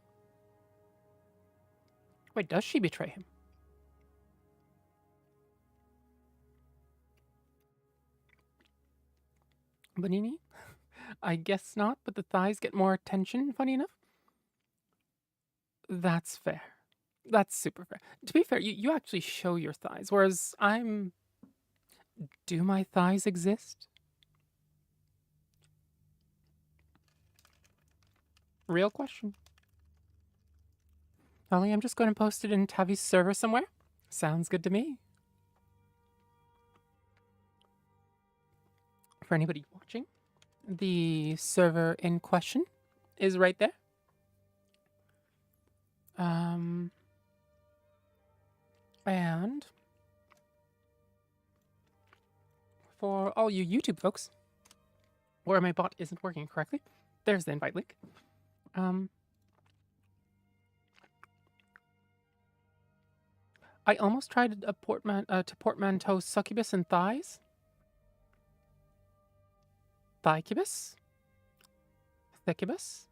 Wait, does she betray him? Bonini? I guess not, but the thighs get more attention, funny enough. That's fair. That's super fair. To be fair, you actually show your thighs, whereas I'm... Do my thighs exist? Real question. Ollie, I'm just going to post it in Tavi's server somewhere. Sounds good to me. For anybody watching, the server in question is right there. And for all you YouTube folks, where my bot isn't working correctly, there's the invite link. I almost tried a portmanteau succubus and thighs. Thigh-cubus? Thiccubus?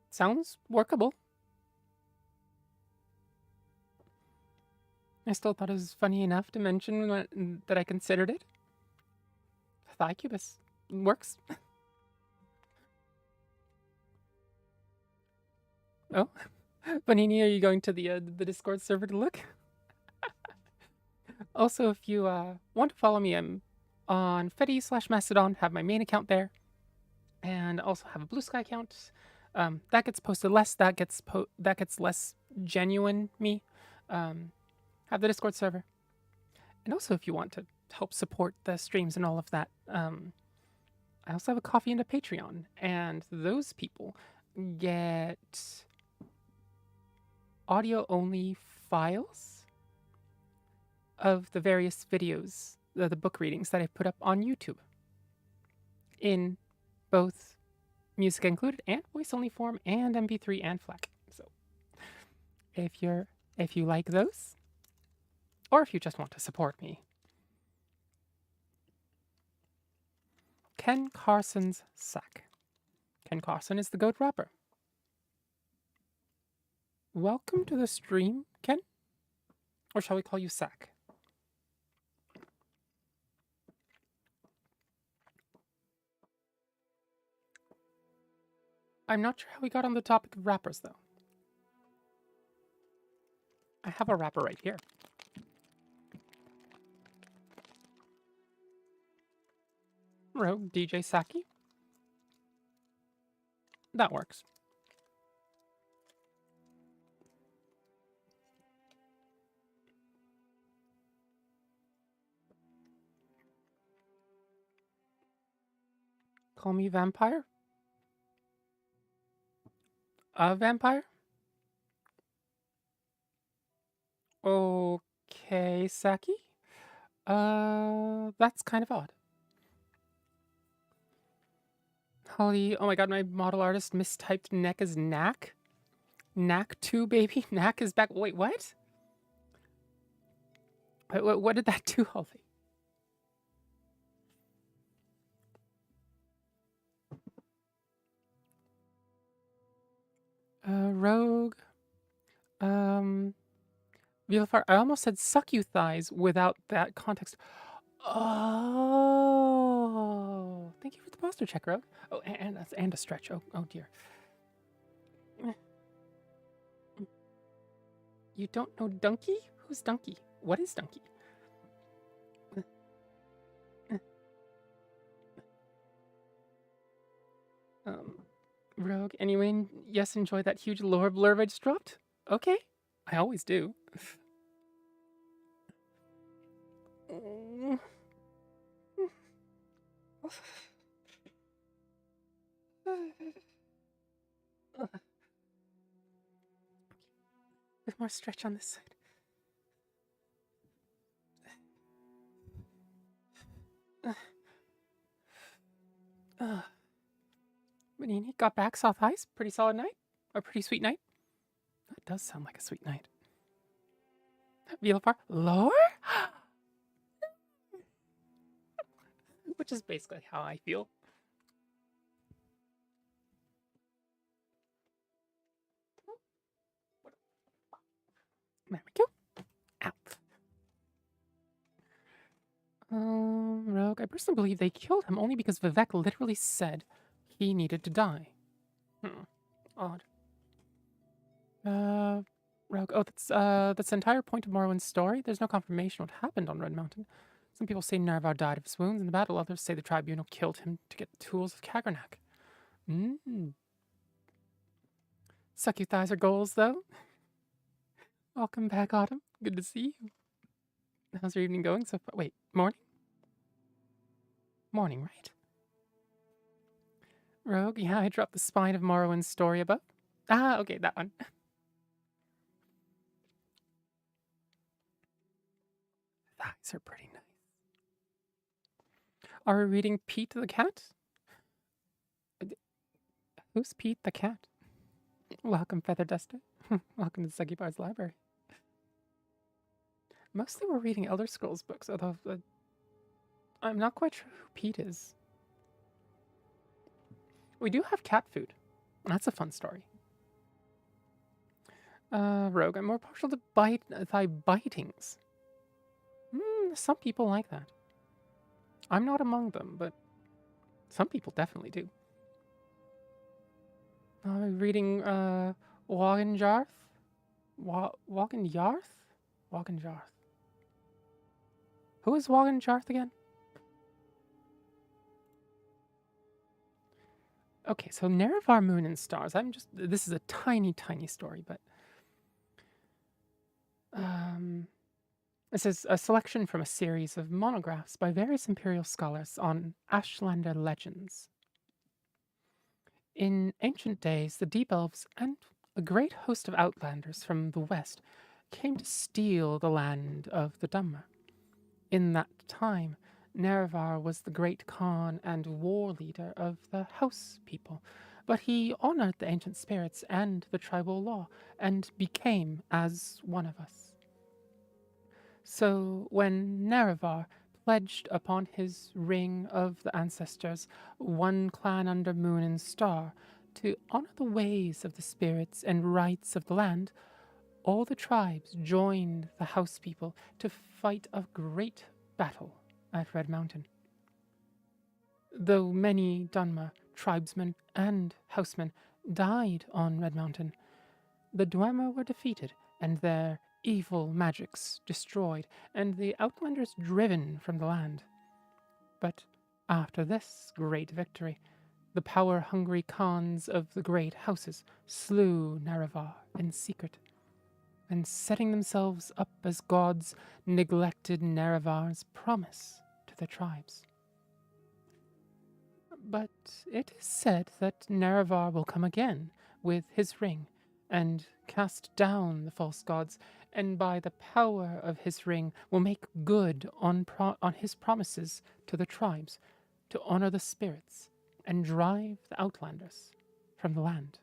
Sounds workable. I still thought it was funny enough to mention that I considered it. Thigh-cubus. Works. Oh. Bonini, are you going to the Discord server to look? Also, if you want to follow me, I'm on Fetty/Mastodon, have my main account there, and also have a Blue Sky account. That gets posted less. That gets less genuine me. Have the Discord server, and also if you want to help support the streams and all of that, I also have a Coffee and a Patreon, and those people get audio only files of the various videos, the book readings that I put up on YouTube, in both music included and voice only form and MP3 and FLAC. So if you like those, or if you just want to support me, Ken Carson's Sack. Ken Carson is the goat rapper. Welcome to the stream, Ken. Or shall we call you Sack? I'm not sure how we got on the topic of rappers, though. I have a rapper right here. Rogue DJ Saki. That works. Call me vampire? A vampire? Okay, Saki. That's kind of odd. Holly, oh my god, my model artist mistyped neck as knack. Knack 2, baby. Knack is back. Wait, what? What did that do, Holly? Rogue. Vilfar, I almost said suck you thighs without that context. Oh, thank you for the poster check, Rogue. Oh, and a stretch. Oh dear. You don't know Donkey? Who's Donkey? What is Donkey? Rogue, anyway, yes, enjoy that huge lore blurb I just dropped? Okay, I always do. With more stretch on this side. Manini got back, saw thighs. Pretty solid night. A pretty sweet night. That does sound like a sweet night. Vilafar lore? Which is basically how I feel. There we go. Out. Rogue, I personally believe they killed him only because Vivek literally said he needed to die. Odd. Rogue, oh, that's the entire point of Morrowind's story. There's no confirmation what happened on Red Mountain. Some people say Nervar died of his wounds in the battle. Others say the tribunal killed him to get the tools of Kagernak. Suck your thighs or goals, though. Welcome back, Autumn. Good to see you. How's your evening going so far? Wait, morning? Morning, right? Rogue, yeah, I dropped the spine of Morrowind's story above. Ah, okay, that one. Thighs are pretty nice. Are we reading Pete the Cat? Who's Pete the Cat? Welcome, Feather Duster. Welcome to Suggy Bar's library. Mostly we're reading Elder Scrolls books, although I'm not quite sure who Pete is. We do have cat food. That's a fun story. Rogue, I'm more partial to thy bitings. Some people like that. I'm not among them, but some people definitely do. Reading Wagenjarth? Wagenjarth? Wagenjarth. Who is Wagenjarth again? Okay, so Nerevar Moon and Stars. This is a tiny, tiny story, but this is a selection from a series of monographs by various imperial scholars on Ashlander legends. In ancient days, the Deep Elves and a great host of outlanders from the west came to steal the land of the Dunmer. In that time, Nerevar was the great Khan and war leader of the House people, but he honored the ancient spirits and the tribal law and became as one of us. So when Nerevar pledged upon his ring of the ancestors, one clan under Moon and Star, to honor the ways of the spirits and rights of the land, all the tribes joined the House people to fight a great battle at Red Mountain. Though many Dunmer tribesmen and housemen died on Red Mountain, the Dwemer were defeated and their evil magics destroyed, and the Outlanders driven from the land. But after this great victory, the power-hungry Khans of the great houses slew Nerevar in secret, and setting themselves up as gods, neglected Nerevar's promise to the tribes. But it is said that Nerevar will come again with his ring and cast down the false gods, and by the power of his ring will make good on his promises to the tribes to honor the spirits and drive the Outlanders from the land.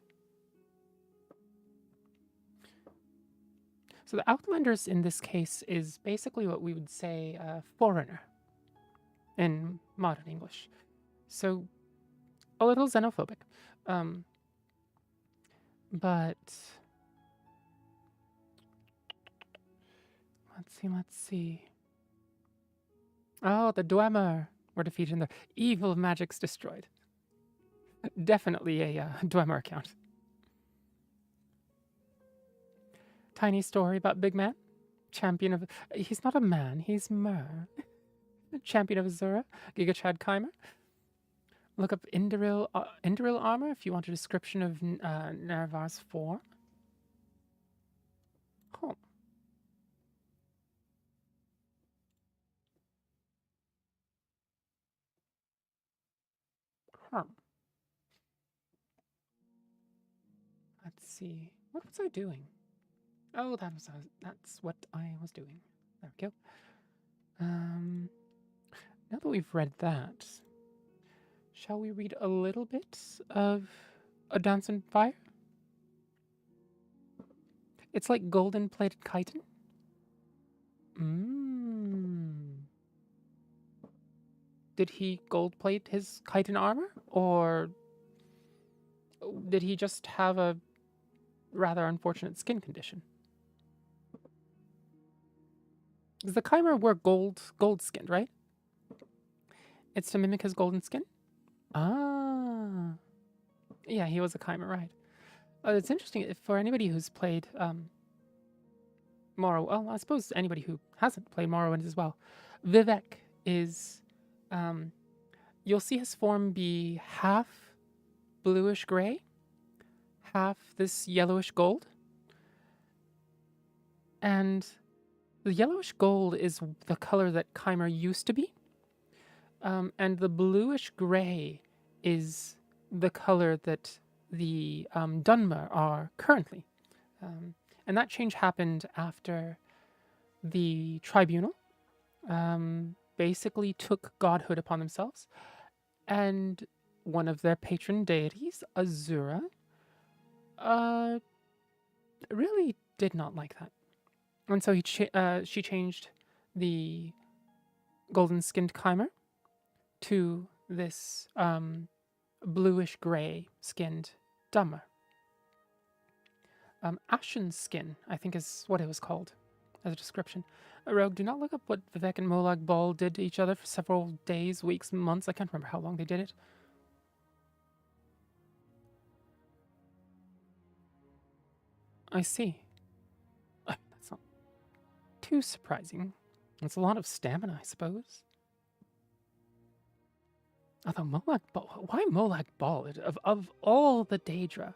So the Outlanders in this case is basically what we would say a foreigner in modern English. So a little xenophobic. But let's see. Oh, the Dwemer were defeated and the evil magics destroyed. Definitely a Dwemer account. Tiny story about Big Man. Champion of... He's not a man, he's Mer. Champion of Azura. Giga Chad Kaimer. Look up Indoril armor if you want a description of Nerevar's form. Oh. Let's see. What was I doing? Oh, that's what I was doing. There we go. Now that we've read that, shall we read a little bit of A Dance in Fire? It's like golden-plated chitin. Mm. Did he gold plate his chitin armor, or did he just have a rather unfortunate skin condition? Because the Chimer were gold skinned, right? It's to mimic his golden skin? Ah. Yeah, he was a Chimer, right. It's interesting, for anybody who's played Morrowind, well, I suppose anybody who hasn't played Morrowind as well, Vivek is, you'll see his form be half bluish gray, half this yellowish gold. And the yellowish gold is the color that Chimer used to be. And the bluish gray is the color that the Dunmer are currently. And that change happened after the Tribunal basically took godhood upon themselves. And one of their patron deities, Azura, really did not like that. And so she changed the golden-skinned Chimer to this bluish-gray-skinned Dummer. Ashen skin, I think is what it was called as a description. Rogue, do not look up what Vivek and Molag Bal did to each other for several days, weeks, months. I can't remember how long they did it. I see. That's not too surprising. It's a lot of stamina, I suppose. Although Molag Bal, why Molag Bal? Of all the Daedra,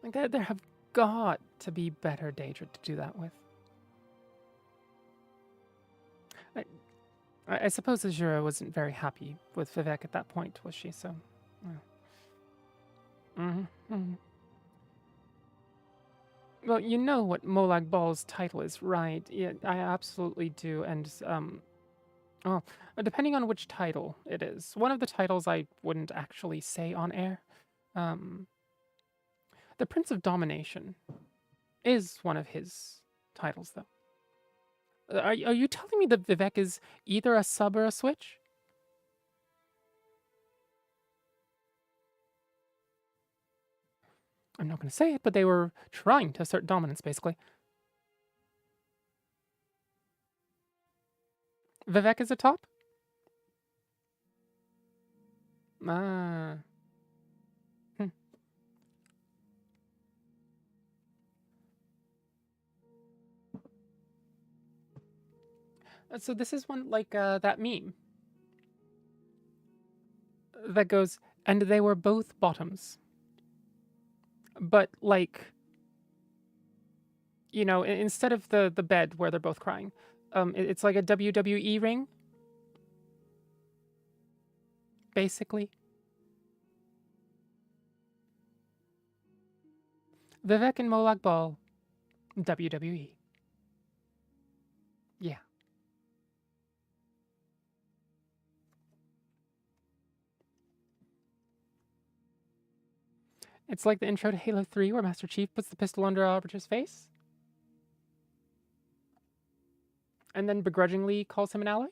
like there have got to be better Daedra to do that with. I suppose Azura wasn't very happy with Vivek at that point, was she? So, well, you know what Molag Bal's title is, right? Yeah, I absolutely do. And well, depending on which title it is, one of the titles I wouldn't actually say on air. The Prince of Domination is one of his titles, though. Are you telling me that Vivek is either a sub or a switch? I'm not going to say it, but they were trying to assert dominance, basically. Vivek is a top? Ah. So this is one like that meme that goes, and they were both bottoms. But like, you know, instead of the bed where they're both crying, it's like a WWE ring, basically. Vivek and Molag Bal, WWE. Yeah. It's like the intro to Halo 3 where Master Chief puts the pistol under Arbitor's face and then begrudgingly calls him an ally.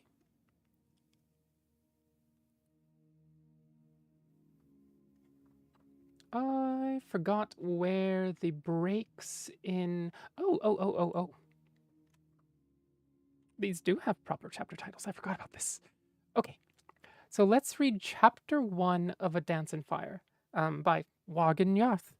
I forgot where the breaks in... Oh. These do have proper chapter titles. I forgot about this. Okay. So let's read Chapter 1 of A Dance in Fire by Wagen Yarth.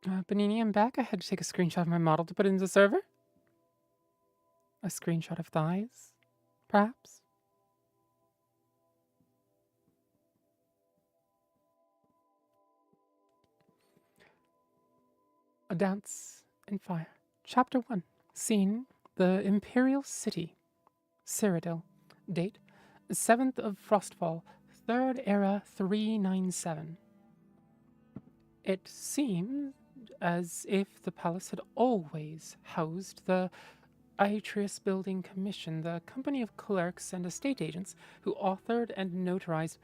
Benini, I'm back. I had to take a screenshot of my model to put into the server. A screenshot of thighs, perhaps? A Dance in Fire. Chapter 1. Scene, the Imperial City. Cyrodiil. Date, 7th of Frostfall, 3rd Era 397. It seems as if the palace had always housed the Atreus Building Commission, the company of clerks and estate agents who authored and notarized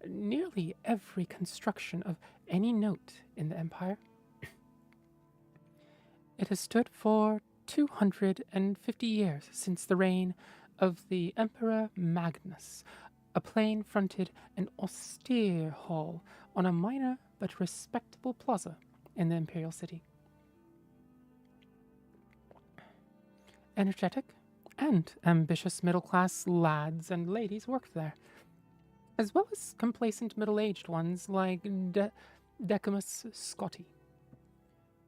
nearly every construction of any note in the empire. It has stood for 250 years since the reign of the Emperor Magnus, a plain-fronted and austere hall on a minor but respectable plaza in the imperial city. Energetic and ambitious middle-class lads and ladies worked there, as well as complacent middle-aged ones like Decimus Scotti.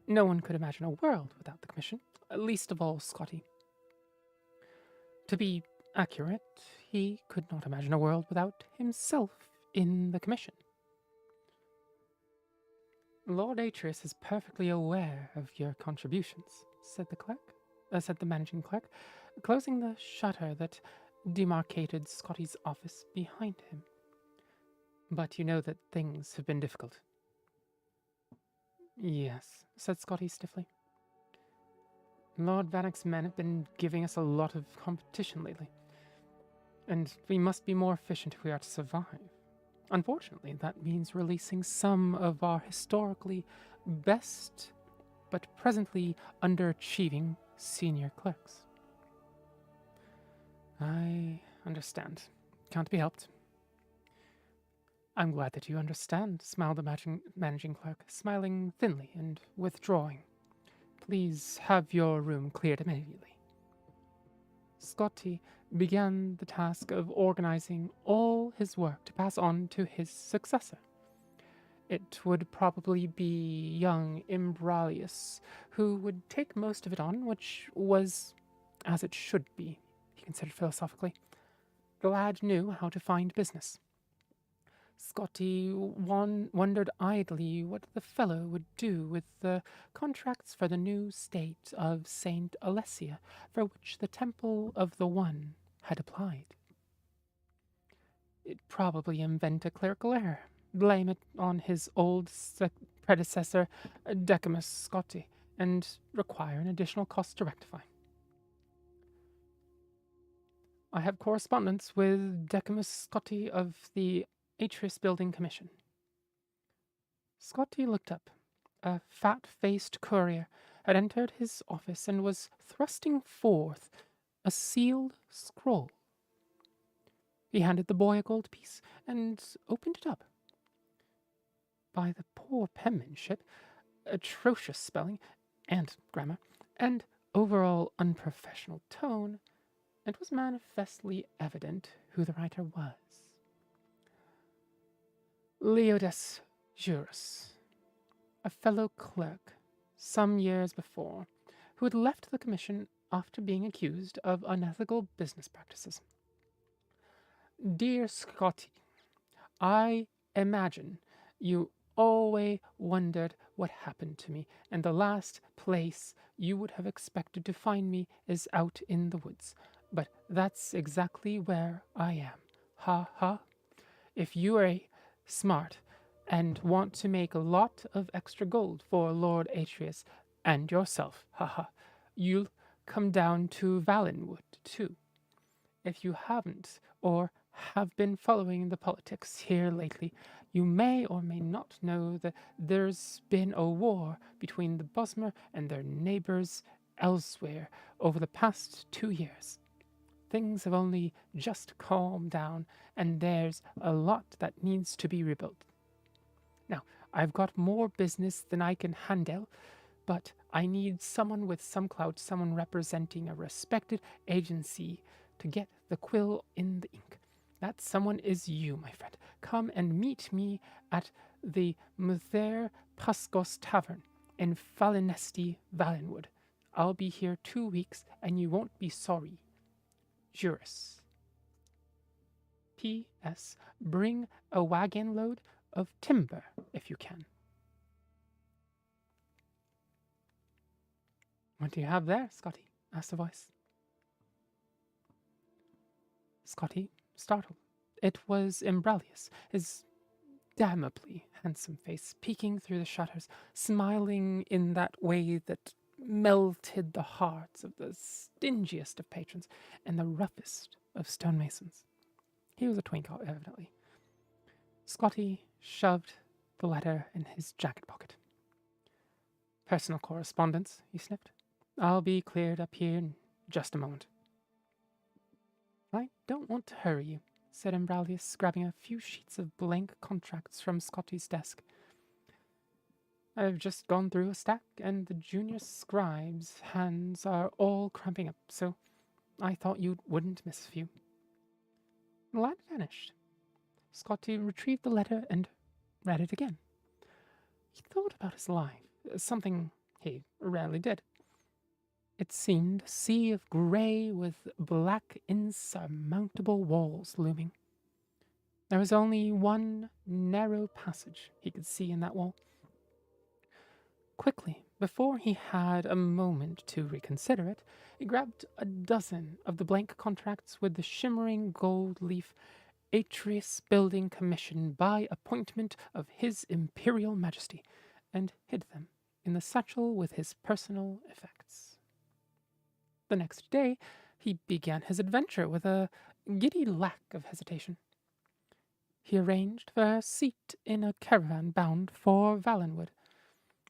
No one could imagine a world without the commission, least of all Scotti. To be accurate, he could not imagine a world without himself in the commission. Lord Atreus is perfectly aware of your contributions, said the managing clerk, closing the shutter that demarcated Scotty's office behind him. But you know that things have been difficult. Yes, said Scotty stiffly. Lord Vannick's men have been giving us a lot of competition lately, and we must be more efficient if we are to survive. Unfortunately, that means releasing some of our historically best, but presently underachieving senior clerks. I understand. Can't be helped. I'm glad that you understand, smiled the managing clerk, smiling thinly and withdrawing. Please have your room cleared immediately. Scotty began the task of organizing all his work to pass on to his successor. It would probably be young Imbralius who would take most of it on, which was as it should be, he considered philosophically. The lad knew how to find business. Scotty wondered idly what the fellow would do with the contracts for the new state of St. Alessia, for which the Temple of the One had applied. It'd probably invent a clerical error, blame it on his old predecessor, Decimus Scotti, and require an additional cost to rectify. I have correspondence with Decimus Scotti of the Atreus Building Commission. Scotti looked up. A fat-faced courier had entered his office and was thrusting forth a sealed scroll. He handed the boy a gold piece and opened it up. By the poor penmanship, atrocious spelling and grammar, and overall unprofessional tone, it was manifestly evident who the writer was. Leodes Juris, a fellow clerk, some years before, who had left the commission after being accused of unethical business practices. Dear Scotty, I imagine you always wondered what happened to me, and the last place you would have expected to find me is out in the woods. But that's exactly where I am. Ha ha. If you are smart and want to make a lot of extra gold for Lord Atreus and yourself, haha, you'll come down to Valenwood too. If you haven't or have been following the politics here lately, you may or may not know that there's been a war between the Bosmer and their neighbors elsewhere over the past 2 years. Things have only just calmed down, and there's a lot that needs to be rebuilt. Now, I've got more business than I can handle, but I need someone with some clout, someone representing a respected agency to get the quill in the ink. That someone is you, my friend. Come and meet me at the Muther Pascos Tavern in Falinesti, Valenwood. I'll be here 2 weeks, and you won't be sorry. Juris. P.S. Bring a wagon load of timber, if you can. What do you have there, Scotty? Asked the voice. Scotty startled. It was Imbralius, his damnably handsome face peeking through the shutters, smiling in that way that melted the hearts of the stingiest of patrons and the roughest of stonemasons. He was a twink, evidently. Scotty shoved the letter in his jacket pocket. Personal correspondence, he sniffed. I'll be cleared up here in just a moment. I don't want to hurry you, said Imbralius, grabbing a few sheets of blank contracts from Scotty's desk. I've just gone through a stack, and the junior scribe's hands are all cramping up, so I thought you wouldn't miss a few. The lad vanished. Scotty retrieved the letter and read it again. He thought about his life, something he rarely did. It seemed a sea of grey with black, insurmountable walls looming. There was only one narrow passage he could see in that wall. Quickly, before he had a moment to reconsider it, he grabbed a dozen of the blank contracts with the shimmering gold leaf Atreus Building Commission by appointment of His Imperial Majesty, and hid them in the satchel with his personal effects. The next day, he began his adventure with a giddy lack of hesitation. He arranged for a seat in a caravan bound for Valenwood,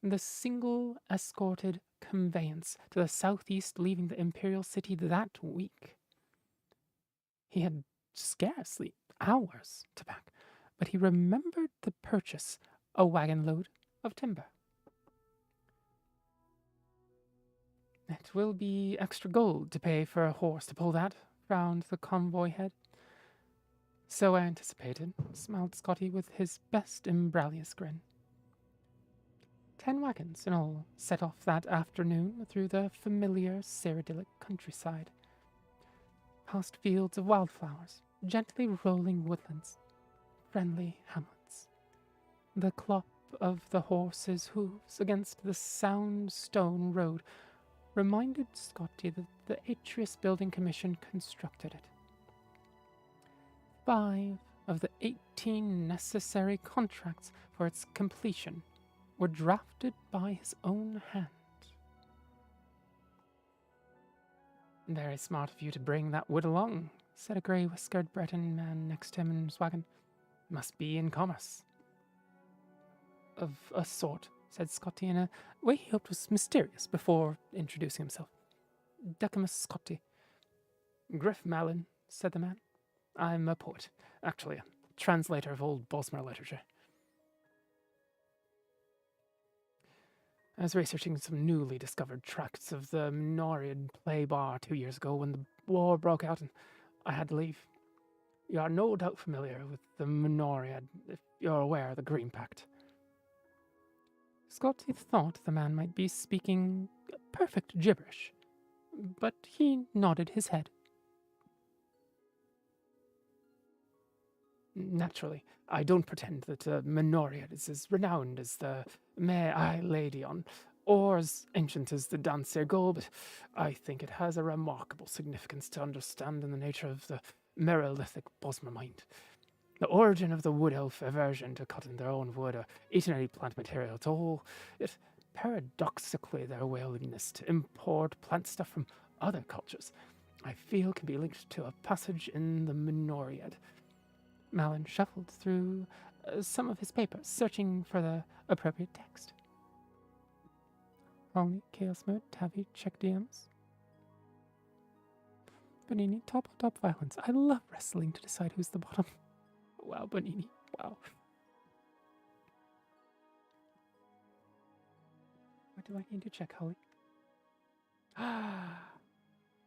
the single escorted conveyance to the southeast leaving the Imperial City that week. He had scarcely hours to pack, but he remembered to purchase a wagon load of timber. It will be extra gold to pay for a horse to pull that, frowned the convoy head. So I anticipated, smiled Scotty with his best Imbralius grin. 10 wagons in all set off that afternoon through the familiar Cyrodiilic countryside, past fields of wildflowers, gently rolling woodlands, friendly hamlets. The clop of the horses' hooves against the sound stone road reminded Scotty that the Atreus Building Commission constructed it. 5 of the 18 necessary contracts for its completion were drafted by his own hand. Very smart of you to bring that wood along, said a grey-whiskered Breton man next to him in his wagon. Must be in commerce. Of a sort, said Scotty in a way he hoped was mysterious before introducing himself. Decimus Scotty. Griff Malin, said the man. I'm a poet, actually a translator of old Bosmer literature. I was researching some newly discovered tracts of the Menoriad play bar 2 years ago when the war broke out and I had to leave. You are no doubt familiar with the Menoriad, if you're aware of the Green Pact. Scotty thought the man might be speaking perfect gibberish, but he nodded his head. Naturally, I don't pretend that Menoriad is as renowned as the May Ladion, or as ancient as the Dancer Go, but I think it has a remarkable significance to understand in the nature of the Merolithic Bosmer mind. The origin of the wood elf aversion to cutting their own wood or eating any plant material at all, yet paradoxically their willingness to import plant stuff from other cultures, I feel can be linked to a passage in the Menoriad. Malin shuffled through some of his papers, searching for the appropriate text. Only Chaos Mode, Tavi, check DMs. Bonini, top on top violence. I love wrestling to decide who's the bottom. Wow, Bonini, wow. What do I need to check, Holly? Ah,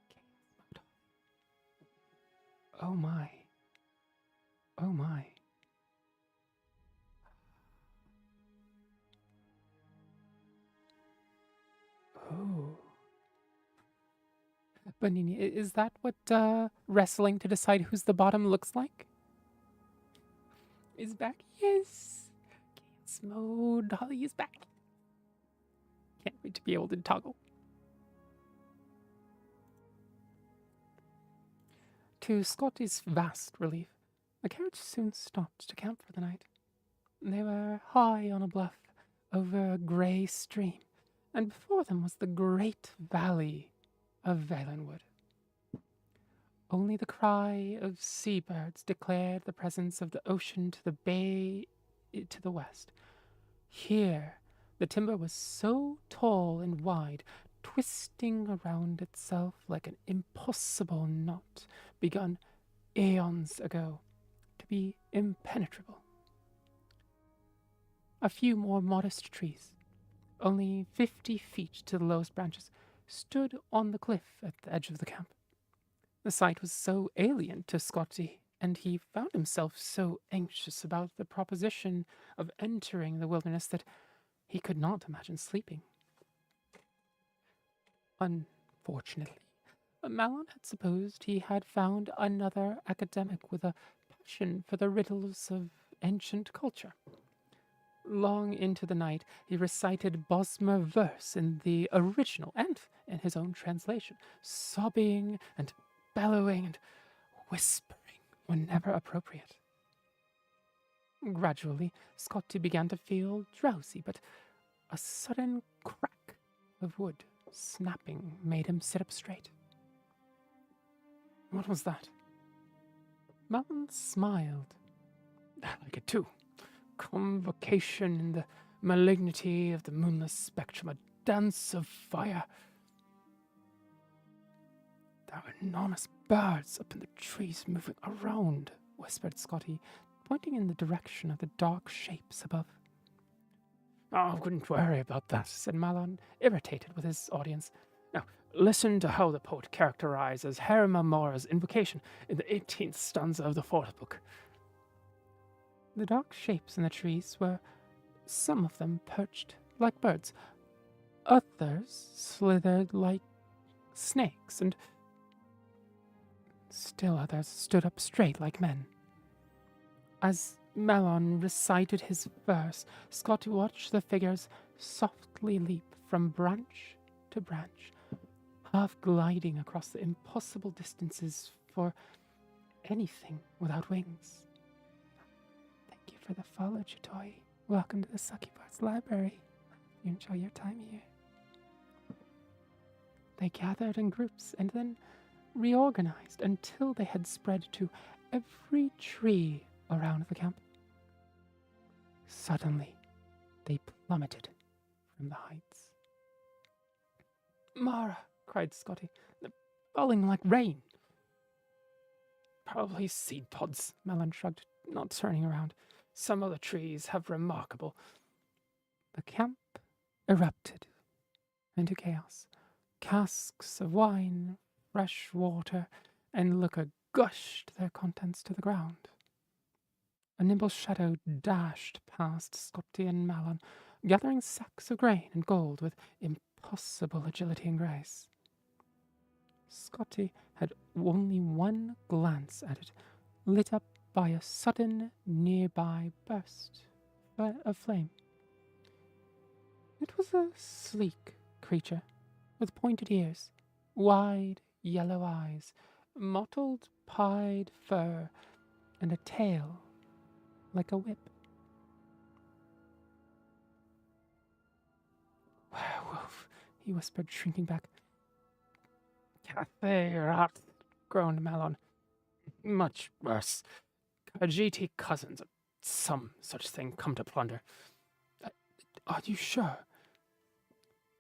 Chaos Mode. Oh my. Oh my. Oh. Bonini, is that what wrestling to decide who's the bottom looks like? Is back? Yes. Chaos Mode. Holly is back. Can't wait to be able to toggle. To Scotty's vast relief, the carriage soon stopped to camp for the night. They were high on a bluff over a grey stream, and before them was the great valley of Valenwood. Only the cry of seabirds declared the presence of the ocean to the bay to the west. Here, the timber was so tall and wide, twisting around itself like an impossible knot begun aeons ago, to be impenetrable. A few more modest trees, only 50 feet to the lowest branches, stood on the cliff at the edge of the camp. The sight was so alien to Scotty, and he found himself so anxious about the proposition of entering the wilderness that he could not imagine sleeping. Unfortunately, Malon had supposed he had found another academic with a passion for the riddles of ancient culture. Long into the night, he recited Bosmer verse in the original and in his own translation, sobbing and bellowing and whispering whenever appropriate. Gradually, Scotty began to feel drowsy, but a sudden crack of wood snapping made him sit up straight. What was that? Malon smiled. I like it too. Convocation in the malignity of the moonless spectrum, a dance of fire. There were enormous birds up in the trees moving around, whispered Scotty, pointing in the direction of the dark shapes above. Oh, wouldn't worry about that, said Malon, irritated with his audience. Now, listen to how the poet characterizes Herma Mora's invocation in the 18th stanza of the 4th book. The dark shapes in the trees were, some of them perched like birds, others slithered like snakes, and still others stood up straight like men. As Malon recited his verse, Scott watched the figures softly leap from branch to branch, half gliding across the impossible distances for anything without wings. Thank you for the follow, Chitoy. Welcome to the Sucky Parts Library. You enjoy your time here. They gathered in groups and then reorganized until they had spread to every tree around the camp. Suddenly, they plummeted from the heights. Mara, cried Scotty, they're falling like rain. Probably seed pods, Malon shrugged, not turning around. Some other trees have remarkable. The camp erupted into chaos. Casks of wine, fresh water, and liquor gushed their contents to the ground. A nimble shadow dashed past Scotty and Malon, gathering sacks of grain and gold with impossible agility and grace. Scotty had only one glance at it, lit up by a sudden nearby burst of flame. It was a sleek creature with pointed ears, wide yellow eyes, mottled pied fur, and a tail like a whip. Werewolf, he whispered, shrinking back. Cafe rat, groaned Malon. Much worse. Khajiit cousins, some such thing, come to plunder. Are you sure?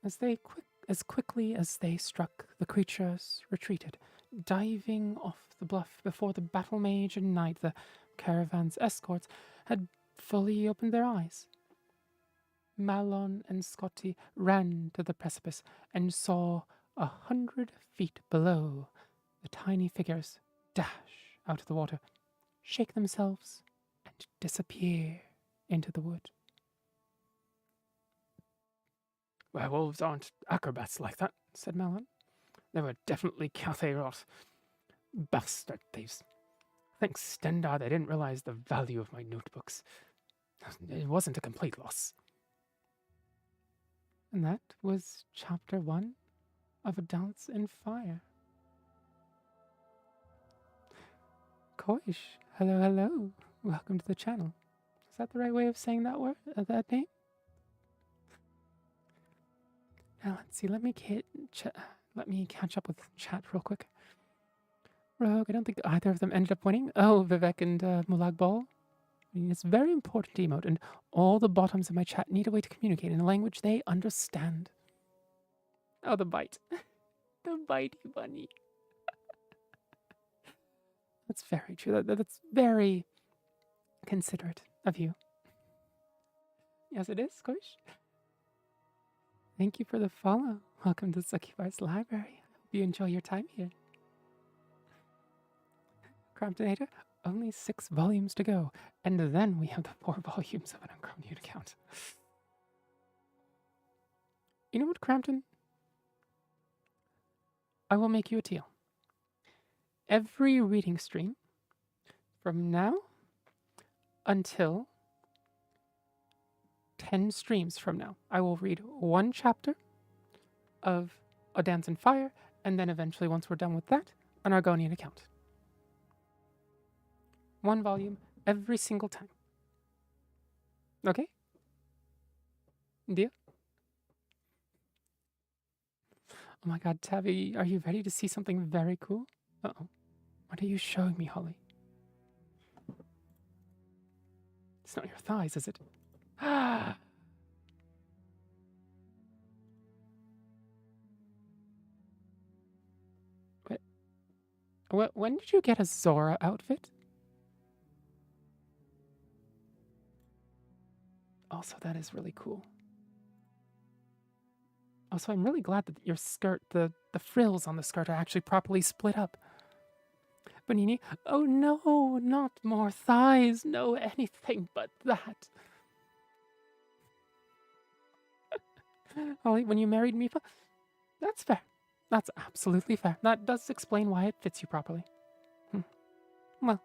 As quickly as they struck, the creatures retreated, diving off the bluff before the battle mage and knight, the caravan's escorts, had fully opened their eyes. Malon and Scotty ran to the precipice and saw 100 feet below the tiny figures dash out of the water, shake themselves, and disappear into the wood. Werewolves aren't acrobats like that, said Malon. They were definitely Cathay rot. Bastard thieves. Thanks Stendar they didn't realize the value of my notebooks. It wasn't a complete loss. And that was chapter 1 of A Dance in Fire. Koish, hello, hello. Welcome to the channel. Is that the right way of saying that word? That name? Now let's see. Let me catch up with chat real quick. Rogue, I don't think either of them ended up winning. Oh, Vivek and Mulag Ball. I mean, it's very important to emote, and all the bottoms of my chat need a way to communicate in a language they understand. Oh, the bite. The bitey bunny. That's very true. That's very considerate of you. Yes, it is, Squish. Thank you for the follow. Welcome to Succubar's Library. Hope you enjoy your time here. Cromptonator, only 6 volumes to go, and then we have the 4 volumes of an Uncrowned account. You know what, Crampton? I will make you a deal. Every reading stream from now until 10 streams from now, I will read 1 chapter of A Dance in Fire, and then eventually, once we're done with that, an Argonian account. 1 volume every single time. Okay? Deal? Oh my god, Tabby, are you ready to see something very cool? Uh-oh. What are you showing me, Holly? It's not your thighs, is it? Ah! When did you get a Zora outfit? Also, that is really cool. Also, I'm really glad that your skirt, the frills on the skirt are actually properly split up. Bonini, oh no, not more thighs. No, anything but that. Holly, when you married Mifa, that's fair. That's absolutely fair. That does explain why it fits you properly. Well.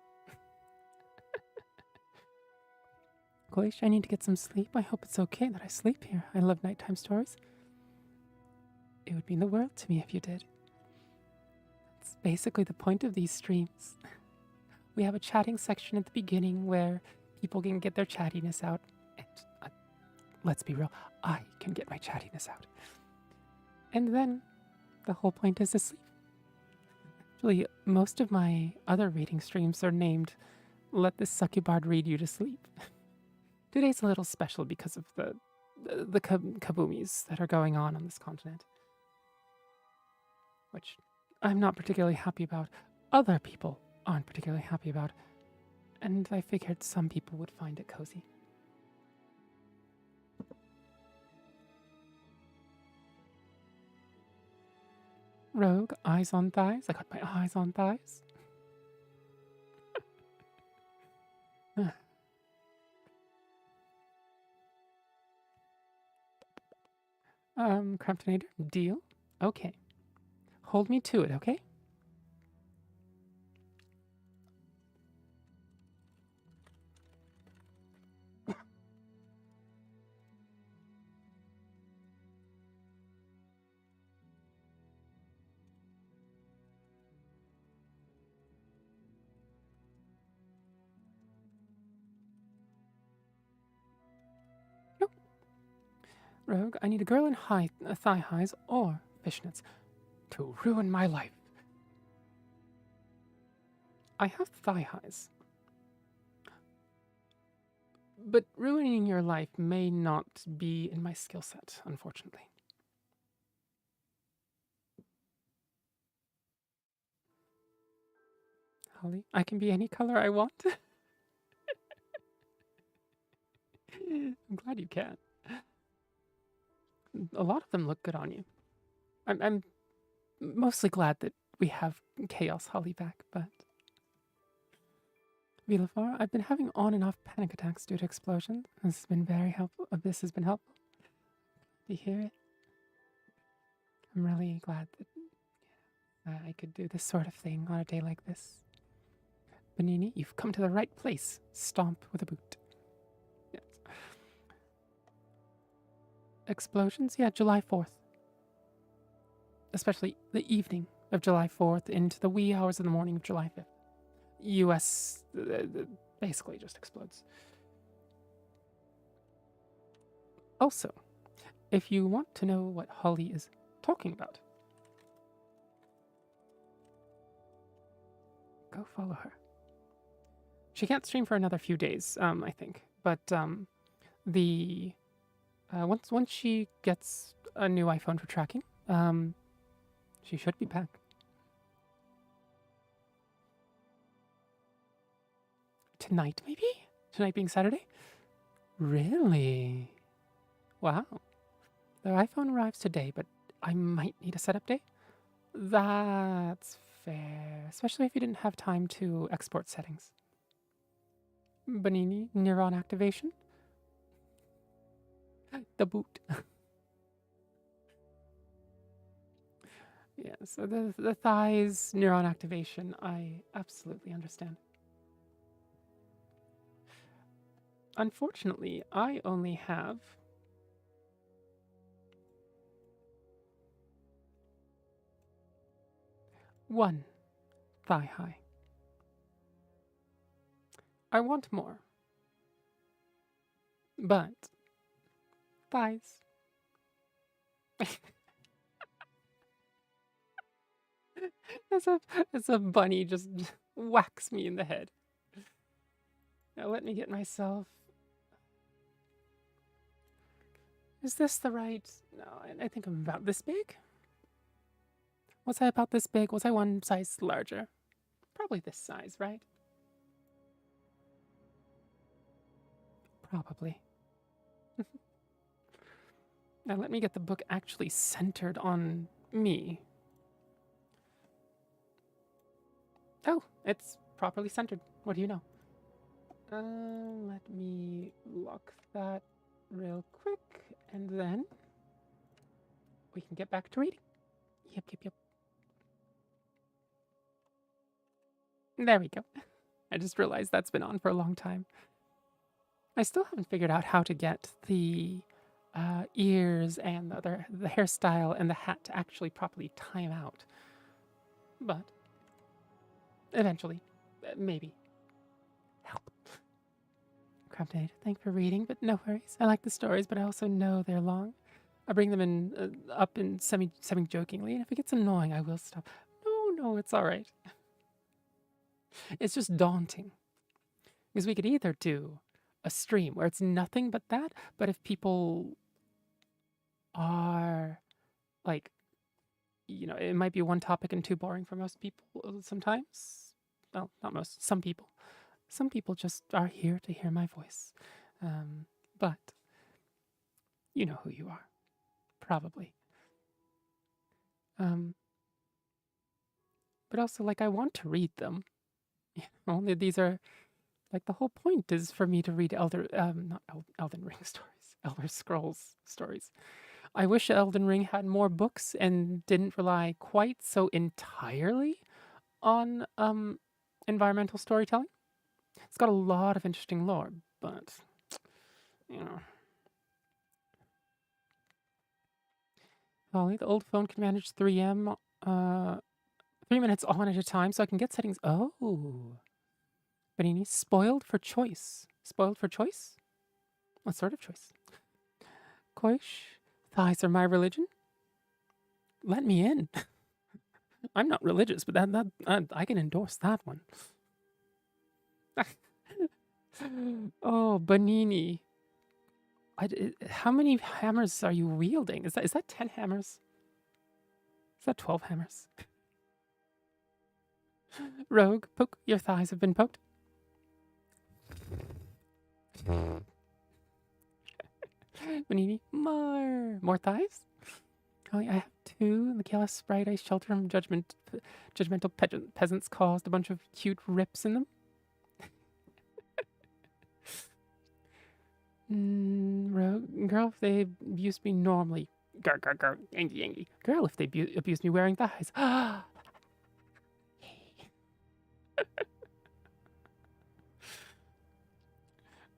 Goish, I need to get some sleep. I hope it's okay that I sleep here. I love nighttime stories. It would mean the world to me if you did. That's basically the point of these streams. We have a chatting section at the beginning where people can get their chattiness out. And let's be real, I can get my chattiness out. And then the whole point is to sleep. Actually, most of my other reading streams are named Let the Succubard Read You to Sleep. Today's a little special because of the kaboomies that are going on this continent. Which I'm not particularly happy about. Other people aren't particularly happy about. And I figured some people would find it cozy. Rogue, eyes on thighs. I got my eyes on thighs. Cramptonator, deal? Okay. Hold me to it, okay? Nope. Rogue, I need a girl in thigh highs or fishnets to ruin my life. I have thigh highs. But ruining your life may not be in my skill set, unfortunately. Holly, I can be any color I want. I'm glad you can. A lot of them look good on you. I'm mostly glad that we have Chaos Holly back, but... Vilafar, I've been having on and off panic attacks due to explosions. This has been very helpful. This has been helpful. Do you hear it? I'm really glad that I could do this sort of thing on a day like this. Benini, you've come to the right place. Stomp with a boot. Yes. Explosions? Yeah, July 4th. Especially the evening of July 4th into the wee hours of the morning of July 5th. US basically just explodes. Also, if you want to know what Holly is talking about, go follow her. She can't stream for another few days, I think. But the once she gets a new iPhone for tracking, she should be back. Tonight, maybe? Tonight being Saturday? Really? Wow. The iPhone arrives today, but I might need a setup day. That's fair, especially if you didn't have time to export settings. Banini, neuron activation? The boot. Yeah, so the thighs, neuron activation, I absolutely understand. Unfortunately, I only have one thigh high. I want more. But thighs. as a bunny just whacks me in the head. Now let me get myself. Is this the right? No, I think I'm about this big. Was I about this big? Was I one size larger? Probably this size, right? Probably. Now let me get the book actually centered on me. Oh, it's properly centered. What do you know? Let me lock that real quick, and then we can get back to reading. Yep. There we go. I just realized that's been on for a long time. I still haven't figured out how to get the ears and the hairstyle and the hat to actually properly time out. But eventually, maybe. Help. Crabdade, thank you for reading, but no worries. I like the stories, but I also know they're long. I bring them in up in semi-jokingly, and if it gets annoying, I will stop. No, it's all right. It's just daunting. Because we could either do a stream where it's nothing but that, but if people are like, it might be one topic and too boring for most people sometimes. Well, not most, some people. Some people just are here to hear my voice. But you know who you are, probably. But also, like, I want to read them. Only these are, like, the whole point is for me to read not Elden Ring stories, Elder Scrolls stories. I wish Elden Ring had more books and didn't rely quite so entirely on environmental storytelling. It's got a lot of interesting lore, but Holly, the old phone can manage 3M 3 minutes on at a time, so I can get settings. Oh, Benini, spoiled for choice. Spoiled for choice? What sort of choice? Koish, thighs are my religion. Let me in. I'm not religious, but I can endorse that one. Oh, Banini. How many hammers are you wielding? Is that 10 hammers? Is that 12 hammers? Rogue, poke. Your thighs have been poked. Banini, more thighs? Oh, I have 2. The Chaos Sprite Ice Shelter from judgmental peasants caused a bunch of cute rips in them. Rogue, girl, if they abused me normally. Grr, yangy. Girl, if they abused me wearing thighs.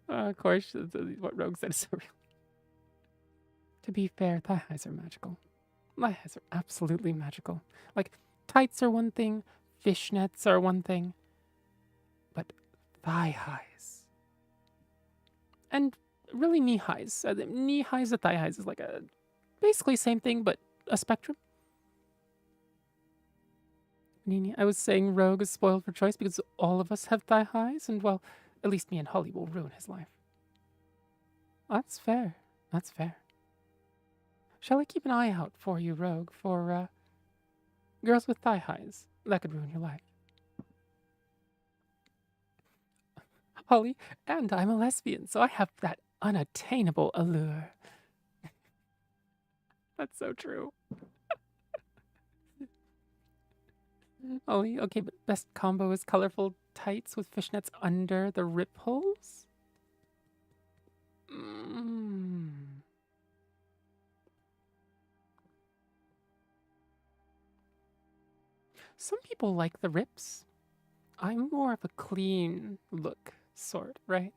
Of course, what Rogue said is so real. To be fair, thighs are magical. Thighs are absolutely magical. Like, tights are one thing, fishnets are one thing, but thigh highs. And really knee highs. The knee highs to thigh highs is like a basically same thing, but a spectrum. Nini, I was saying Rogue is spoiled for choice because all of us have thigh highs, and well, at least me and Holly will ruin his life. That's fair. That's fair. Shall I keep an eye out for you, Rogue, for girls with thigh highs? That could ruin your life. Holly, and I'm a lesbian, so I have that unattainable allure. That's so true. Holly, okay, but best combo is colorful tights with fishnets under the rip holes? Some people like the rips. I'm more of a clean look sort, right?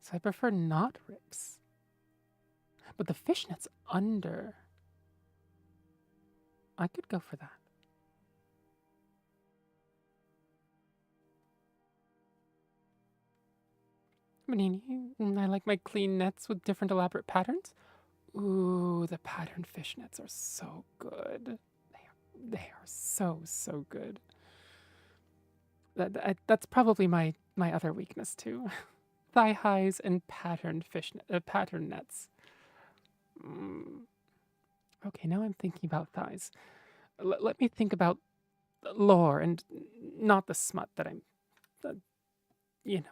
So I prefer not rips. But the fishnets under, I could go for that. Manini, I like my clean nets with different elaborate patterns. Ooh, the patterned fishnets are so good. They are so, so good. That's probably my other weakness too. Thigh highs and patterned pattern nets. Okay, now I'm thinking about thighs. Let me think about lore and not the smut that I'm, you know.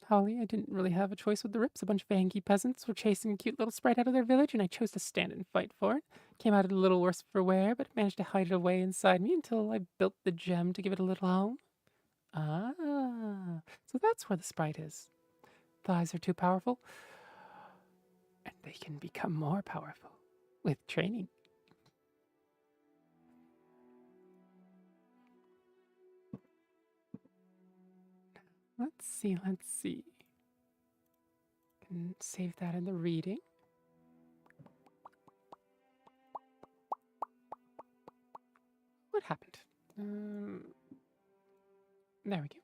Holly, I didn't really have a choice with the rips. A bunch of Anki peasants were chasing a cute little sprite out of their village, and I chose to stand and fight for it. Came out a little worse for wear, but managed to hide it away inside me until I built the gem to give it a little home. Ah, so that's where the sprite is. Thighs are too powerful, and they can become more powerful with training. Let's see, let's see. Can save that in the reading. What happened? There we go.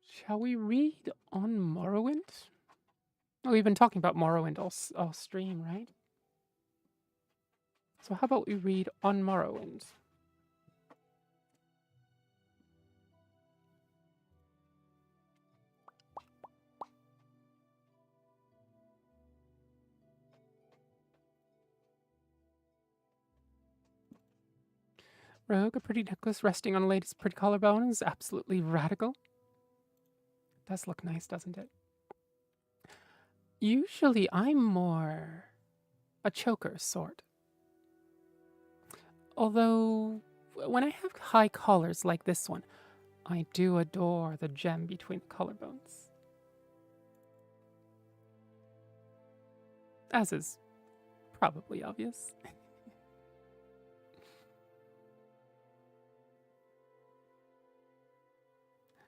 Shall we read on Morrowind? Oh, we've been talking about Morrowind all stream, right? So how about we read on Morrowind? Rogue, a pretty necklace resting on a lady's pretty collarbone is absolutely radical. It does look nice, doesn't it? Usually I'm more a choker sort. Although, when I have high collars like this one, I do adore the gem between the collarbones. As is probably obvious.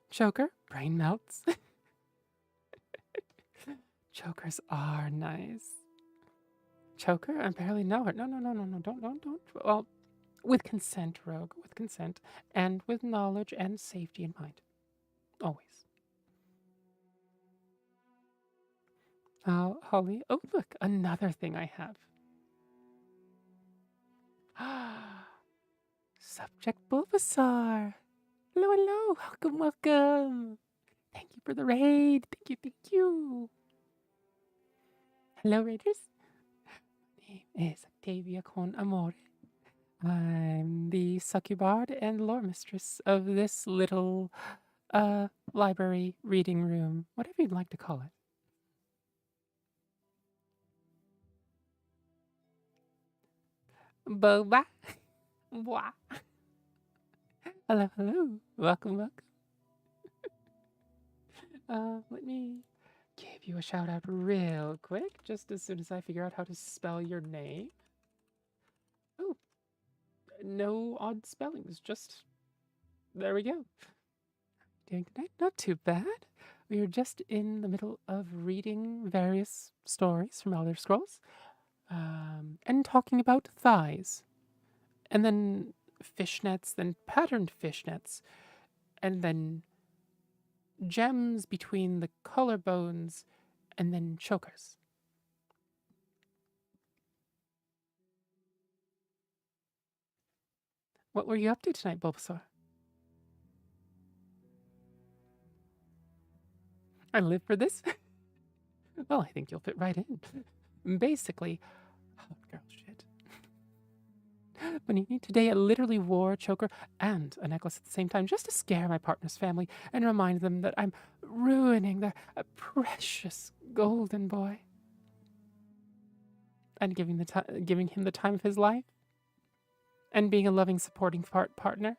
Choker, brain melts. Chokers are nice. Choker? I barely know her. No, don't. Well, with consent, Rogue, with consent, and with knowledge and safety in mind. Always. Holly. Oh, look, another thing I have. Subject Bulbasaur. Hello, hello. Welcome, welcome. Thank you for the raid. Thank you. Hello, Raiders. My name is Octavia con Amore. I'm the succubard and lore mistress of this little library reading room, whatever you'd like to call it. Boba. Wah. Hello, hello. Welcome. Let me give you a shout out real quick, just as soon as I figure out how to spell your name. Oh, no odd spellings, just there we go. Doing tonight, not too bad. We were just in the middle of reading various stories from Elder Scrolls, and talking about thighs, and then fishnets, then patterned fishnets, and then gems between the collarbones, and then chokers. What were you up to tonight, Bulbasaur? I live for this? Well, I think you'll fit right in. Basically, oh, girl shit. But today I literally wore a choker and a necklace at the same time just to scare my partner's family and remind them that I'm ruining their precious golden boy. And giving him the time of his life. And being a loving, supporting partner.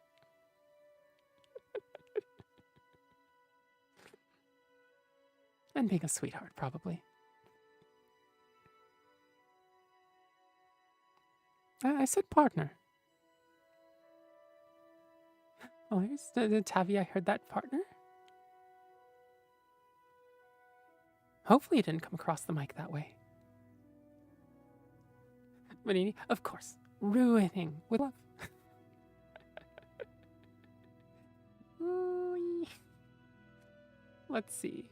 And being a sweetheart, probably. I said partner. Oh, here's the Tavi, I heard that partner. Hopefully it didn't come across the mic that way. But of course, ruining with love. Let's see.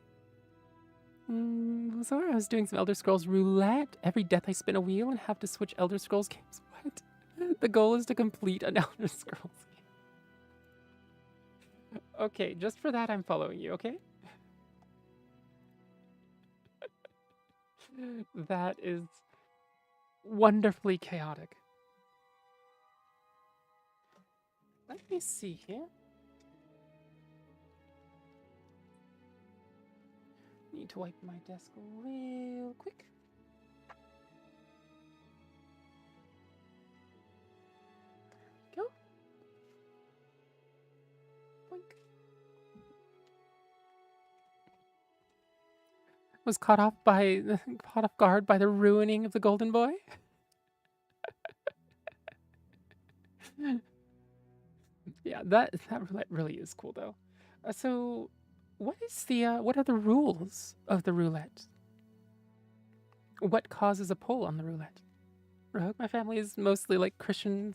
So I was doing some Elder Scrolls Roulette. Every death I spin a wheel and have to switch Elder Scrolls games. What? The goal is to complete an Elder Scrolls game. Okay, just for that I'm following you, okay? That is wonderfully chaotic. Let me see here. Need to wipe my desk real quick. Go. Boink. Was caught off guard by the ruining of the golden boy. Yeah, that really is cool though. So, what are the rules of the roulette? What causes a pull on the roulette? Rogue, my family is mostly like Christian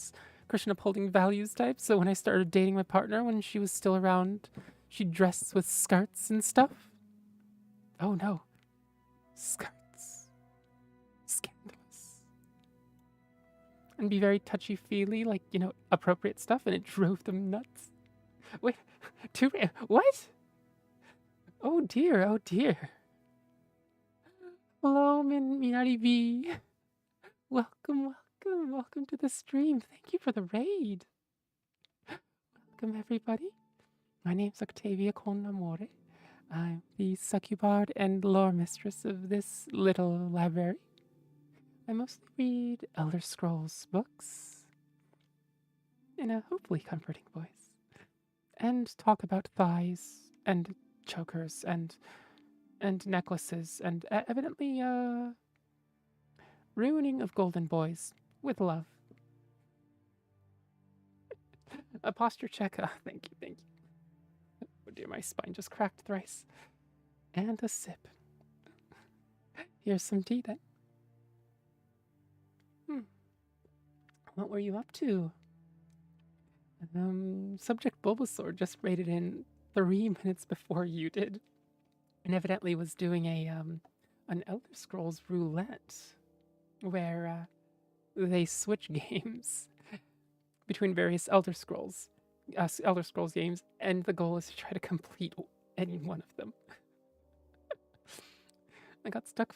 upholding values type. So when I started dating my partner when she was still around, she dressed with skirts and stuff. Oh no, skirts, scandalous, and be very touchy-feely, like appropriate stuff, and it drove them nuts. Wait, what? Oh dear, oh dear. Hello, MidnightVisuals. Welcome to the stream. Thank you for the raid. Welcome, everybody. My name's Octavia Conamore. I'm the succubard and lore mistress of this little library. I mostly read Elder Scrolls books in a hopefully comforting voice, and talk about thighs and chokers and necklaces and evidently ruining of golden boys with love. A posture check. Thank you. Oh dear, my spine just cracked thrice. And a sip. Here's some tea then. What were you up to? Subject Bulbasaur just raided in 3 minutes before you did, and evidently was doing an Elder Scrolls roulette, where they switch games between various Elder Scrolls games, and the goal is to try to complete any one of them. I got stuck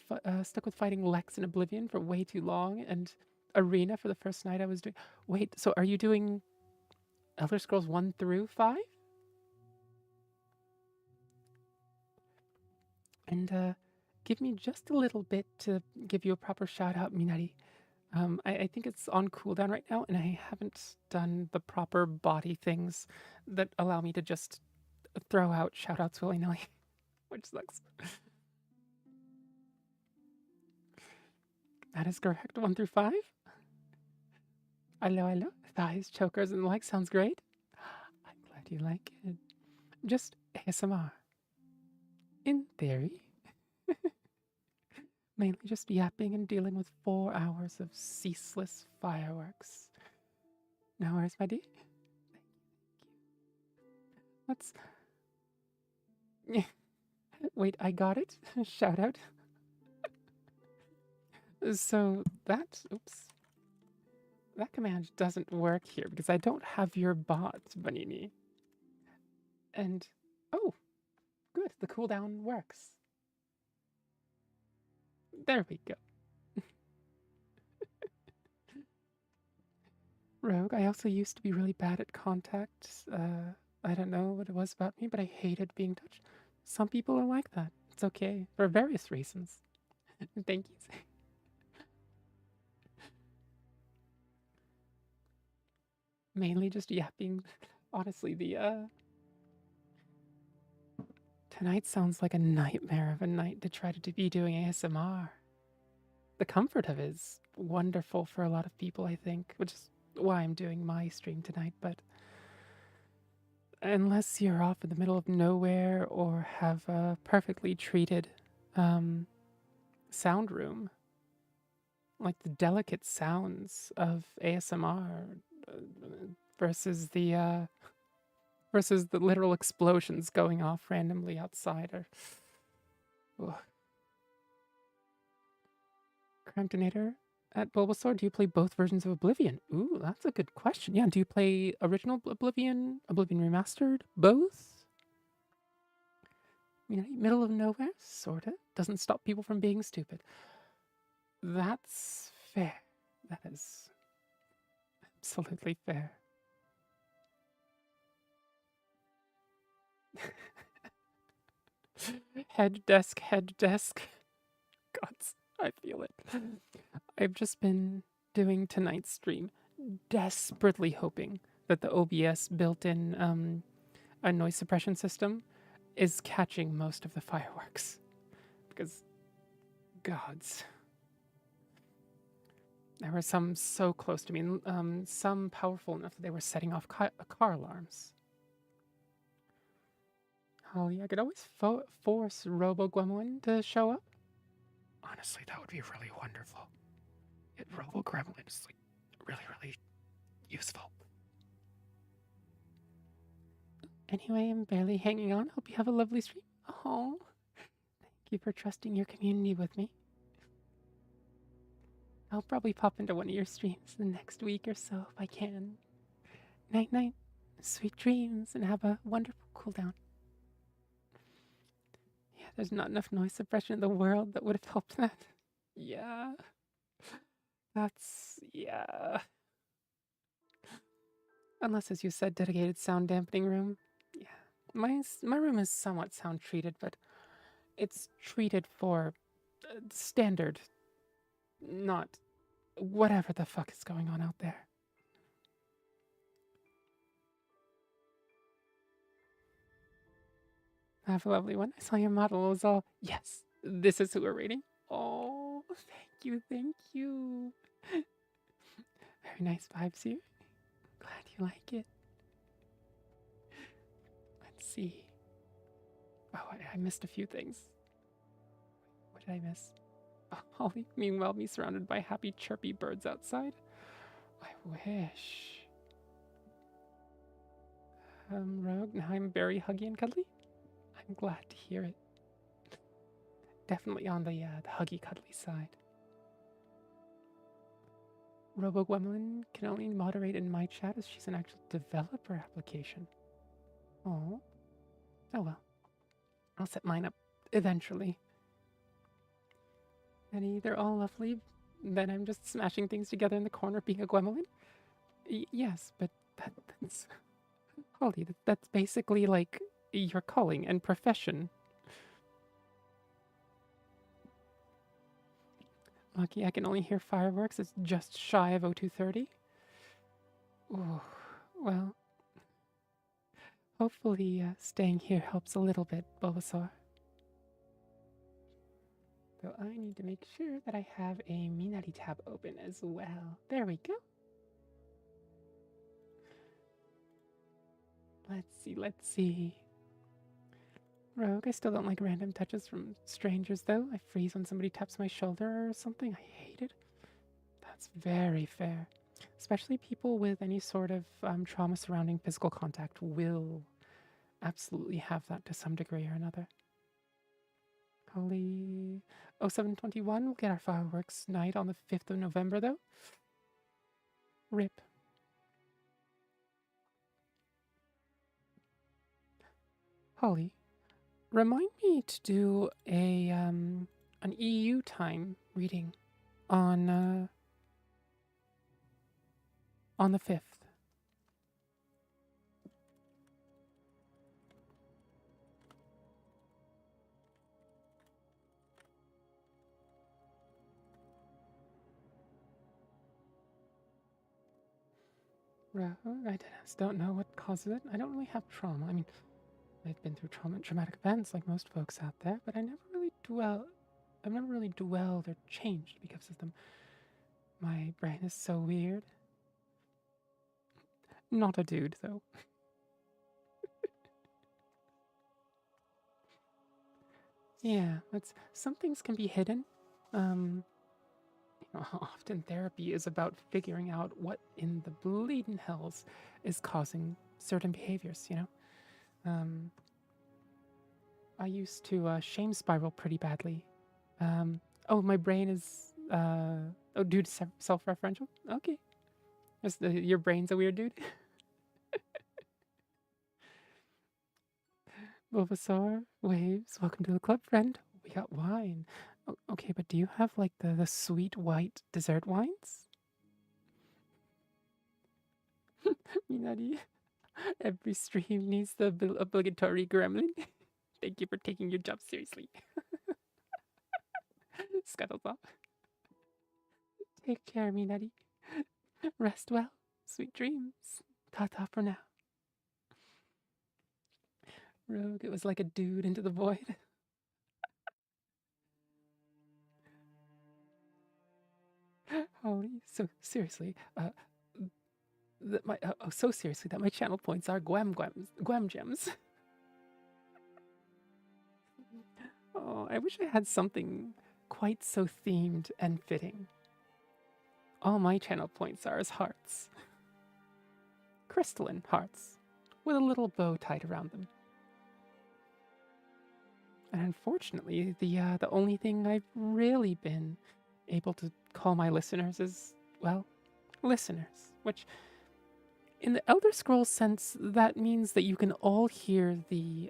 with fighting Lex in Oblivion for way too long, and Arena for the first night I was doing. Wait, so are you doing Elder Scrolls 1 through 5? And give me just a little bit to give you a proper shout out, Minari. I think it's on cooldown right now, and I haven't done the proper body things that allow me to just throw out shout outs willy-nilly, which sucks. That is correct, 1 through 5. Hello. Thighs, chokers, and the like sounds great. I'm glad you like it. Just ASMR. In theory. Mainly just yapping and dealing with 4 hours of ceaseless fireworks. Now where's my D? Let's... Wait, I got it. Shout out. So that... Oops. That command doesn't work here because I don't have your bot, Banini. And... Oh! Good, the cooldown works. There we go. Rogue, I also used to be really bad at contact. I don't know what it was about me, but I hated being touched. Some people are like that. It's okay, for various reasons. Thank you. Mainly just yapping. Honestly, tonight sounds like a nightmare of a night to try to be doing ASMR. The comfort of it is wonderful for a lot of people, I think, which is why I'm doing my stream tonight, but unless you're off in the middle of nowhere or have a perfectly treated sound room, like the delicate sounds of ASMR versus the literal explosions going off randomly outside are... Cramptonator at Bulbasaur, do you play both versions of Oblivion? Ooh, that's a good question. Yeah, do you play original Oblivion, Oblivion Remastered, both? You know, middle of nowhere, sorta. Doesn't stop people from being stupid. That's fair. That is absolutely fair. Head desk, head desk. Gods, I feel it. I've just been doing tonight's stream, desperately hoping that the OBS built-in a noise suppression system is catching most of the fireworks. Because, gods. There were some so close to me, some powerful enough that they were setting off car alarms. Oh yeah, I could always force Robo-Gremlin to show up. Honestly, that would be really wonderful. Robo-Gremlin is like really, really useful. Anyway, I'm barely hanging on. Hope you have a lovely stream. Oh, thank you for trusting your community with me. I'll probably pop into one of your streams the next week or so if I can. Night night, sweet dreams, and have a wonderful cooldown. Yeah, there's not enough noise suppression in the world that would have helped that. Yeah. Yeah. Unless, as you said, dedicated sound dampening room. Yeah. My room is somewhat sound treated, but it's treated for standard, not whatever the fuck is going on out there. Have a lovely one. I saw your model. It was all, yes, this is who we're rating. Oh, thank you, thank you. Very nice vibes here. Glad you like it. Let's see. Oh, I missed a few things. What did I miss? Oh, Holly, meanwhile, me surrounded by happy, chirpy birds outside. I wish. Rogue, now I'm very huggy and cuddly. I'm glad to hear it. Definitely on the huggy cuddly side. Robo-Gwemlin can only moderate in my chat as she's an actual developer application. Oh. Oh well. I'll set mine up eventually. And they're all lovely. Then I'm just smashing things together in the corner being a Gwemlin? Yes, but that's... Holly, that's basically like your calling and profession. Lucky I can only hear fireworks. It's just shy of 0230. Ooh, well, hopefully staying here helps a little bit, Bulbasaur. Though I need to make sure that I have a Minari tab open as well. There we go. Let's see. Rogue, I still don't like random touches from strangers, though. I freeze when somebody taps my shoulder or something. I hate it. That's very fair. Especially people with any sort of trauma surrounding physical contact will absolutely have that to some degree or another. Holly 0721, we'll get our fireworks night on the 5th of November, though. RIP. Holly, remind me to do an EU time reading on the 5th. I just don't know what causes it. I don't really have trauma. I mean, I've been through traumatic events like most folks out there, but I've never really dwelled or changed because of them. My brain is so weird. Not a dude, though. Yeah, some things can be hidden. Often therapy is about figuring out what in the bleeding hells is causing certain behaviors, I used to shame spiral pretty badly. My brain is, due to self-referential? Okay. Your brain's a weird dude? Bulbasaur, Waves, welcome to the club, friend. We got wine. Okay, but do you have, like, the sweet white dessert wines? Minari, every stream needs the obligatory gremlin. Thank you for taking your job seriously. Scuttles off. Take care, Minari. Rest well. Sweet dreams. Ta-ta for now. Rogue, it was like a dude into the void. Holy, so seriously, so seriously that my channel points are Gwam gems. Oh, I wish I had something quite so themed and fitting. All my channel points are as hearts. Crystalline hearts, with a little bow tied around them. And unfortunately, the only thing I've really been able to call my listeners is, well, listeners, which in the Elder Scrolls sense, that means that you can all hear the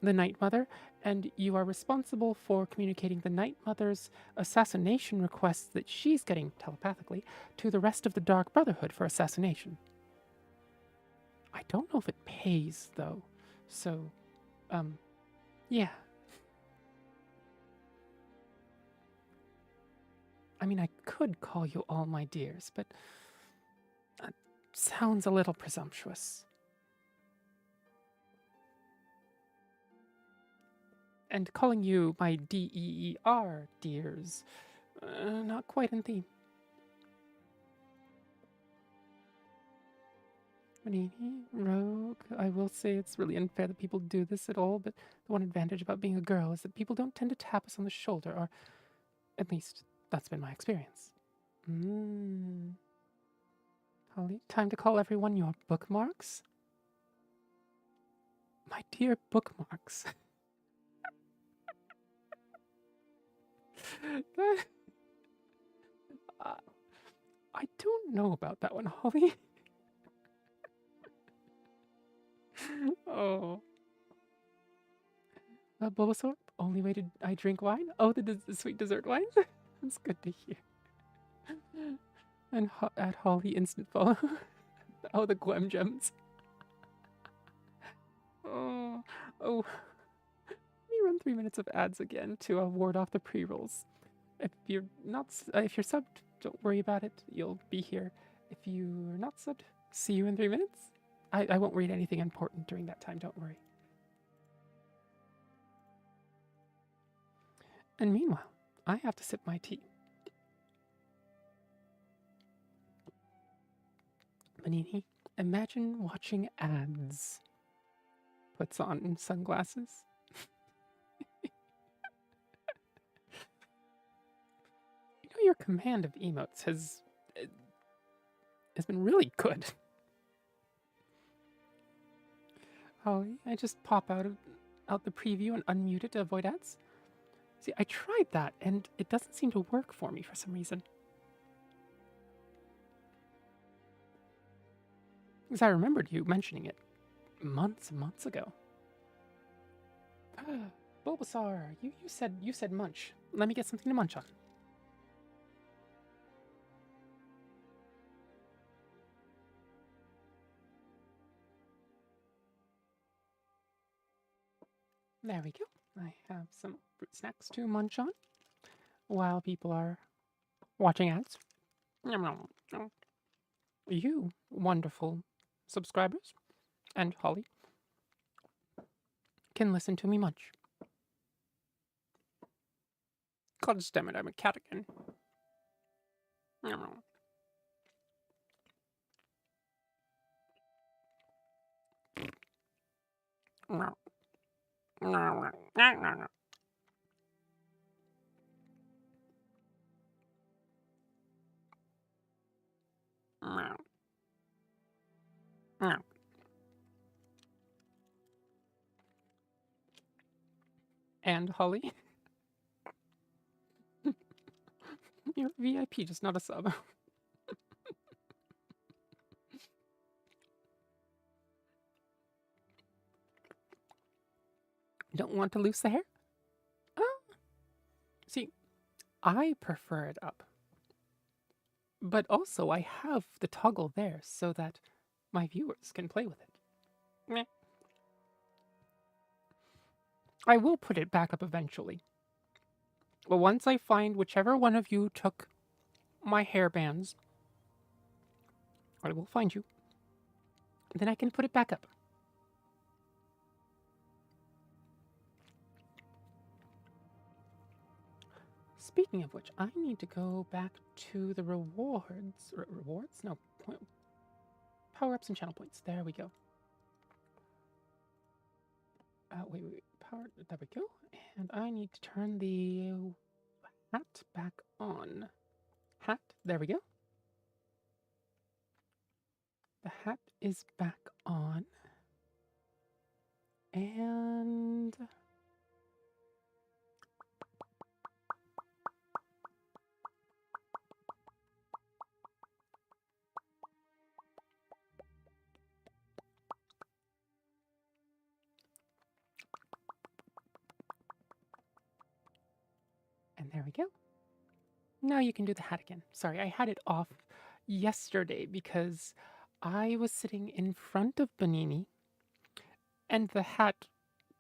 Night Mother, and you are responsible for communicating the Night Mother's assassination requests that she's getting telepathically to the rest of the Dark Brotherhood for assassination. I don't know if it pays, though, so, yeah. I mean, I could call you all my dears, but that sounds a little presumptuous. And calling you my DEER dears, not quite in theme. Manini, Rogue, I will say it's really unfair that people do this at all, but the one advantage about being a girl is that people don't tend to tap us on the shoulder, or at least that's been my experience. Holly, time to call everyone your bookmarks? My dear bookmarks. I don't know about that one, Holly. Oh. Bulbasaur, only way I drink wine? Oh, the sweet dessert wines? That's good to hear. And at Holly, instant follow. Oh, the Gwem gems. Oh. Let me run 3 minutes of ads again to ward off the pre-rolls. If you're subbed, don't worry about it. You'll be here. If you're not subbed, see you in 3 minutes. I won't read anything important during that time, don't worry. And meanwhile, I have to sip my tea. Manini, imagine watching ads. Puts on sunglasses. Your command of emotes has has been really good. Oh, I just pop out the preview and unmute it to avoid ads. See, I tried that, and it doesn't seem to work for me for some reason. Because I remembered you mentioning it months and months ago. Bulbasaur, you said munch. Let me get something to munch on. There we go. I have some fruit snacks to munch on while people are watching ads. You wonderful subscribers and Holly can listen to me munch. God damn it, I'm a cat again. And Holly, you're VIP, just not a sub. Don't want to loose the hair? See, I prefer it up. But also, I have the toggle there so that my viewers can play with it. Meh. I will put it back up eventually. But once I find whichever one of you took my hair bands, I will find you. Then I can put it back up. Speaking of which, I need to go back to the rewards. Rewards? No. Power-ups and channel points. There we go. Wait. Power. There we go. And I need to turn the hat back on. Hat. There we go. The hat is back on. And there we go. Now you can do the hat again. Sorry, I had it off yesterday because I was sitting in front of Bonini and the hat,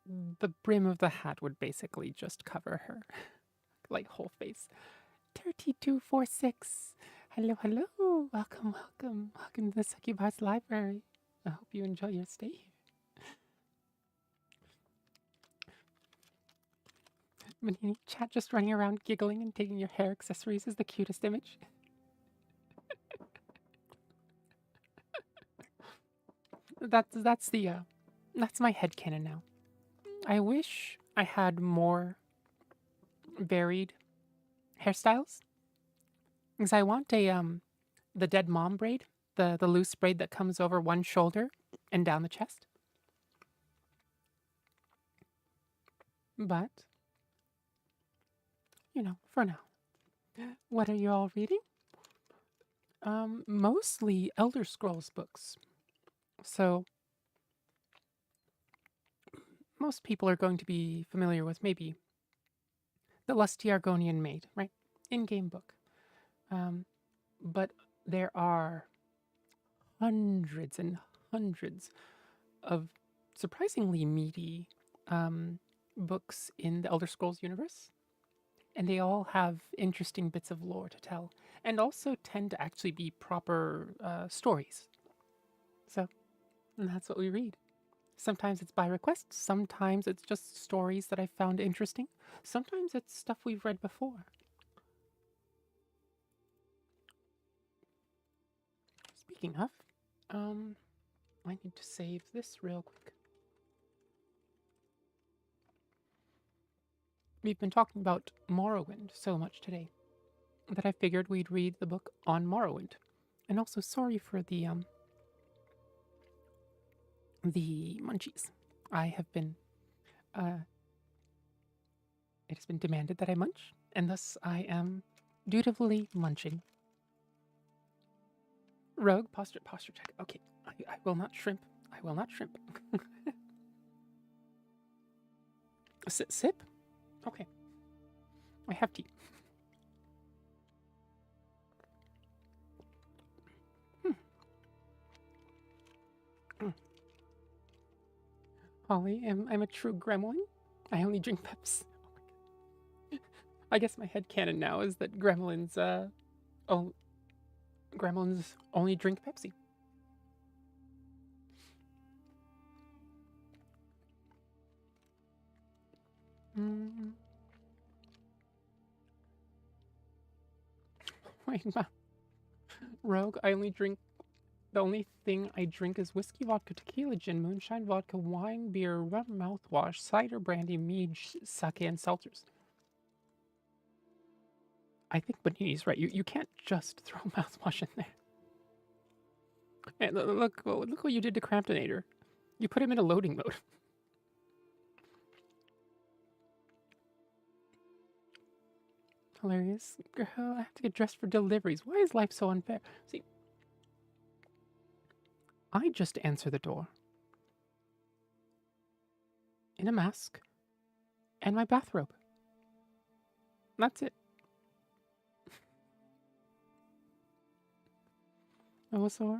the brim of the hat would basically just cover her, like whole face. 3246. Hello. Welcome to the Succubus Library. I hope you enjoy your stay here. Bonini, chat just running around giggling and taking your hair accessories is the cutest image. That's my headcanon now. I wish I had more varied hairstyles. Because I want the dead mom braid, the loose braid that comes over one shoulder and down the chest. But, for now. What are you all reading? Mostly Elder Scrolls books. So, most people are going to be familiar with maybe the Lusty Argonian Maid, right? In-game book. But there are hundreds and hundreds of surprisingly meaty books in the Elder Scrolls universe. And they all have interesting bits of lore to tell. And also tend to actually be proper stories. So, that's what we read. Sometimes it's by request. Sometimes it's just stories that I found interesting. Sometimes it's stuff we've read before. Speaking of, I need to save this real quick. We've been talking about Morrowind so much today that I figured we'd read the book on Morrowind. And also sorry for the munchies. I have been it has been demanded that I munch, and thus I am dutifully munching. Rogue, posture check. Okay, I will not shrimp. I will not shrimp. Sip? Okay. I have tea. Holly, I'm a true gremlin. I only drink Peps. I guess my headcanon now is that gremlins only drink Pepsi. Mm. Wait, Rogue, I only drink. The only thing I drink is whiskey, vodka, tequila, gin, moonshine, vodka, wine, beer, rum, mouthwash, cider, brandy, mead, sake, and seltzers. I think Bonini's right. You can't just throw mouthwash in there. And look what you did to Cramptonator. You put him in a loading mode. Hilarious. Girl, I have to get dressed for deliveries. Why is life so unfair? See, I just answer the door. In a mask. And my bathrobe. That's it. Also,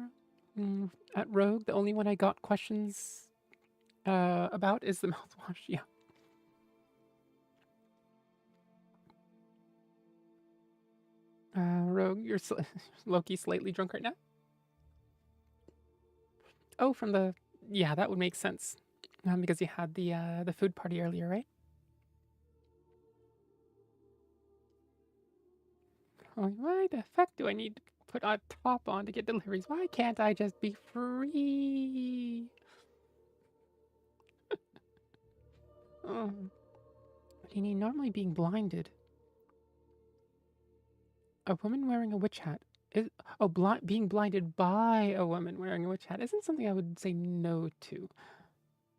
at Rogue, the only one I got questions about is the mouthwash. Yeah. Rogue, you're Loki slightly drunk right now? Oh, from the... Yeah, that would make sense. Because you had the food party earlier, right? Oh, why the fuck do I need to put a top on to get deliveries? Why can't I just be free? Oh. Nini, normally being blinded. A woman wearing a witch hat is being blinded by a woman wearing a witch hat isn't something I would say no to.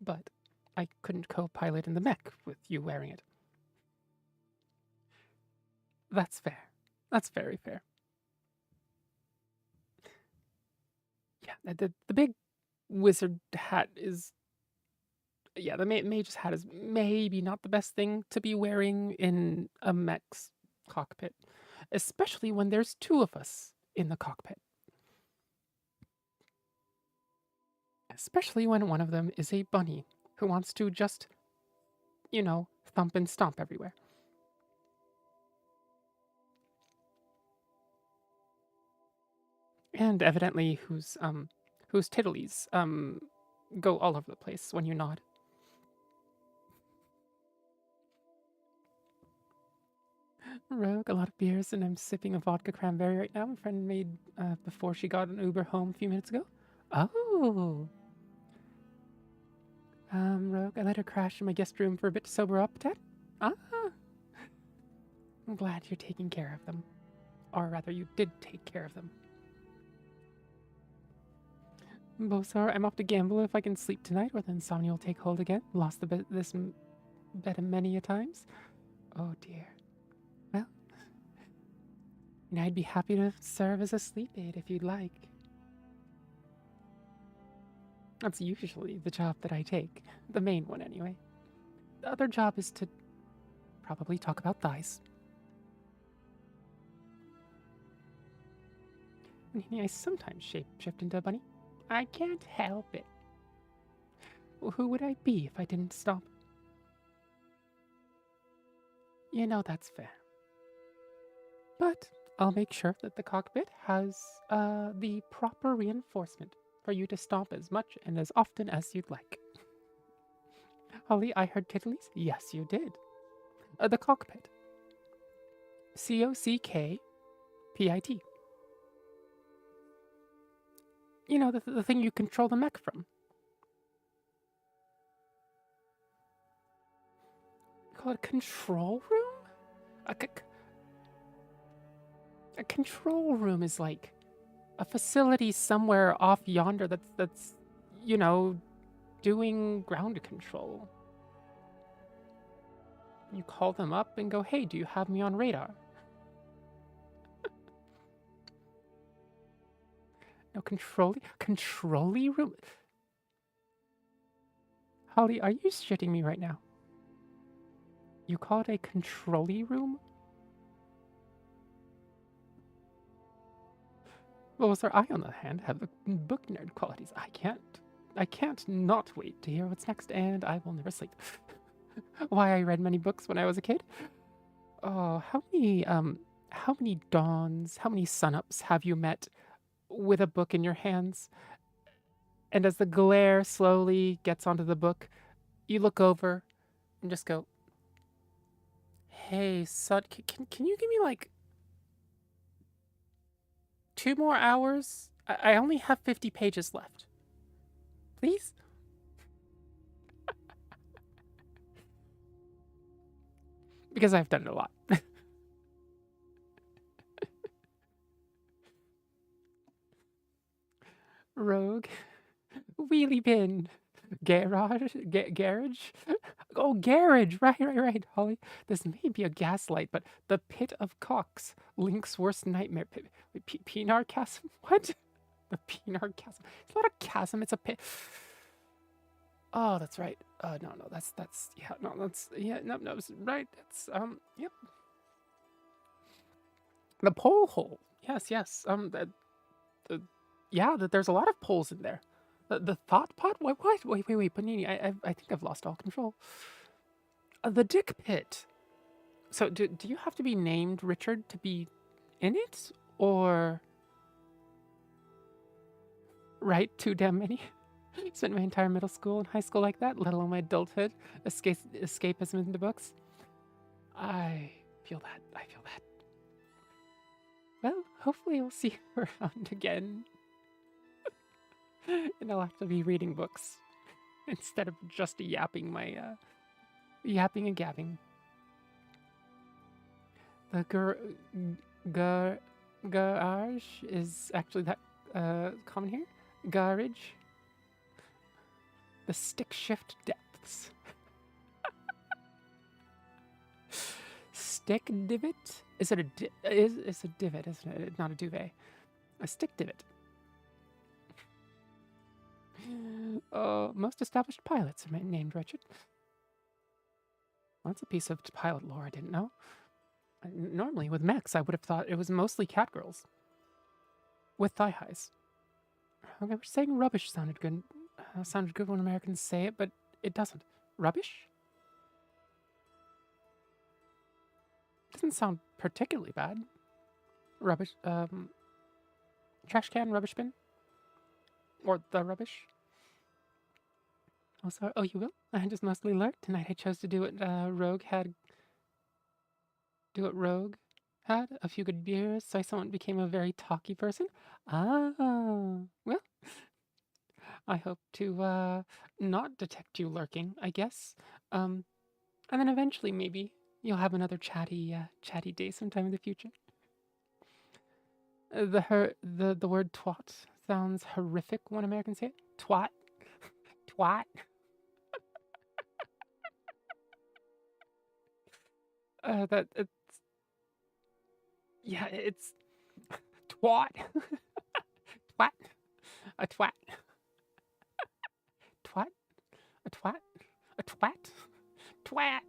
But I couldn't co-pilot in the mech with you wearing it. That's fair. That's very fair. Yeah, the big wizard hat is... Yeah, the mage's hat is maybe not the best thing to be wearing in a mech's cockpit. Especially when there's two of us in the cockpit. Especially when one of them is a bunny who wants to just, you know, thump and stomp everywhere. And evidently whose tiddlies go all over the place when you nod. Rogue, a lot of beers, and I'm sipping a vodka cranberry right now. My friend made before she got an Uber home a few minutes ago. Oh. Rogue, I let her crash in my guest room for a bit to sober up, Ted. Ah. I'm glad you're taking care of them. Or rather, you did take care of them. Bosar, I'm off to gamble if I can sleep tonight, or the insomnia will take hold again. Lost this bet many a times. Oh dear. Well, I'd be happy to serve as a sleep aid if you'd like. That's usually the job that I take. The main one, anyway. The other job is to probably talk about thighs. I sometimes shapeshift into a bunny. I can't help it. Who would I be if I didn't stop? You know, that's fair. But I'll make sure that the cockpit has the proper reinforcement for you to stomp as much and as often as you'd like. Holly, I heard tiddlies? Yes, you did. The cockpit. COCKPIT. You know, the thing you control the mech from. You call it a control room? A control room is like a facility somewhere off yonder that's you know, doing ground control. You call them up and go, hey, do you have me on radar? No, controlly room? Holly, are you shitting me right now? You call it a controlly room? Well, sir, I, on the other hand, have the book nerd qualities. I can't not wait to hear what's next, and I will never sleep. Why I read many books when I was a kid? Oh, how many dawns, how many sunups have you met with a book in your hands? And as the glare slowly gets onto the book, you look over and just go, hey, son, can you give me like 2 more hours? I only have 50 pages left. Please? Because I've done it a lot. Rogue. Wheelie bin. Garage? Oh, garage! Right, Holly. This may be a gaslight, but the pit of cocks. Link's worst nightmare. Pinar chasm? What? The Pinar chasm. It's not a chasm, it's a pit. Oh, that's right. No, that's, no, it's right. It's, yep. The pole hole. Yes. Yeah, there's a lot of poles in there. The thought pot? What? Wait, Panini, I think I've lost all control. The dick pit. So, do you have to be named Richard to be in it? Or... Right, too damn many. Spent my entire middle school and high school like that, let alone my adulthood. Escapism into books. I feel that. Well, hopefully we'll see you around again. And I'll have to be reading books instead of just yapping and gabbing. The garage is actually that common here. Garage. The stick shift depths. Stick divot? Is it it's a divot, isn't it? It's not a duvet. A stick divot. Most established pilots are named Richard. Well, that's a piece of pilot lore I didn't know. Normally, with mechs, I would have thought it was mostly cat girls. With thigh highs. Okay, we're saying rubbish sounded good. Sounded good when Americans say it, but it doesn't. Rubbish? Doesn't sound particularly bad. Rubbish, trash can, rubbish bin? Or the rubbish? Oh, sorry. Oh, you will? I just mostly lurked. Tonight I chose to do what Rogue had. A few good beers, so I somewhat became a very talky person. Ah, well, I hope to not detect you lurking, I guess. And then eventually maybe you'll have another chatty day sometime in the future. The word twat sounds horrific when Americans say it. Twat. Twat. It's twat. Twat. A twat. Twat. A twat. A twat. Twat.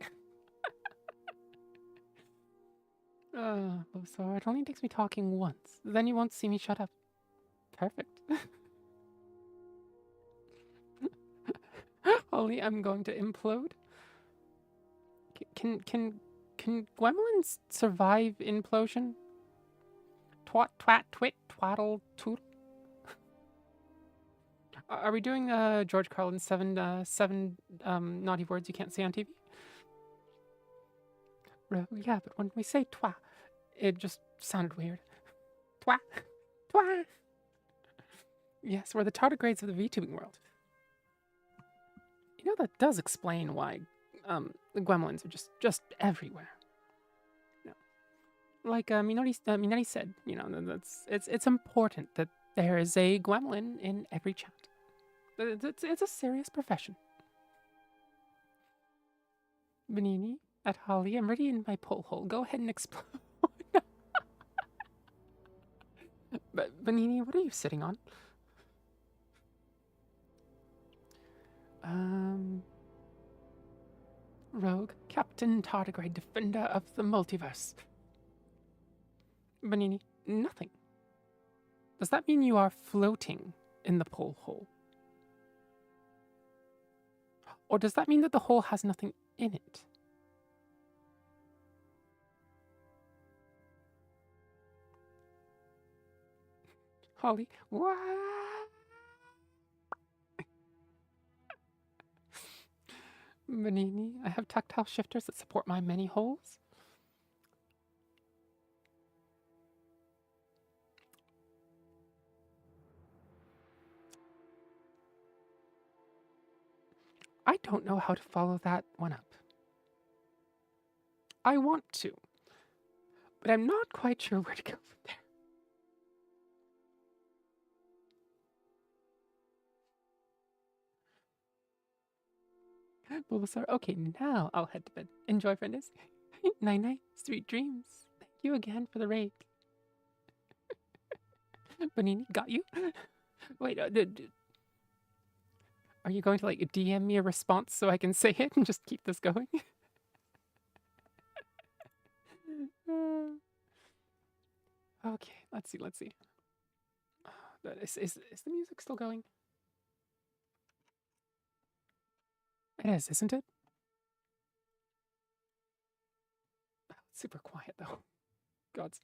Oh, sorry. It only takes me talking once. Then you won't see me shut up. Perfect. Only I'm going to implode. Can gremlins survive implosion? Twat, twit, twaddle, toot. Are we doing George Carlin's seven naughty words you can't say on TV? Yeah, but when we say twa, it just sounded weird. Twa, twa. Yes, we're the tardigrades of the VTubing world. You know, that does explain why the gremlins are just everywhere. No. Like Minori said, you know, it's important that There is a gremlin in every chat. It's a serious profession. Benini, at Holly, I'm ready in my pole hole. Go ahead and explode. But Benini, what are you sitting on? Rogue, Captain Tardigrade, Defender of the Multiverse. Benini, nothing. Does that mean you are floating in the pole hole? Or does that mean that the hole has nothing in it? Holly, what? Benini, I have tactile shifters that support my many holes. I don't know how to follow that one up. I want to, but I'm not quite sure where to go from there. Bulbasaur, okay, now I'll head to bed. Enjoy, friends. Night night, sweet dreams. Thank you again for the raid. Benini, got you? Wait, are you going to like DM me a response so I can say it and just keep this going? Okay, let's see. Is the music still going? It is, isn't it? Oh, it's super quiet though. Gods.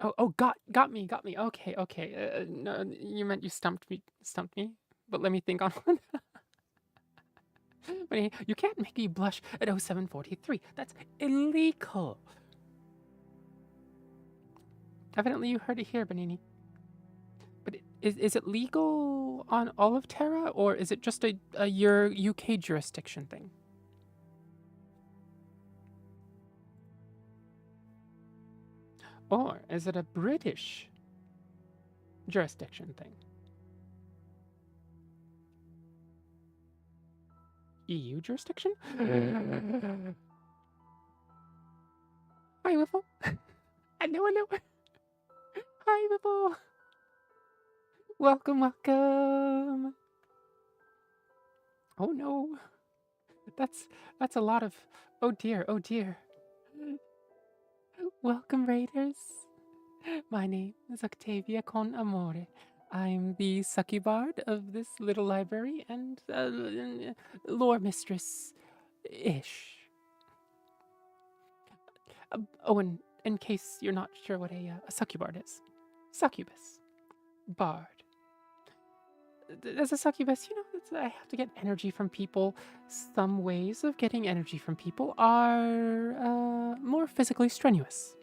Oh, got me. Okay. No, you meant you stumped me. But let me think on one. But you can't make me blush at 0743. That's illegal. Evidently, you heard it here, Benini. But is it legal on all of Terra, or is it just a your UK jurisdiction thing? Or is it a British jurisdiction thing? EU jurisdiction? Hi, Wiffle. I know. Hi, Wiffle. Welcome. Oh no. That's a lot of oh dear. Welcome, Raiders. My name is Octavia Con Amore. I'm the succubard of this little library and lore mistress-ish. Oh, and in case you're not sure what a succubard is. Succubus. Bard. As a succubus, I have to get energy from people. Some ways of getting energy from people are more physically strenuous.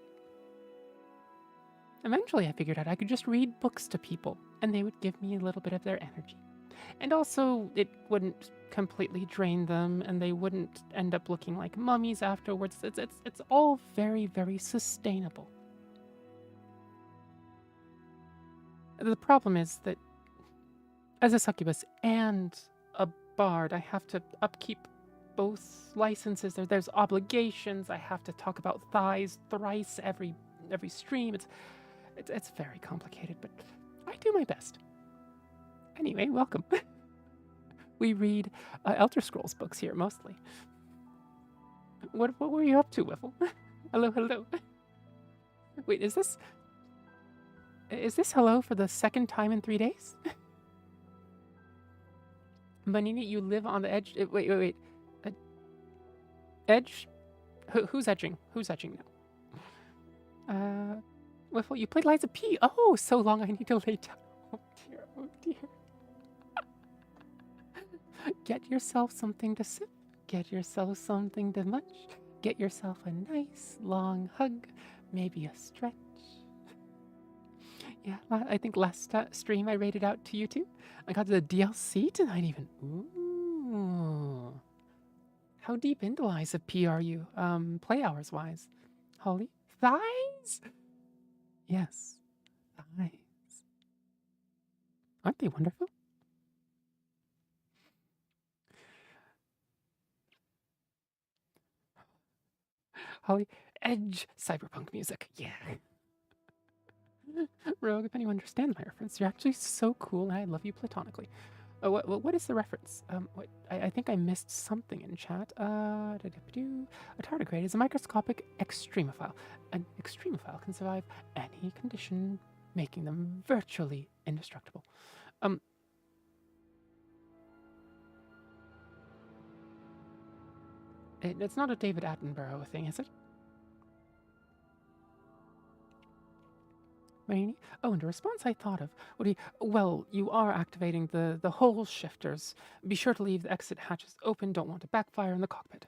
Eventually, I figured out I could just read books to people, and they would give me a little bit of their energy. And also, it wouldn't completely drain them, and they wouldn't end up looking like mummies afterwards. It's all very, very sustainable. The problem is that as a succubus and a bard, I have to upkeep both licenses. There's obligations. I have to talk about thighs thrice every stream. It's very complicated, but I do my best. Anyway, welcome. We read Elder Scrolls books here mostly. What were you up to, Wiffle? Hello. Wait, is this hello for the second time in 3 days? Benini, you live on the edge. Wait. Edge? Who's edging? Who's edging now? Wiffle, you played Liza P. Oh, so long I need to lay down. Oh dear. Get yourself something to sip. Get yourself something to munch. Get yourself a nice long hug. Maybe a stretch. Yeah, I think last stream I rated out to you too. I got to the DLC tonight even. Ooh. How deep into Liza P are you, play hours wise? Holly? Thighs? Yes. eyes. Aren't they wonderful? Holly, edge cyberpunk music. Yeah. Rogue, if anyone understands my reference, you're actually so cool and I love you platonically. What is the reference? I think I missed something in chat. A tardigrade is a microscopic extremophile. An extremophile can survive any condition, making them virtually indestructible. It's not a David Attenborough thing, is it? Rainy? Oh, and a response I thought of would be, well, you are activating the hole shifters. Be sure to leave the exit hatches open. Don't want to backfire in the cockpit.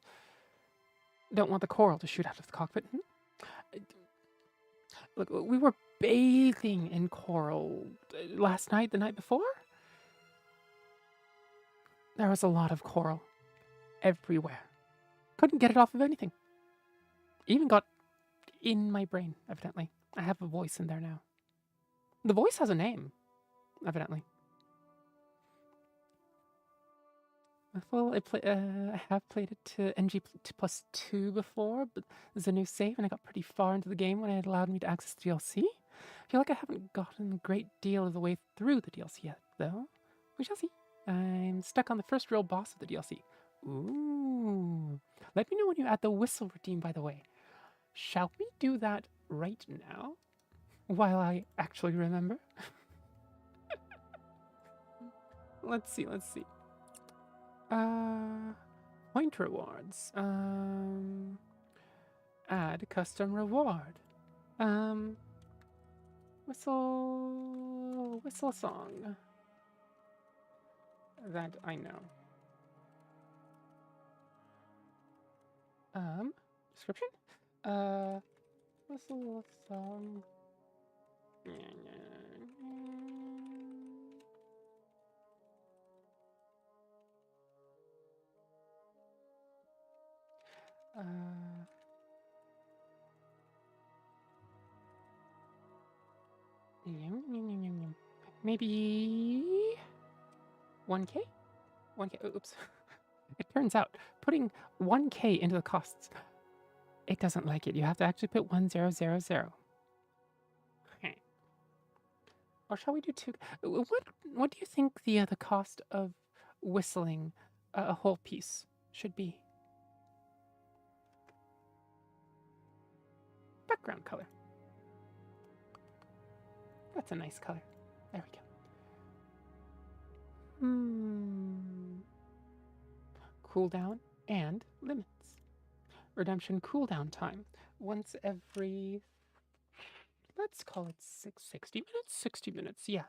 Don't want the coral to shoot out of the cockpit. Look, we were bathing in coral last night, the night before. There was a lot of coral everywhere. Couldn't get it off of anything. Even got in my brain, evidently. I have a voice in there now. The voice has a name, evidently. Well, I have played it to NG+2 before, but there's a new save, and I got pretty far into the game when it allowed me to access the DLC. I feel like I haven't gotten a great deal of the way through the DLC yet, though. We shall see. I'm stuck on the first real boss of the DLC. Ooh. Let me know when you add the whistle routine, by the way. Shall we do that right now? While I actually remember? Let's see. Point rewards. Add custom reward. Whistle song. That I know. Description? Whistle song. Maybe 1K? 1K. Oops. It turns out putting 1K into the costs, it doesn't like it. You have to actually put 1000. Okay. Or shall we do 2? What do you think the cost of whistling a whole piece should be? Background color. That's a nice color. There we go. Cooldown and limits. Redemption cooldown time. Once every, let's call it 60 minutes? 60 minutes, yeah.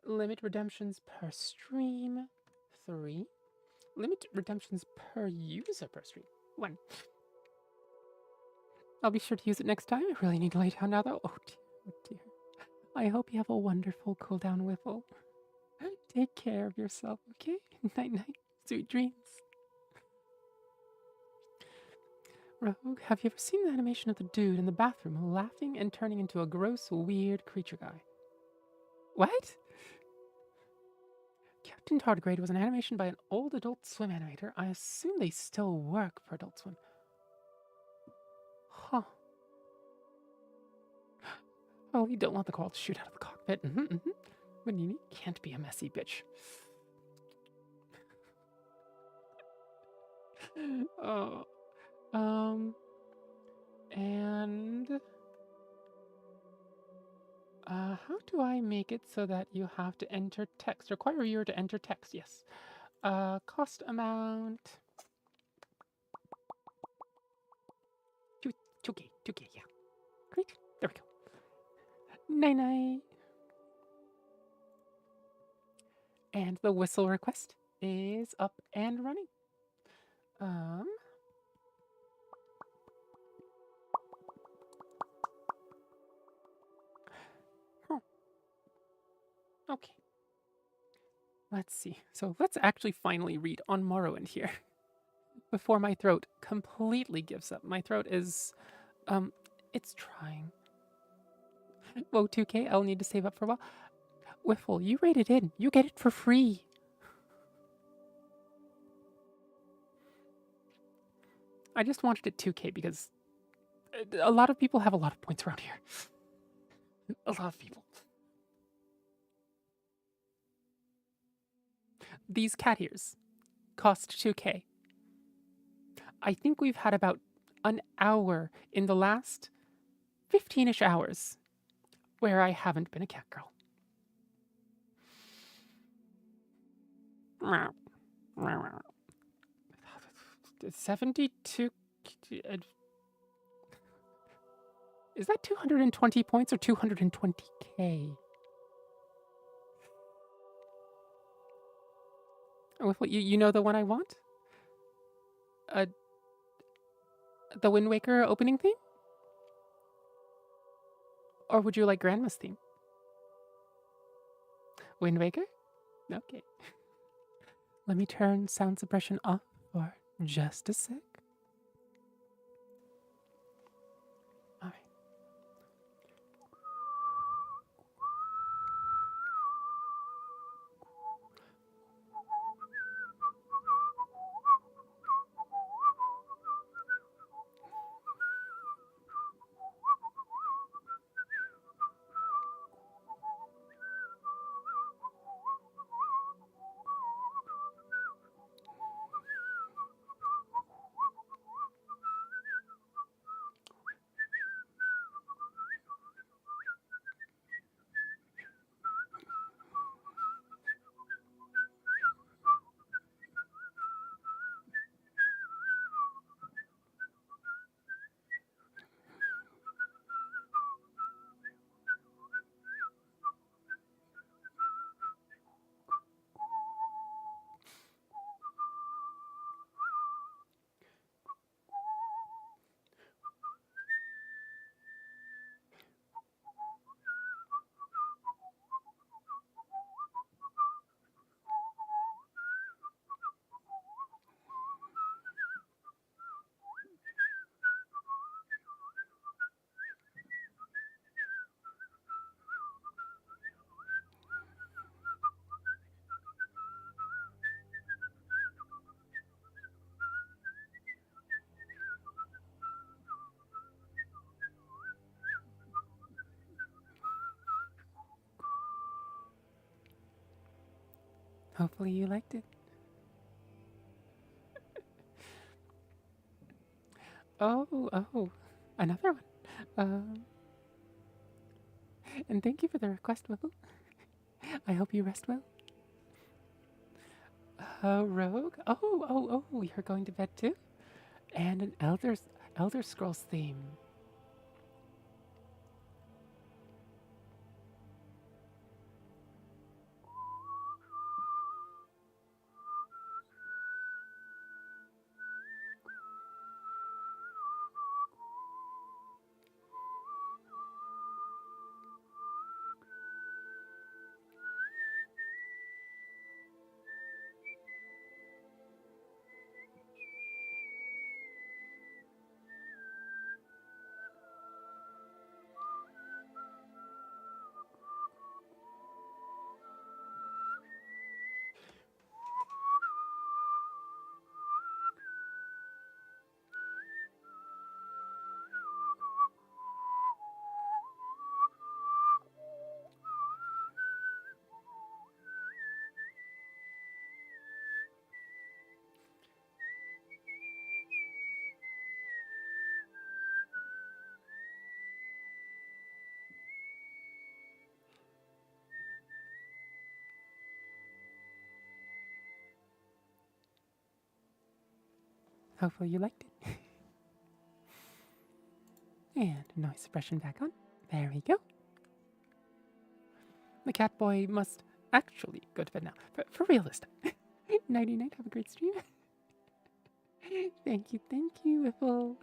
Limit redemptions per stream, 3. Limit redemptions per user per stream, 1. I'll be sure to use it next time. I really need to lay down now, though. Oh dear. I hope you have a wonderful cooldown, Whiffle. Take care of yourself, okay? Night-night. Sweet dreams. Rogue, have you ever seen the animation of the dude in the bathroom laughing and turning into a gross, weird creature guy? What? Captain Tardigrade was an animation by an old Adult Swim animator. I assume they still work for Adult Swim. Huh. Oh, you don't want the coral to shoot out of the cockpit. Manini can't be a messy bitch. Oh. And how do I make it so that you have to enter text? Require viewer to enter text, yes. Cost amount. 2K, yeah. Great, there we go. Night-night. And the whistle request is up and running. Okay. Let's see. So let's actually finally read on Morrowind here. Before my throat completely gives up. My throat is, it's trying. Whoa, 2K, I'll need to save up for a while. Wiffle, you rate it in. You get it for free. I just wanted it 2K because a lot of people have a lot of points around here. A lot of people. These cat ears cost 2K. I think we've had about an hour in the last 15-ish hours where I haven't been a cat girl. 72. Is that 220 points or 220K? With what you know the one I want? The Wind Waker opening theme? Or would you like Grandma's theme? Wind Waker? Okay. Let me turn sound suppression off for just a sec. All right. Hopefully you liked it. Oh, another one. And thank you for the request, Wiffle. I hope you rest well. Rogue? Oh, you're going to bed too? And an Elder Scrolls theme. Hopefully you liked it. And noise suppression back on. There we go. The cat boy must actually go to bed now. For real this time. Nighty night. Have a great stream. Thank you, Whipple.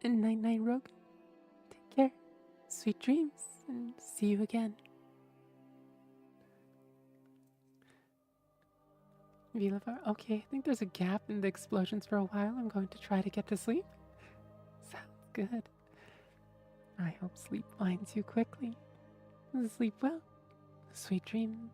And night night, Rogue. Take care. Sweet dreams, and see you again. Vilavar. Okay, I think there's a gap in the explosions for a while. I'm going to try to get to sleep. good. I hope sleep finds you quickly. Sleep well. Sweet dreams.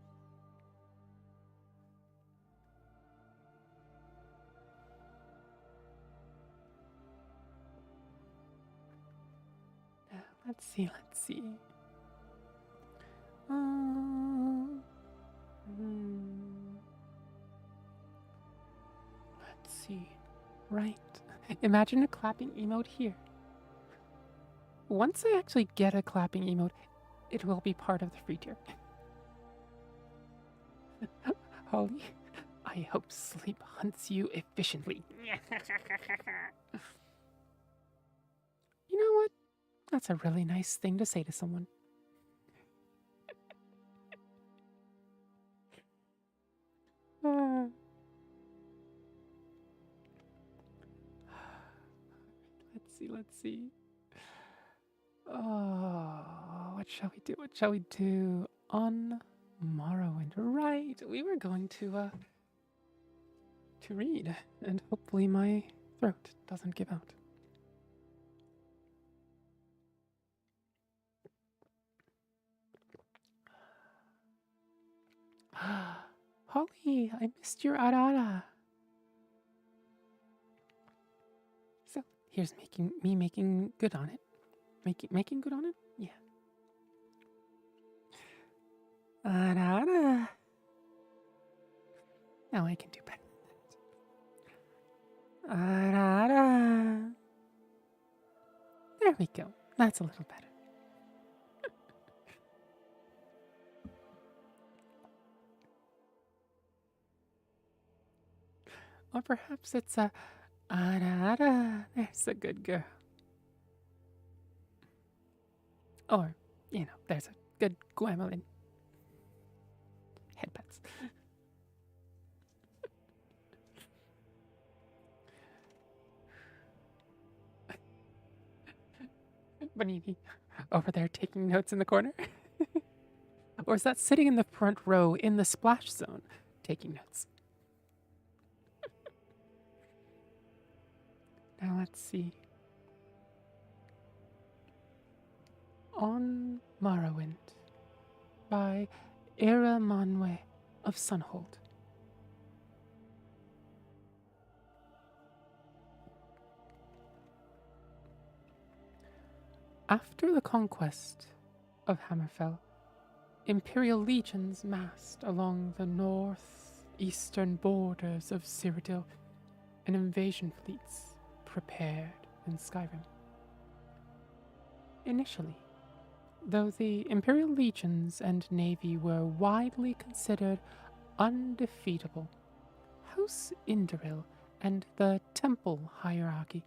Let's see. Let's see. Right. Imagine a clapping emote here. Once I actually get a clapping emote, it will be part of the free tier. Holly, I hope sleep hunts you efficiently. You know what? That's a really nice thing to say to someone. Let's see. Oh, what shall we do? What shall we do on Morrowind? Right, we were going to read, and hopefully my throat doesn't give out. Holly, I missed your arara. So here's making good on it. Making good on it? Yeah. Arara. Now I can do better than that. Arara. There we go. That's a little better. Or perhaps it's a arara. There's a good girl. Or, there's a good Gwendolyn. Head pets. Bonini, over there taking notes in the corner? Or is that sitting in the front row in the splash zone taking notes? Now let's see. On Morrowind by Era Manwe of Sunhold. After the conquest of Hammerfell, Imperial legions massed along the northeastern borders of Cyrodiil, and invasion fleets prepared in Skyrim. Initially, though the Imperial legions and navy were widely considered undefeatable, House Indoril and the Temple hierarchy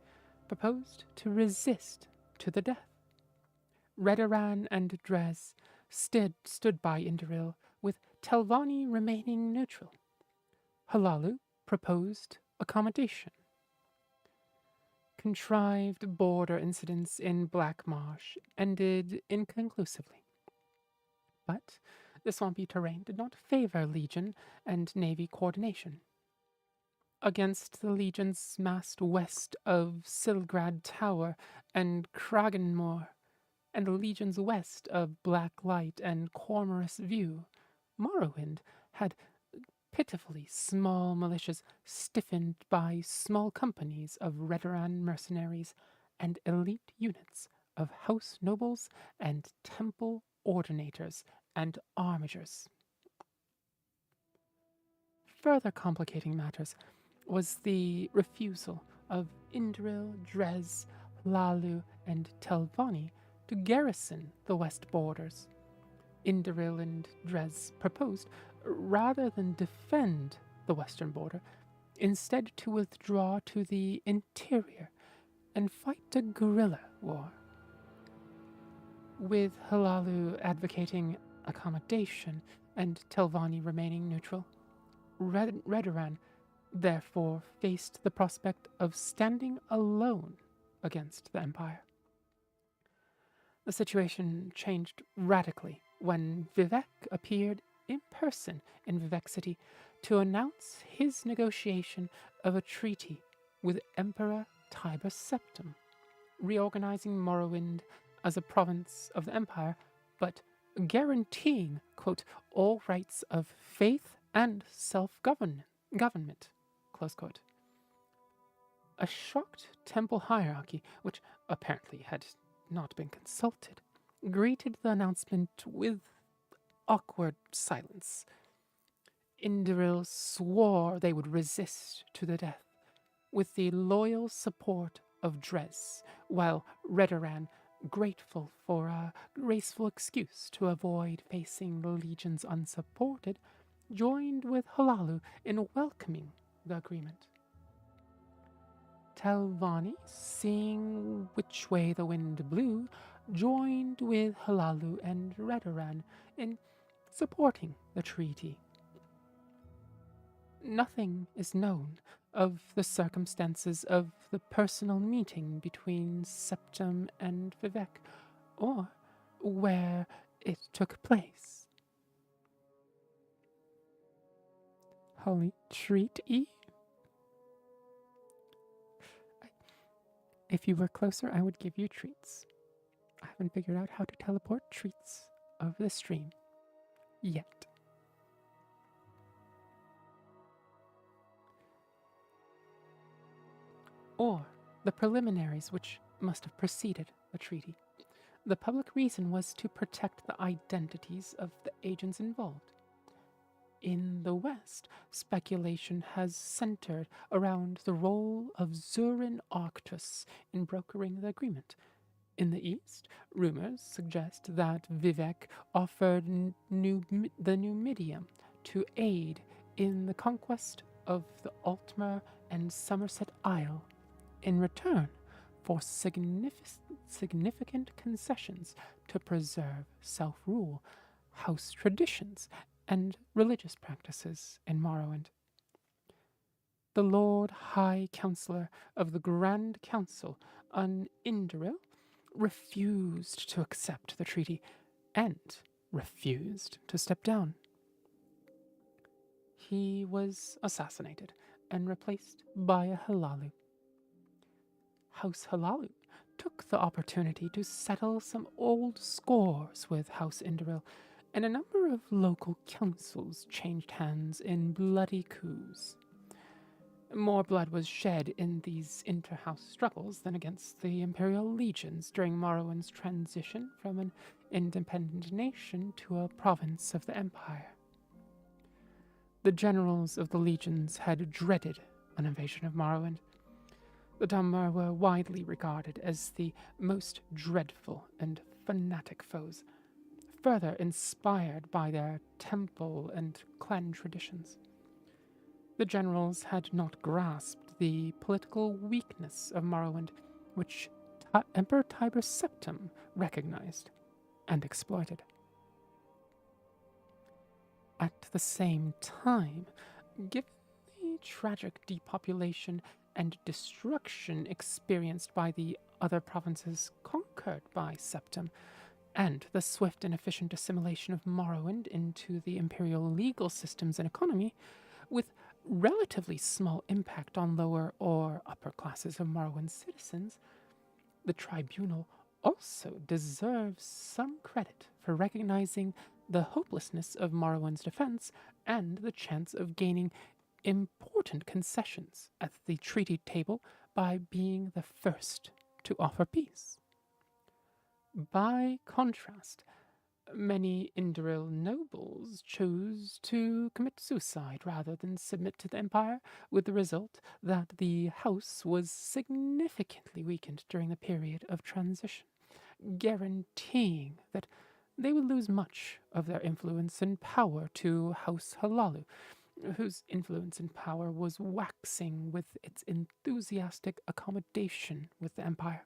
proposed to resist to the death. Redoran and Dres stood by Indoril, with Telvanni remaining neutral. Hlaalu proposed accommodation. Contrived border incidents in Black Marsh ended inconclusively. But the swampy terrain did not favor Legion and Navy coordination. Against the legions massed west of Silgrad Tower and Kraganmoor, and the legions west of Blacklight and Cormorus View, Morrowind had pitifully small militias stiffened by small companies of Redoran mercenaries and elite units of house nobles and temple ordinators and armigers. Further complicating matters was the refusal of Indril, Dres, Hlaalu, and Telvanni to garrison the west borders. Indril and Dres proposed, rather than defend the western border, instead to withdraw to the interior and fight a guerrilla war. With Hlaalu advocating accommodation and Telvanni remaining neutral, Redoran therefore faced the prospect of standing alone against the Empire. The situation changed radically when Vivek appeared in person in Vivek City to announce his negotiation of a treaty with Emperor Tiber Septim, reorganizing Morrowind as a province of the Empire, but guaranteeing, quote, all rights of faith and self-government, close quote. A shocked temple hierarchy, which apparently had not been consulted, greeted the announcement with awkward silence. Indoril swore they would resist to the death, with the loyal support of Dres, while Redoran, grateful for a graceful excuse to avoid facing the legions unsupported, joined with Halalu in welcoming the agreement. Telvanni, seeing which way the wind blew, joined with Halalu and Redoran in supporting the treaty. Nothing is known of the circumstances of the personal meeting between Septim and Vivek, or where it took place. Holy treat-y? If you were closer, I would give you treats. I haven't figured out how to teleport treats over the stream yet. Or the preliminaries which must have preceded the treaty. The public reason was to protect the identities of the agents involved. In the West, speculation has centered around the role of Zurin Arctus in brokering the agreement. In the East, rumors suggest that Vivek offered the Numidium to aid in the conquest of the Altmer and Somerset Isle in return for significant concessions to preserve self-rule, house traditions, and religious practices in Morrowind. The Lord High Counselor of the Grand Council, an Indoril, refused to accept the treaty and refused to step down. He was assassinated and replaced by a Halalu. House Halalu took the opportunity to settle some old scores with House Indoril, and a number of local councils changed hands in bloody coups. More blood was shed in these inter-house struggles than against the Imperial legions during Morrowind's transition from an independent nation to a province of the Empire. The generals of the legions had dreaded an invasion of Morrowind. The Dunmer were widely regarded as the most dreadful and fanatic foes, further inspired by their temple and clan traditions. The generals had not grasped the political weakness of Morrowind, which Emperor Tiber Septim recognized and exploited. At the same time, given the tragic depopulation and destruction experienced by the other provinces conquered by Septim, and the swift and efficient assimilation of Morrowind into the imperial legal systems and economy, with relatively small impact on lower or upper classes of Morrowind's citizens, the tribunal also deserves some credit for recognizing the hopelessness of Morrowind's defense and the chance of gaining important concessions at the treaty table by being the first to offer peace. By contrast, many Indoril nobles chose to commit suicide rather than submit to the Empire, with the result that the house was significantly weakened during the period of transition, guaranteeing that they would lose much of their influence and power to House Halalu, whose influence and power was waxing with its enthusiastic accommodation with the Empire.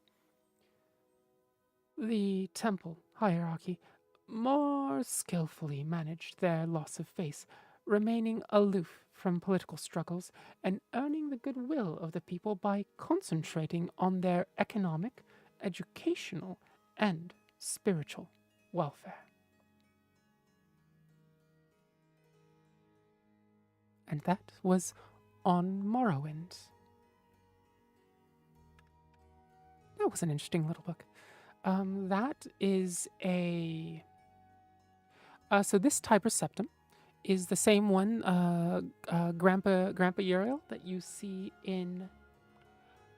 The temple hierarchy more skillfully managed their loss of face, remaining aloof from political struggles and earning the goodwill of the people by concentrating on their economic, educational, and spiritual welfare. And that was on Morrowind. Now, that was an interesting little book. That is a... so this Tiber Septum is the same one, Grandpa Uriel, that you see in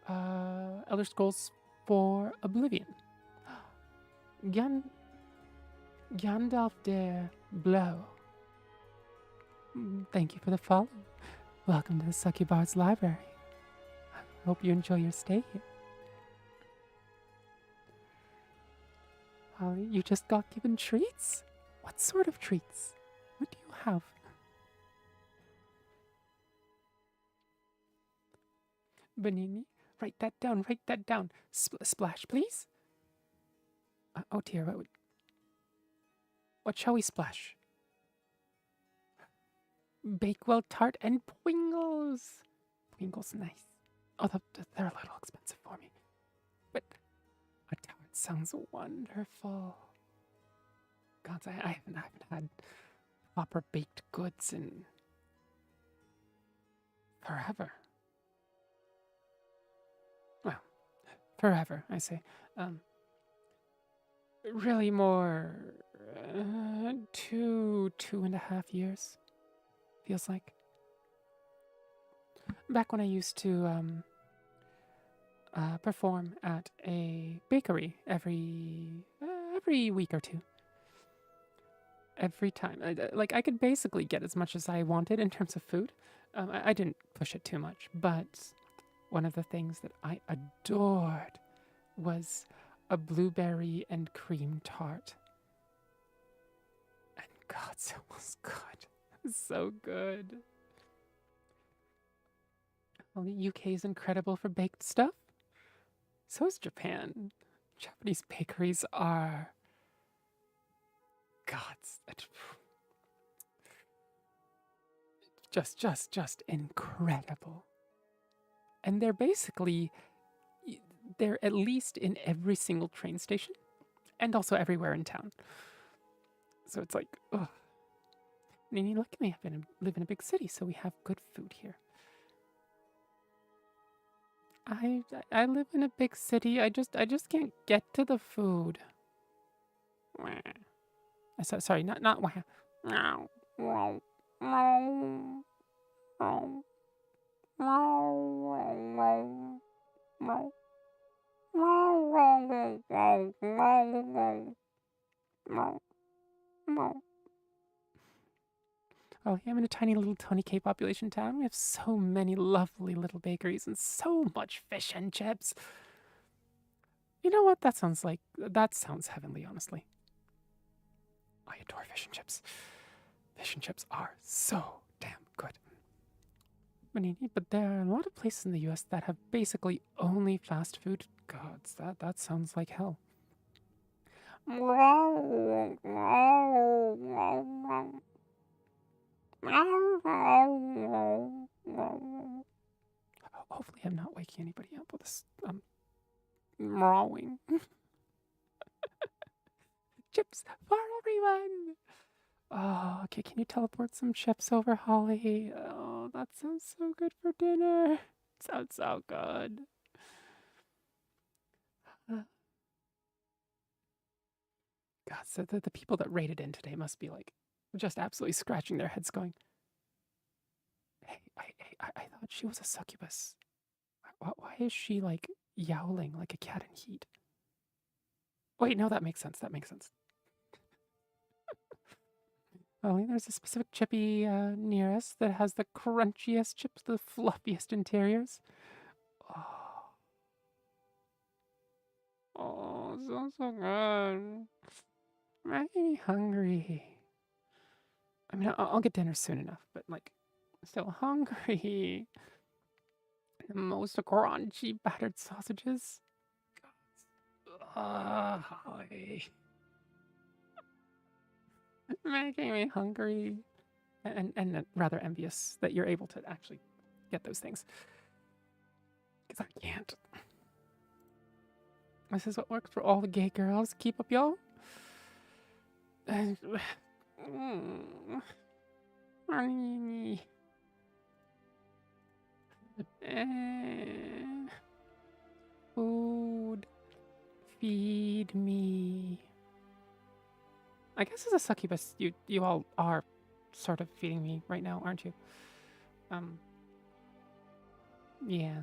Elder Scrolls for Oblivion. Gandalf de Blow. Thank you for the follow. Welcome to the Succubards Library. I hope you enjoy your stay here. Holly, you just got given treats? What sort of treats? What do you have? Benini, write that down, write that down. Splash, please? Oh dear, what shall we splash? Bakewell tart and Pringles. Pringles, nice. Oh, they're a little expensive for me. But a tart sounds wonderful. God, I haven't had proper baked goods in forever. Well, forever, I say. Really more 2.5 years, feels like. Back when I used to perform at a bakery every week or two. Every time. I could basically get as much as I wanted in terms of food. I didn't push it too much, but one of the things that I adored was a blueberry and cream tart. And God, it was good. So good. Well, the UK is incredible for baked stuff. So is Japan. Japanese bakeries are... Gods. Just incredible. And they're basically... They're at least in every single train station. And also everywhere in town. So it's like, ugh. Nini, look at me. I live in a big city, so we have good food here. I live in a big city. I just can't get to the food. Sorry, not wah. Oh, I'm in a tiny little Tony K population town. We have so many lovely little bakeries and so much fish and chips. You know what? That sounds heavenly, honestly. I adore fish and chips. Fish and chips are so damn good. But there are a lot of places in the US that have basically only fast food. Gods, that sounds like hell. Hopefully I'm not waking anybody up with this meowing. Chips for everyone! Oh, okay, can you teleport some chips over, Holly? Oh, that sounds so good for dinner. Sounds so good. God, so the people that raided in today must be like just absolutely scratching their heads going, hey, I thought she was a succubus. Why is she like yowling like a cat in heat? Wait, no, that makes sense. That makes sense. Oh, there's a specific chippy near us that has the crunchiest chips, the fluffiest interiors. Oh, so good. Making me hungry. I mean, I'll get dinner soon enough, but like, still hungry. The most crunchy battered sausages. Making me hungry. And rather envious that you're able to actually get those things. Because I can't. This is what works for all the gay girls. Keep up, y'all. Food. feed me. I guess as a succubus, you all are sort of feeding me right now, aren't you? Yeah.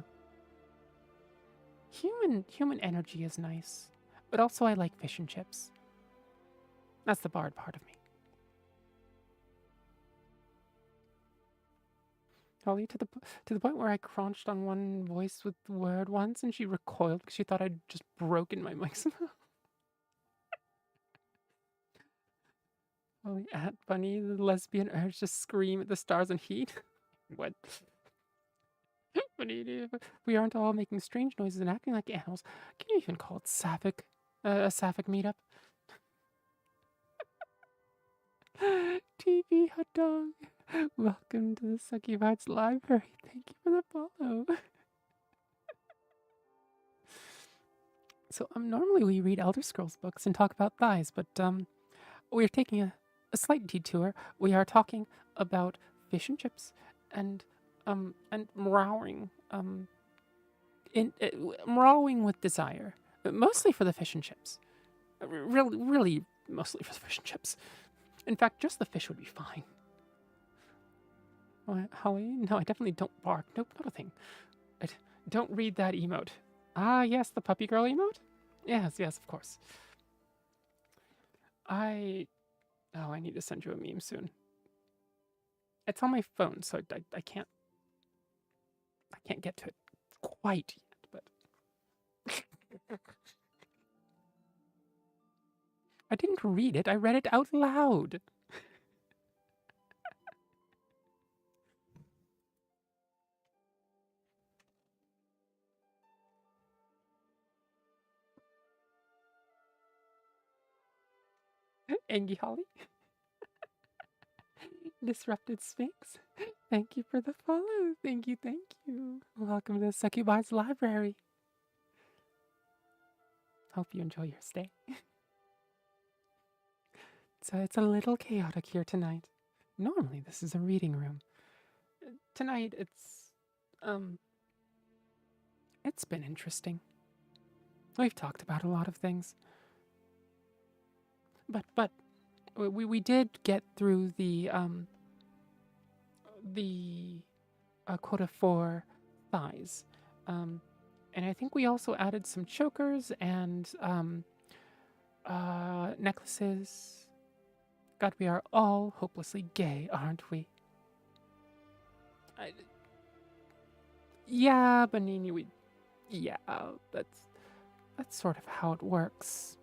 Human energy is nice, but also I like fish and chips. That's the bard part of me. Holly, to the point where I crunched on one voice with word once, and she recoiled because she thought I'd just broken my mic somehow. Holly, at Bunny, the lesbian urge to scream at the stars and heat. What? Bunny, we aren't all making strange noises and acting like animals. Can you even call it sapphic? A sapphic meetup? TV hot dog. Welcome to the Succubites Library. Thank you for the follow. So normally we read Elder Scrolls books and talk about thighs, but we're taking a slight detour. We are talking about fish and chips and mrowing mrowing with desire, mostly for the fish and chips. Really, mostly for the fish and chips. In fact, just the fish would be fine. What, Holly? No, I definitely don't bark. Nope, not a thing. Don't read that emote. Ah, yes, the puppy girl emote? Yes, of course. I need to send you a meme soon. It's on my phone, so I can't get to it quite yet, but I didn't read it, I read it out loud. Angie Holly? Disrupted Sphinx? Thank you for the follow. Thank you. Welcome to the Succubites Library. Hope you enjoy your stay. So it's a little chaotic here tonight. Normally this is a reading room. Tonight it's been interesting. We've talked about a lot of things. But we did get through the quota for thighs. And I think we also added some chokers and necklaces. God, we are all hopelessly gay, aren't we? Yeah, Benini, that's sort of how it works.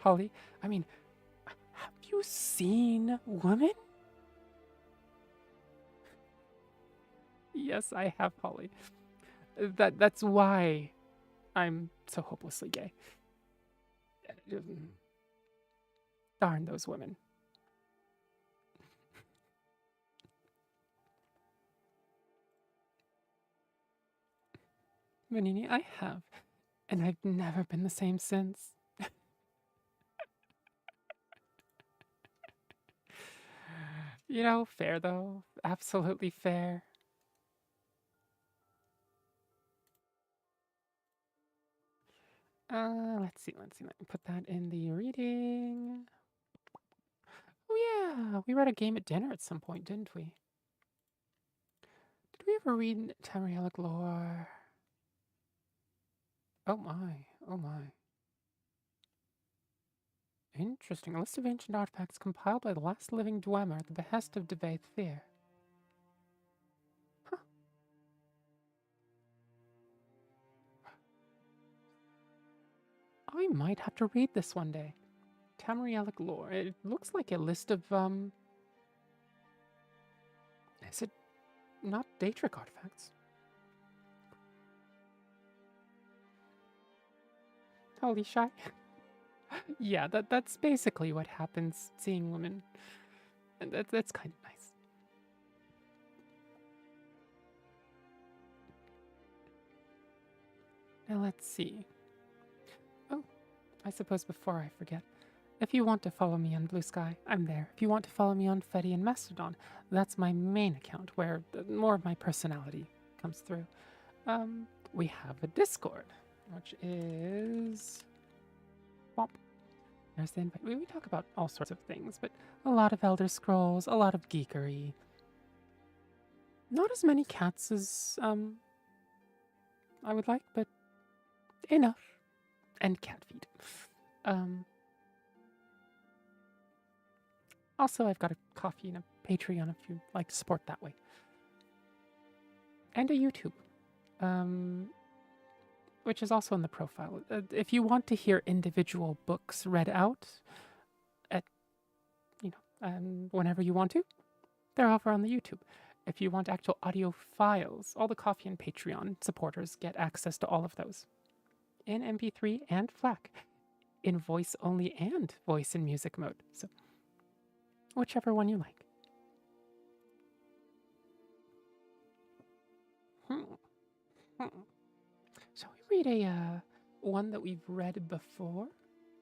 Holly, I mean, have you seen women? Yes, I have, Holly. That's why I'm so hopelessly gay. Darn those women. Vanini, I have, and I've never been the same since. You know, fair though. Absolutely fair. Let's see. Let me put that in the reading. Oh yeah, we read a game at dinner at some point, didn't we? Did we ever read Tamrielic lore? Oh my. Interesting. A list of ancient artifacts compiled by the last living Dwemer at the behest of Devaith Fear. Huh. I might have to read this one day. Tamrielic lore. It looks like a list of, is it not Daedric artifacts? Holy shy. Yeah, that's basically what happens seeing women. And that's kind of nice. Now let's see. Oh, I suppose before I forget, if you want to follow me on Blue Sky, I'm there. If you want to follow me on Fetty and Mastodon, that's my main account where more of my personality comes through. We have a Discord. which is... Womp. There's the invite. We talk about all sorts of things, but a lot of Elder Scrolls, a lot of geekery. Not as many cats as I would like, but enough. And cat feed. Also, I've got a coffee and a Patreon if you like to support that way. And a YouTube, which is also in the profile. If you want to hear individual books read out at, whenever you want to, they're over on the YouTube. If you want actual audio files, all the Coffee and Patreon supporters get access to all of those. In MP3 and FLAC. In voice only and voice and music mode. So, whichever one you like. Shall we read a one that we've read before,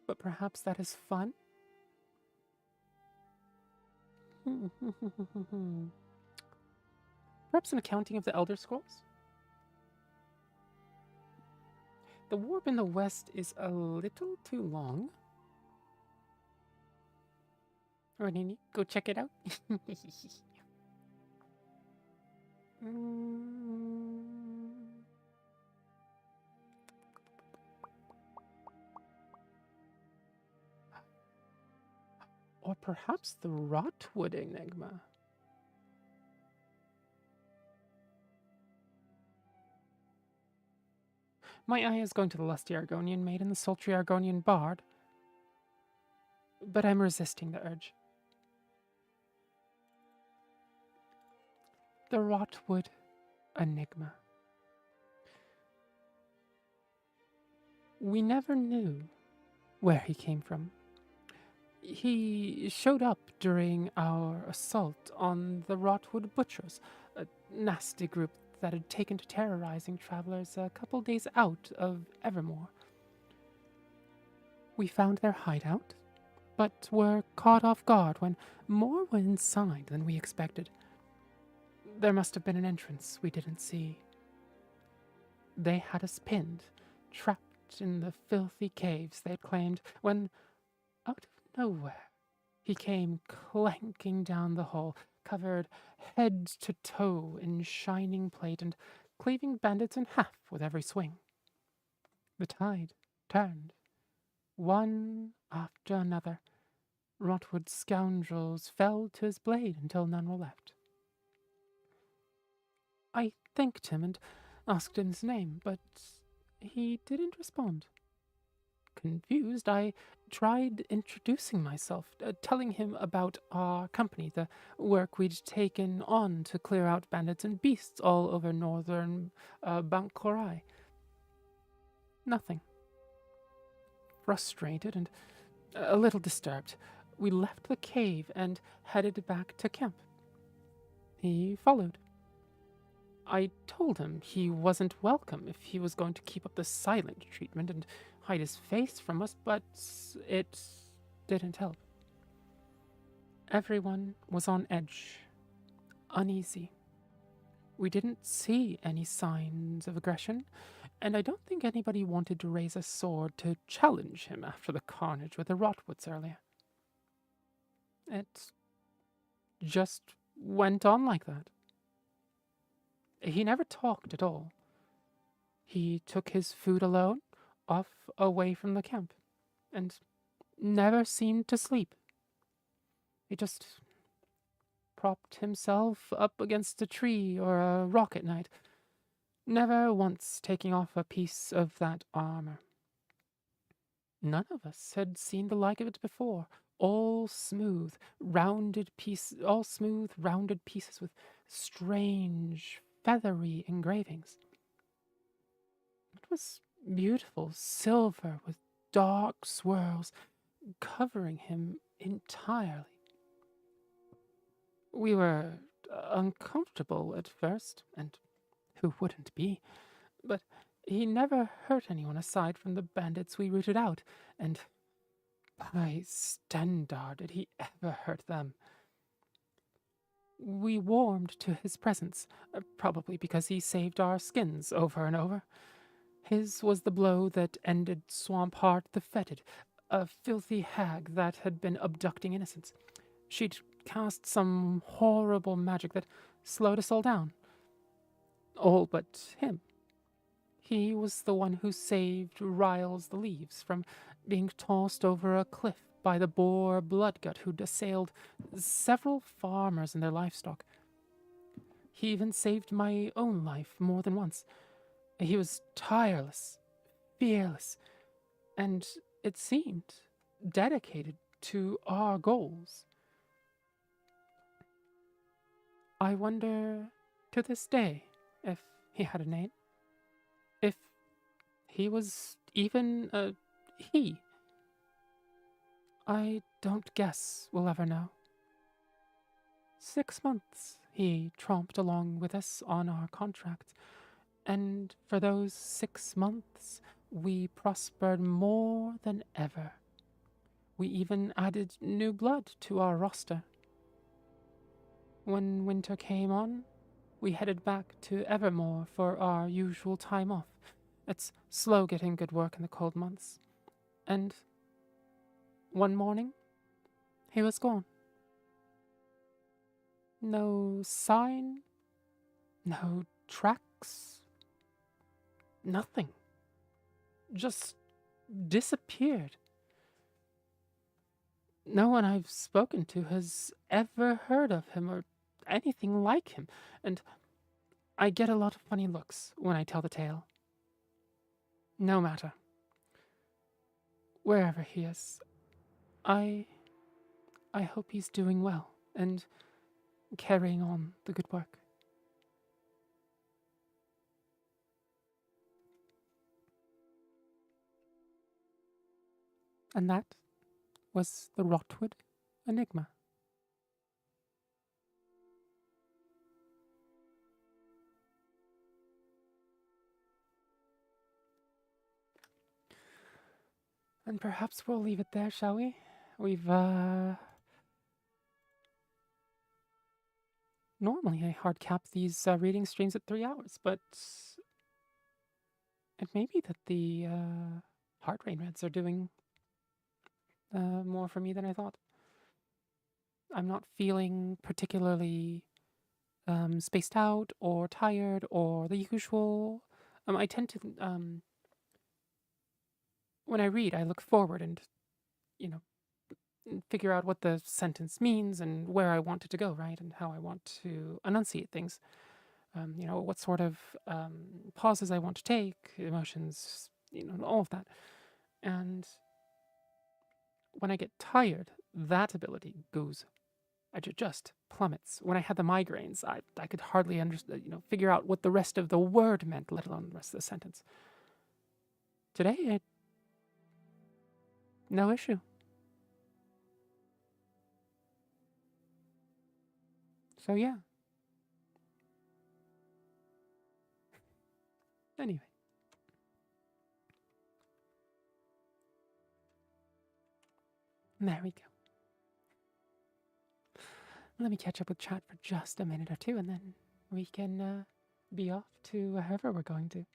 but perhaps that is fun? Perhaps an accounting of the Elder Scrolls? The Warp in the West is a little too long. Renini, go check it out. Or perhaps the Rotwood Enigma. My eye is going to the lusty Argonian maid and the sultry Argonian bard, but I'm resisting the urge. The Rotwood Enigma. We never knew where he came from. He showed up during our assault on the Rotwood Butchers, a nasty group that had taken to terrorizing travelers a couple days out of Evermore. We found their hideout, but were caught off guard when more were inside than we expected. There must have been an entrance we didn't see. They had us pinned, trapped in the filthy caves they had claimed, when, out of nowhere, he came clanking down the hall, covered head to toe in shining plate and cleaving bandits in half with every swing. The tide turned. One after another, Rotwood scoundrels fell to his blade until none were left. I thanked him and asked him his name, but he didn't respond. Confused, I tried introducing myself, telling him about our company, the work we'd taken on to clear out bandits and beasts all over northern Bankorai. Nothing. Frustrated and a little disturbed, we left the cave and headed back to camp. He followed. I told him he wasn't welcome if he was going to keep up the silent treatment and hide his face from us, but it didn't help. Everyone was on edge, uneasy. We didn't see any signs of aggression, and I don't think anybody wanted to raise a sword to challenge him after the carnage with the Rotwoods earlier. It just went on like that. He never talked at all. He took his food alone, off away from the camp, and never seemed to sleep. He just propped himself up against a tree or a rock at night, never once taking off a piece of that armor. None of us had seen the like of it before. All smooth, rounded pieces with strange, feathery engravings. It was beautiful silver with dark swirls covering him entirely. We were uncomfortable at first, and who wouldn't be? But he never hurt anyone aside from the bandits we rooted out, and by Stendar did he ever hurt them. We warmed to his presence, probably because he saved our skins over and over. His was the blow that ended Swampheart the Fetid, a filthy hag that had been abducting innocents. She'd cast some horrible magic that slowed us all down. All but him. He was the one who saved Riles the Leaves from being tossed over a cliff by the boar Bloodgut who'd assailed several farmers and their livestock. He even saved my own life more than once. He was tireless, fearless, and it seemed dedicated to our goals. I wonder to this day if he had a name, if he was even a he. I don't guess we'll ever know. 6 months he tromped along with us on our contract, and for those 6 months we prospered more than ever. We even added new blood to our roster. When winter came on, we headed back to Evermore for our usual time off. It's slow getting good work in the cold months. And one morning, he was gone. No sign, no tracks, nothing. Just disappeared. No one I've spoken to has ever heard of him or anything like him, and I get a lot of funny looks when I tell the tale. No matter. Wherever he is, I hope he's doing well and carrying on the good work. And that was the Rotwood Enigma. And perhaps we'll leave it there, shall we? We've, normally I hard cap these reading streams at 3 hours, but it may be that the heart rate meds are doing more for me than I thought. I'm not feeling particularly spaced out or tired or the usual. I tend to, when I read, I look forward and, figure out what the sentence means and where I want it to go, right? And how I want to enunciate things. What sort of pauses I want to take, emotions, all of that. And when I get tired, that ability goes. It just plummets. When I had the migraines, I could hardly figure out what the rest of the word meant, let alone the rest of the sentence. Today, no issue. So yeah. Anyway. There we go. Let me catch up with chat for just a minute or two, and then we can be off to wherever we're going to.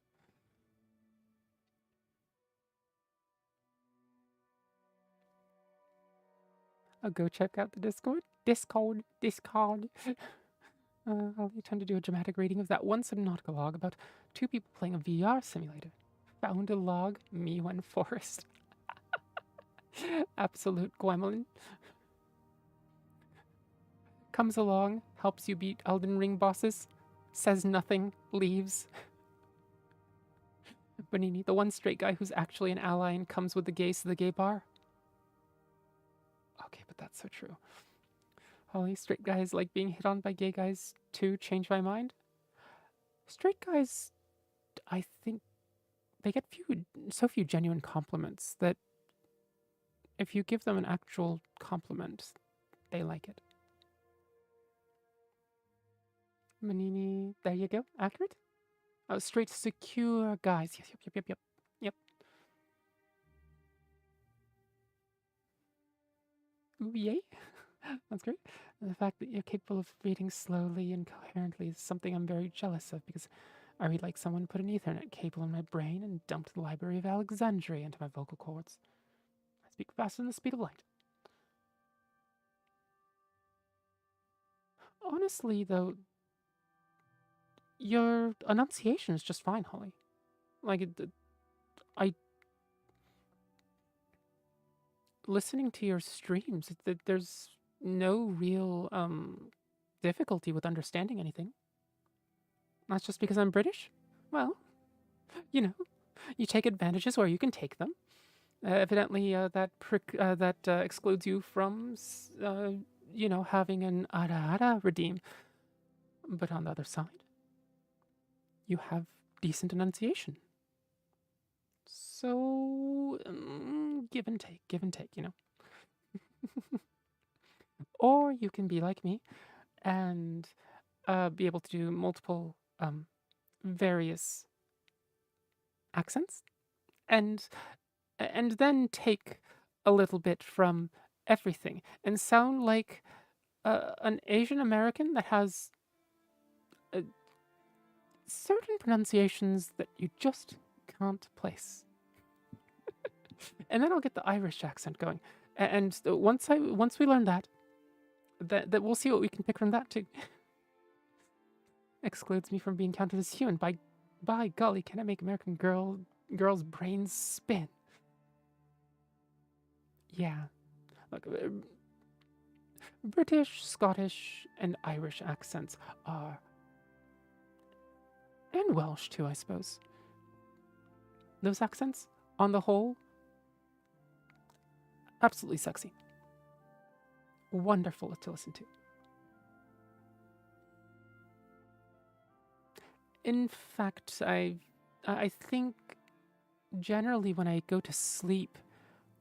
I'll go check out the Discord. Discord. I'll attempt to do a dramatic reading of that one Subnautica log about 2 people playing a VR simulator. Found a log, me when forest. Absolute Gwemlin. Comes along, helps you beat Elden Ring bosses, says nothing, leaves. Bonini, the one straight guy who's actually an ally and comes with the gays to the gay bar. Okay, but that's so true. Holly, straight guys like being hit on by gay guys too, change my mind? Straight guys, I think, they get so few genuine compliments that if you give them an actual compliment, they like it. Manini, there you go. Accurate? Oh, straight, secure guys. Yep. Ooh, yay. That's great. And the fact that you're capable of reading slowly and coherently is something I'm very jealous of, because I read like someone put an Ethernet cable in my brain and dumped the Library of Alexandria into my vocal cords. I speak faster than the speed of light. Honestly, though, your enunciation is just fine, Holly. Like, I listening to your streams, there's no real difficulty with understanding anything. That's just because I'm British. Well, you know, you take advantages where you can take them. Evidently, that excludes you from, having an ara ara redeem. But on the other side, you have decent enunciation. So, give and take, Or you can be like me and be able to do multiple various accents and then take a little bit from everything and sound like an Asian American that has certain pronunciations that you just can't place. And then I'll get the Irish accent going. And once we learn that we'll see what we can pick from that too. Excludes me from being counted as human. By golly, can I make American girls' brains spin? Yeah. Look, British, Scottish, and Irish accents are, and Welsh too, I suppose. Those accents, on the whole, absolutely sexy. Wonderful to listen to. In fact, I think generally when I go to sleep,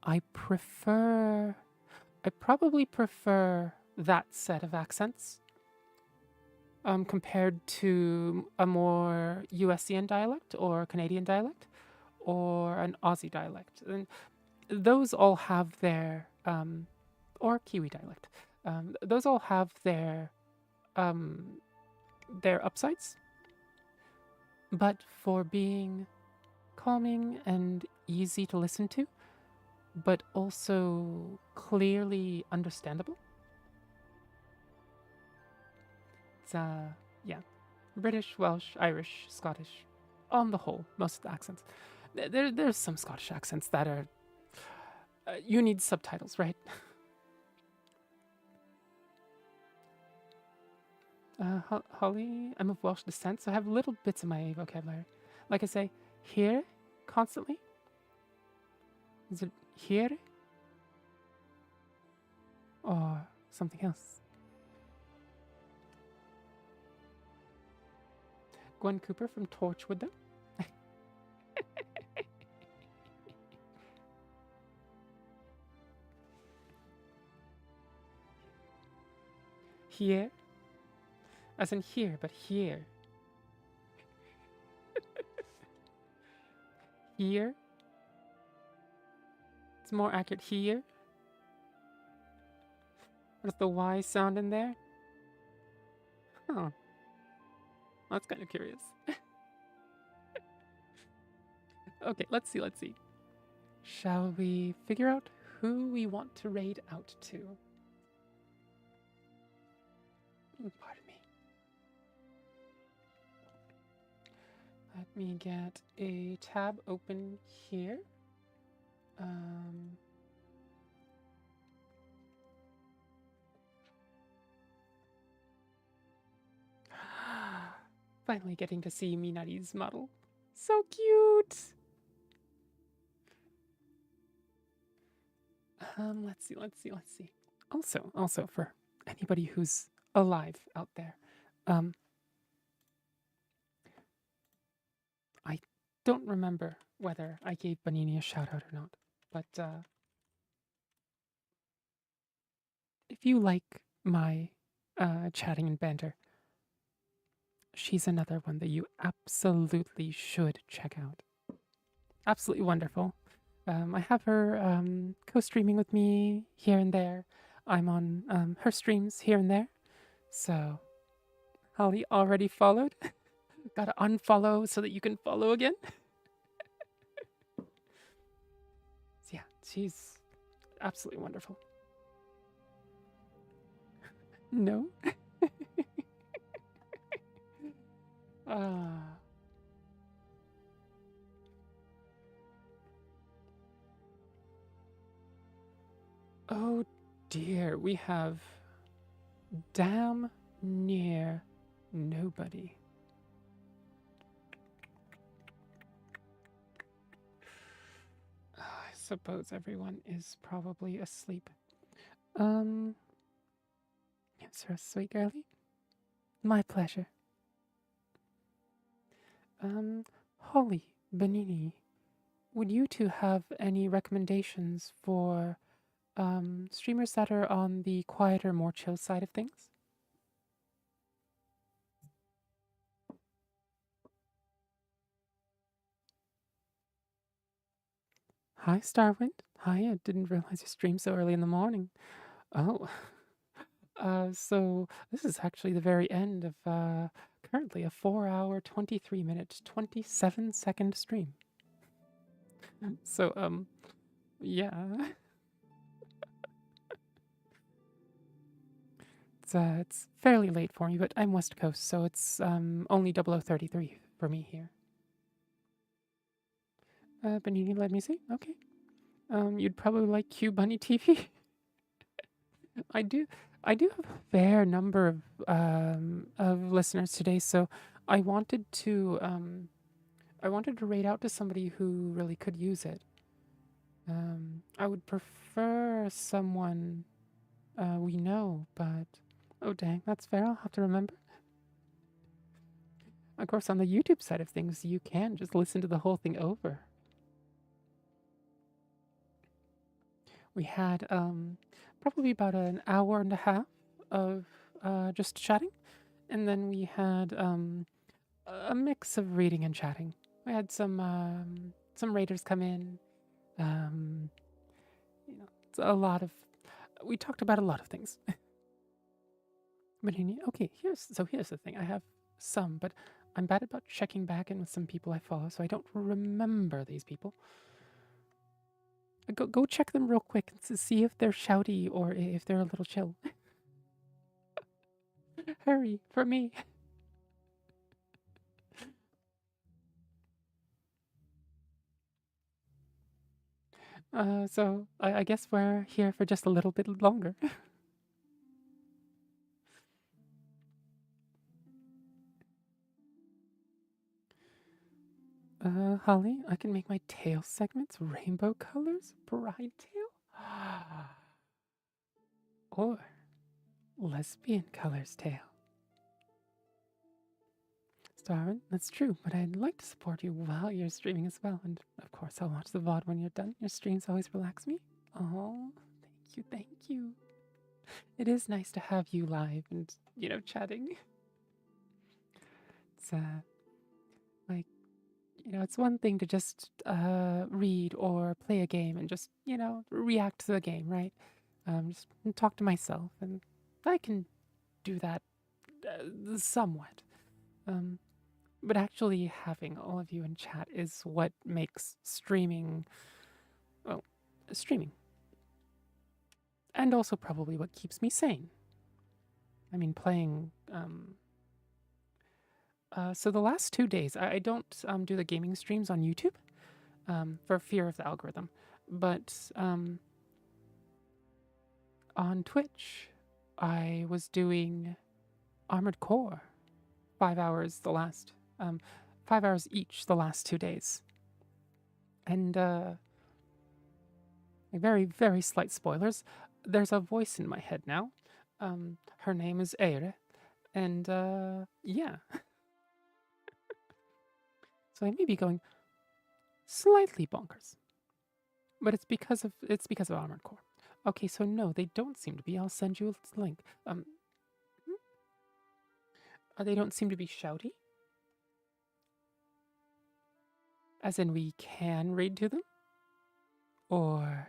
I probably prefer that set of accents compared to a more USian dialect or Canadian dialect or an Aussie dialect. And those all have their, or Kiwi dialect. Those all have their upsides. But for being calming and easy to listen to, but also clearly understandable. It's, yeah. British, Welsh, Irish, Scottish. On the whole, most of the accents. There's some Scottish accents that are... you need subtitles, right? Holly, I'm of Welsh descent, so I have little bits of my vocabulary. Like I say, here, constantly. Is it here? Or something else? Gwen Cooper from Torchwood, though. Here? As in here, but here. Here? It's more accurate here. What's the Y sound in there? Huh. That's kind of curious. Okay, let's see. Shall we figure out who we want to raid out to? Pardon me. Let me get a tab open here. Finally getting to see Minari's model. So cute! Let's see. Also for anybody who's alive out there, I don't remember whether I gave Banini a shout out or not, but if you like my chatting and banter, she's another one that you absolutely should check out. Absolutely wonderful. I have her co-streaming with me here and there. I'm on her streams here and there. So, Holly already followed. Gotta unfollow so that you can follow again. So yeah, she's absolutely wonderful. No? Ah. Oh dear, we have damn near nobody. I suppose everyone is probably asleep. Yes, sir, sweet girlie. My pleasure. Holly, Benini, would you two have any recommendations for streamers that are on the quieter, more chill side of things? Hi, Starwind. Hi, I didn't realize you streamed so early in the morning. Oh, so this is actually the very end of currently a 4-hour, 23-minute, 27-second stream. So, yeah. It's fairly late for me, but I'm West Coast, so it's only 0033 for me here. Benini, let me see. Okay. You'd probably like Q Bunny TV. I do. I do have a fair number of listeners today, so I wanted to rate out to somebody who really could use it. I would prefer someone we know, but oh dang, that's fair. I'll have to remember. Of course, on the YouTube side of things, you can just listen to the whole thing over. We had probably about an hour and a half of just chatting, and then we had a mix of reading and chatting. We had some raiders come in. Um, you know, it's a lot of. We talked about a lot of things. But okay, here's the thing. I have some, but I'm bad about checking back in with some people I follow, so I don't remember these people. Go check them real quick to see if they're shouty or if they're a little chill. Hurry, for me. So I guess we're here for just a little bit longer. Holly, I can make my tail segments rainbow colors, bride tail, or lesbian colors tail. Starvin, that's true, but I'd like to support you while you're streaming as well. And of course, I'll watch the VOD when you're done. Your streams always relax me. Oh, thank you, thank you. It is nice to have you live and, chatting. It's, like, it's one thing to just read or play a game and just, react to the game, right? Just talk to myself, and I can do that somewhat. But actually having all of you in chat is what makes streaming, well, streaming. And also probably what keeps me sane. I mean, playing. So the last 2 days, I don't do the gaming streams on YouTube for fear of the algorithm. But on Twitch, I was doing Armored Core 5 hours 5 hours each the last 2 days. And very, very slight spoilers. There's a voice in my head now. Her name is Eire. And yeah. So I may be going slightly bonkers. But it's because of Armored Core. Okay, so no, they don't seem to be. I'll send you a link. They don't seem to be shouty. As in we can read to them? Or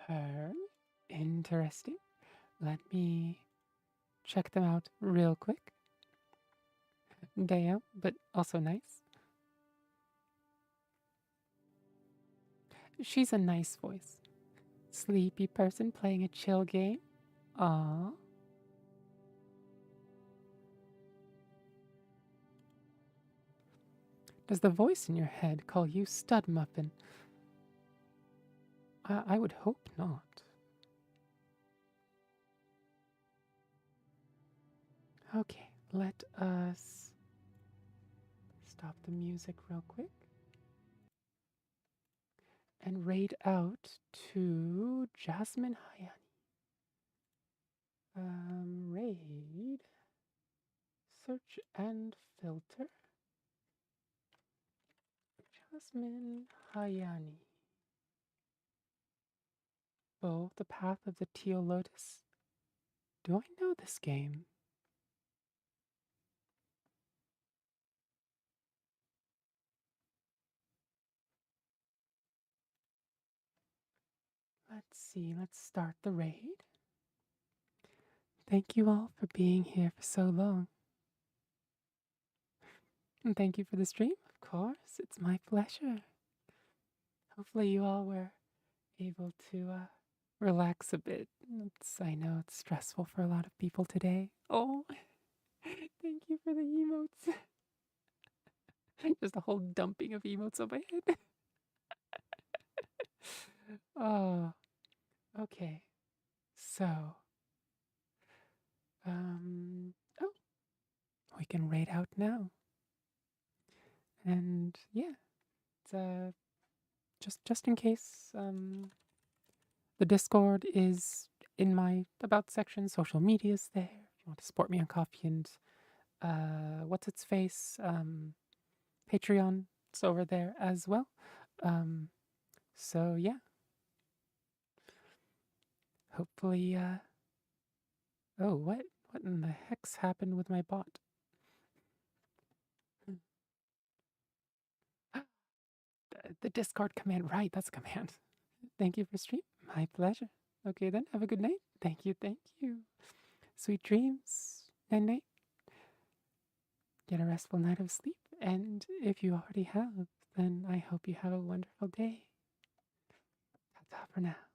Her. Interesting. Let me check them out real quick. Damn, but also nice. She's a nice voice. Sleepy person playing a chill game. Aww. Does the voice in your head call you Stud Muffin? I would hope not. Okay, let us stop the music real quick and raid out to Jasmine Hayani. Raid, search and filter. Jasmine Hayani. Oh, the Path of the Teal Lotus. Do I know this game? Let's see, let's start the raid. Thank you all for being here for so long. And thank you for the stream, of course. It's my pleasure. Hopefully you all were able to relax a bit. I know it's stressful for a lot of people today. Oh, thank you for the emotes. Just a whole dumping of emotes on my head. Oh, okay. So, oh, we can raid out now. And yeah, it's just in case, the Discord is in my About section, social media's there. If you want to support me on Coffee and what's its face, Patreon, it's over there as well. So yeah, hopefully, oh, what in the heck's happened with my bot? The Discord command, right, that's a command. Thank you for stream, my pleasure. Okay then, have a good night. Thank you, thank you. Sweet dreams, night night. Get a restful night of sleep, and if you already have, then I hope you have a wonderful day. Ta-ta for now.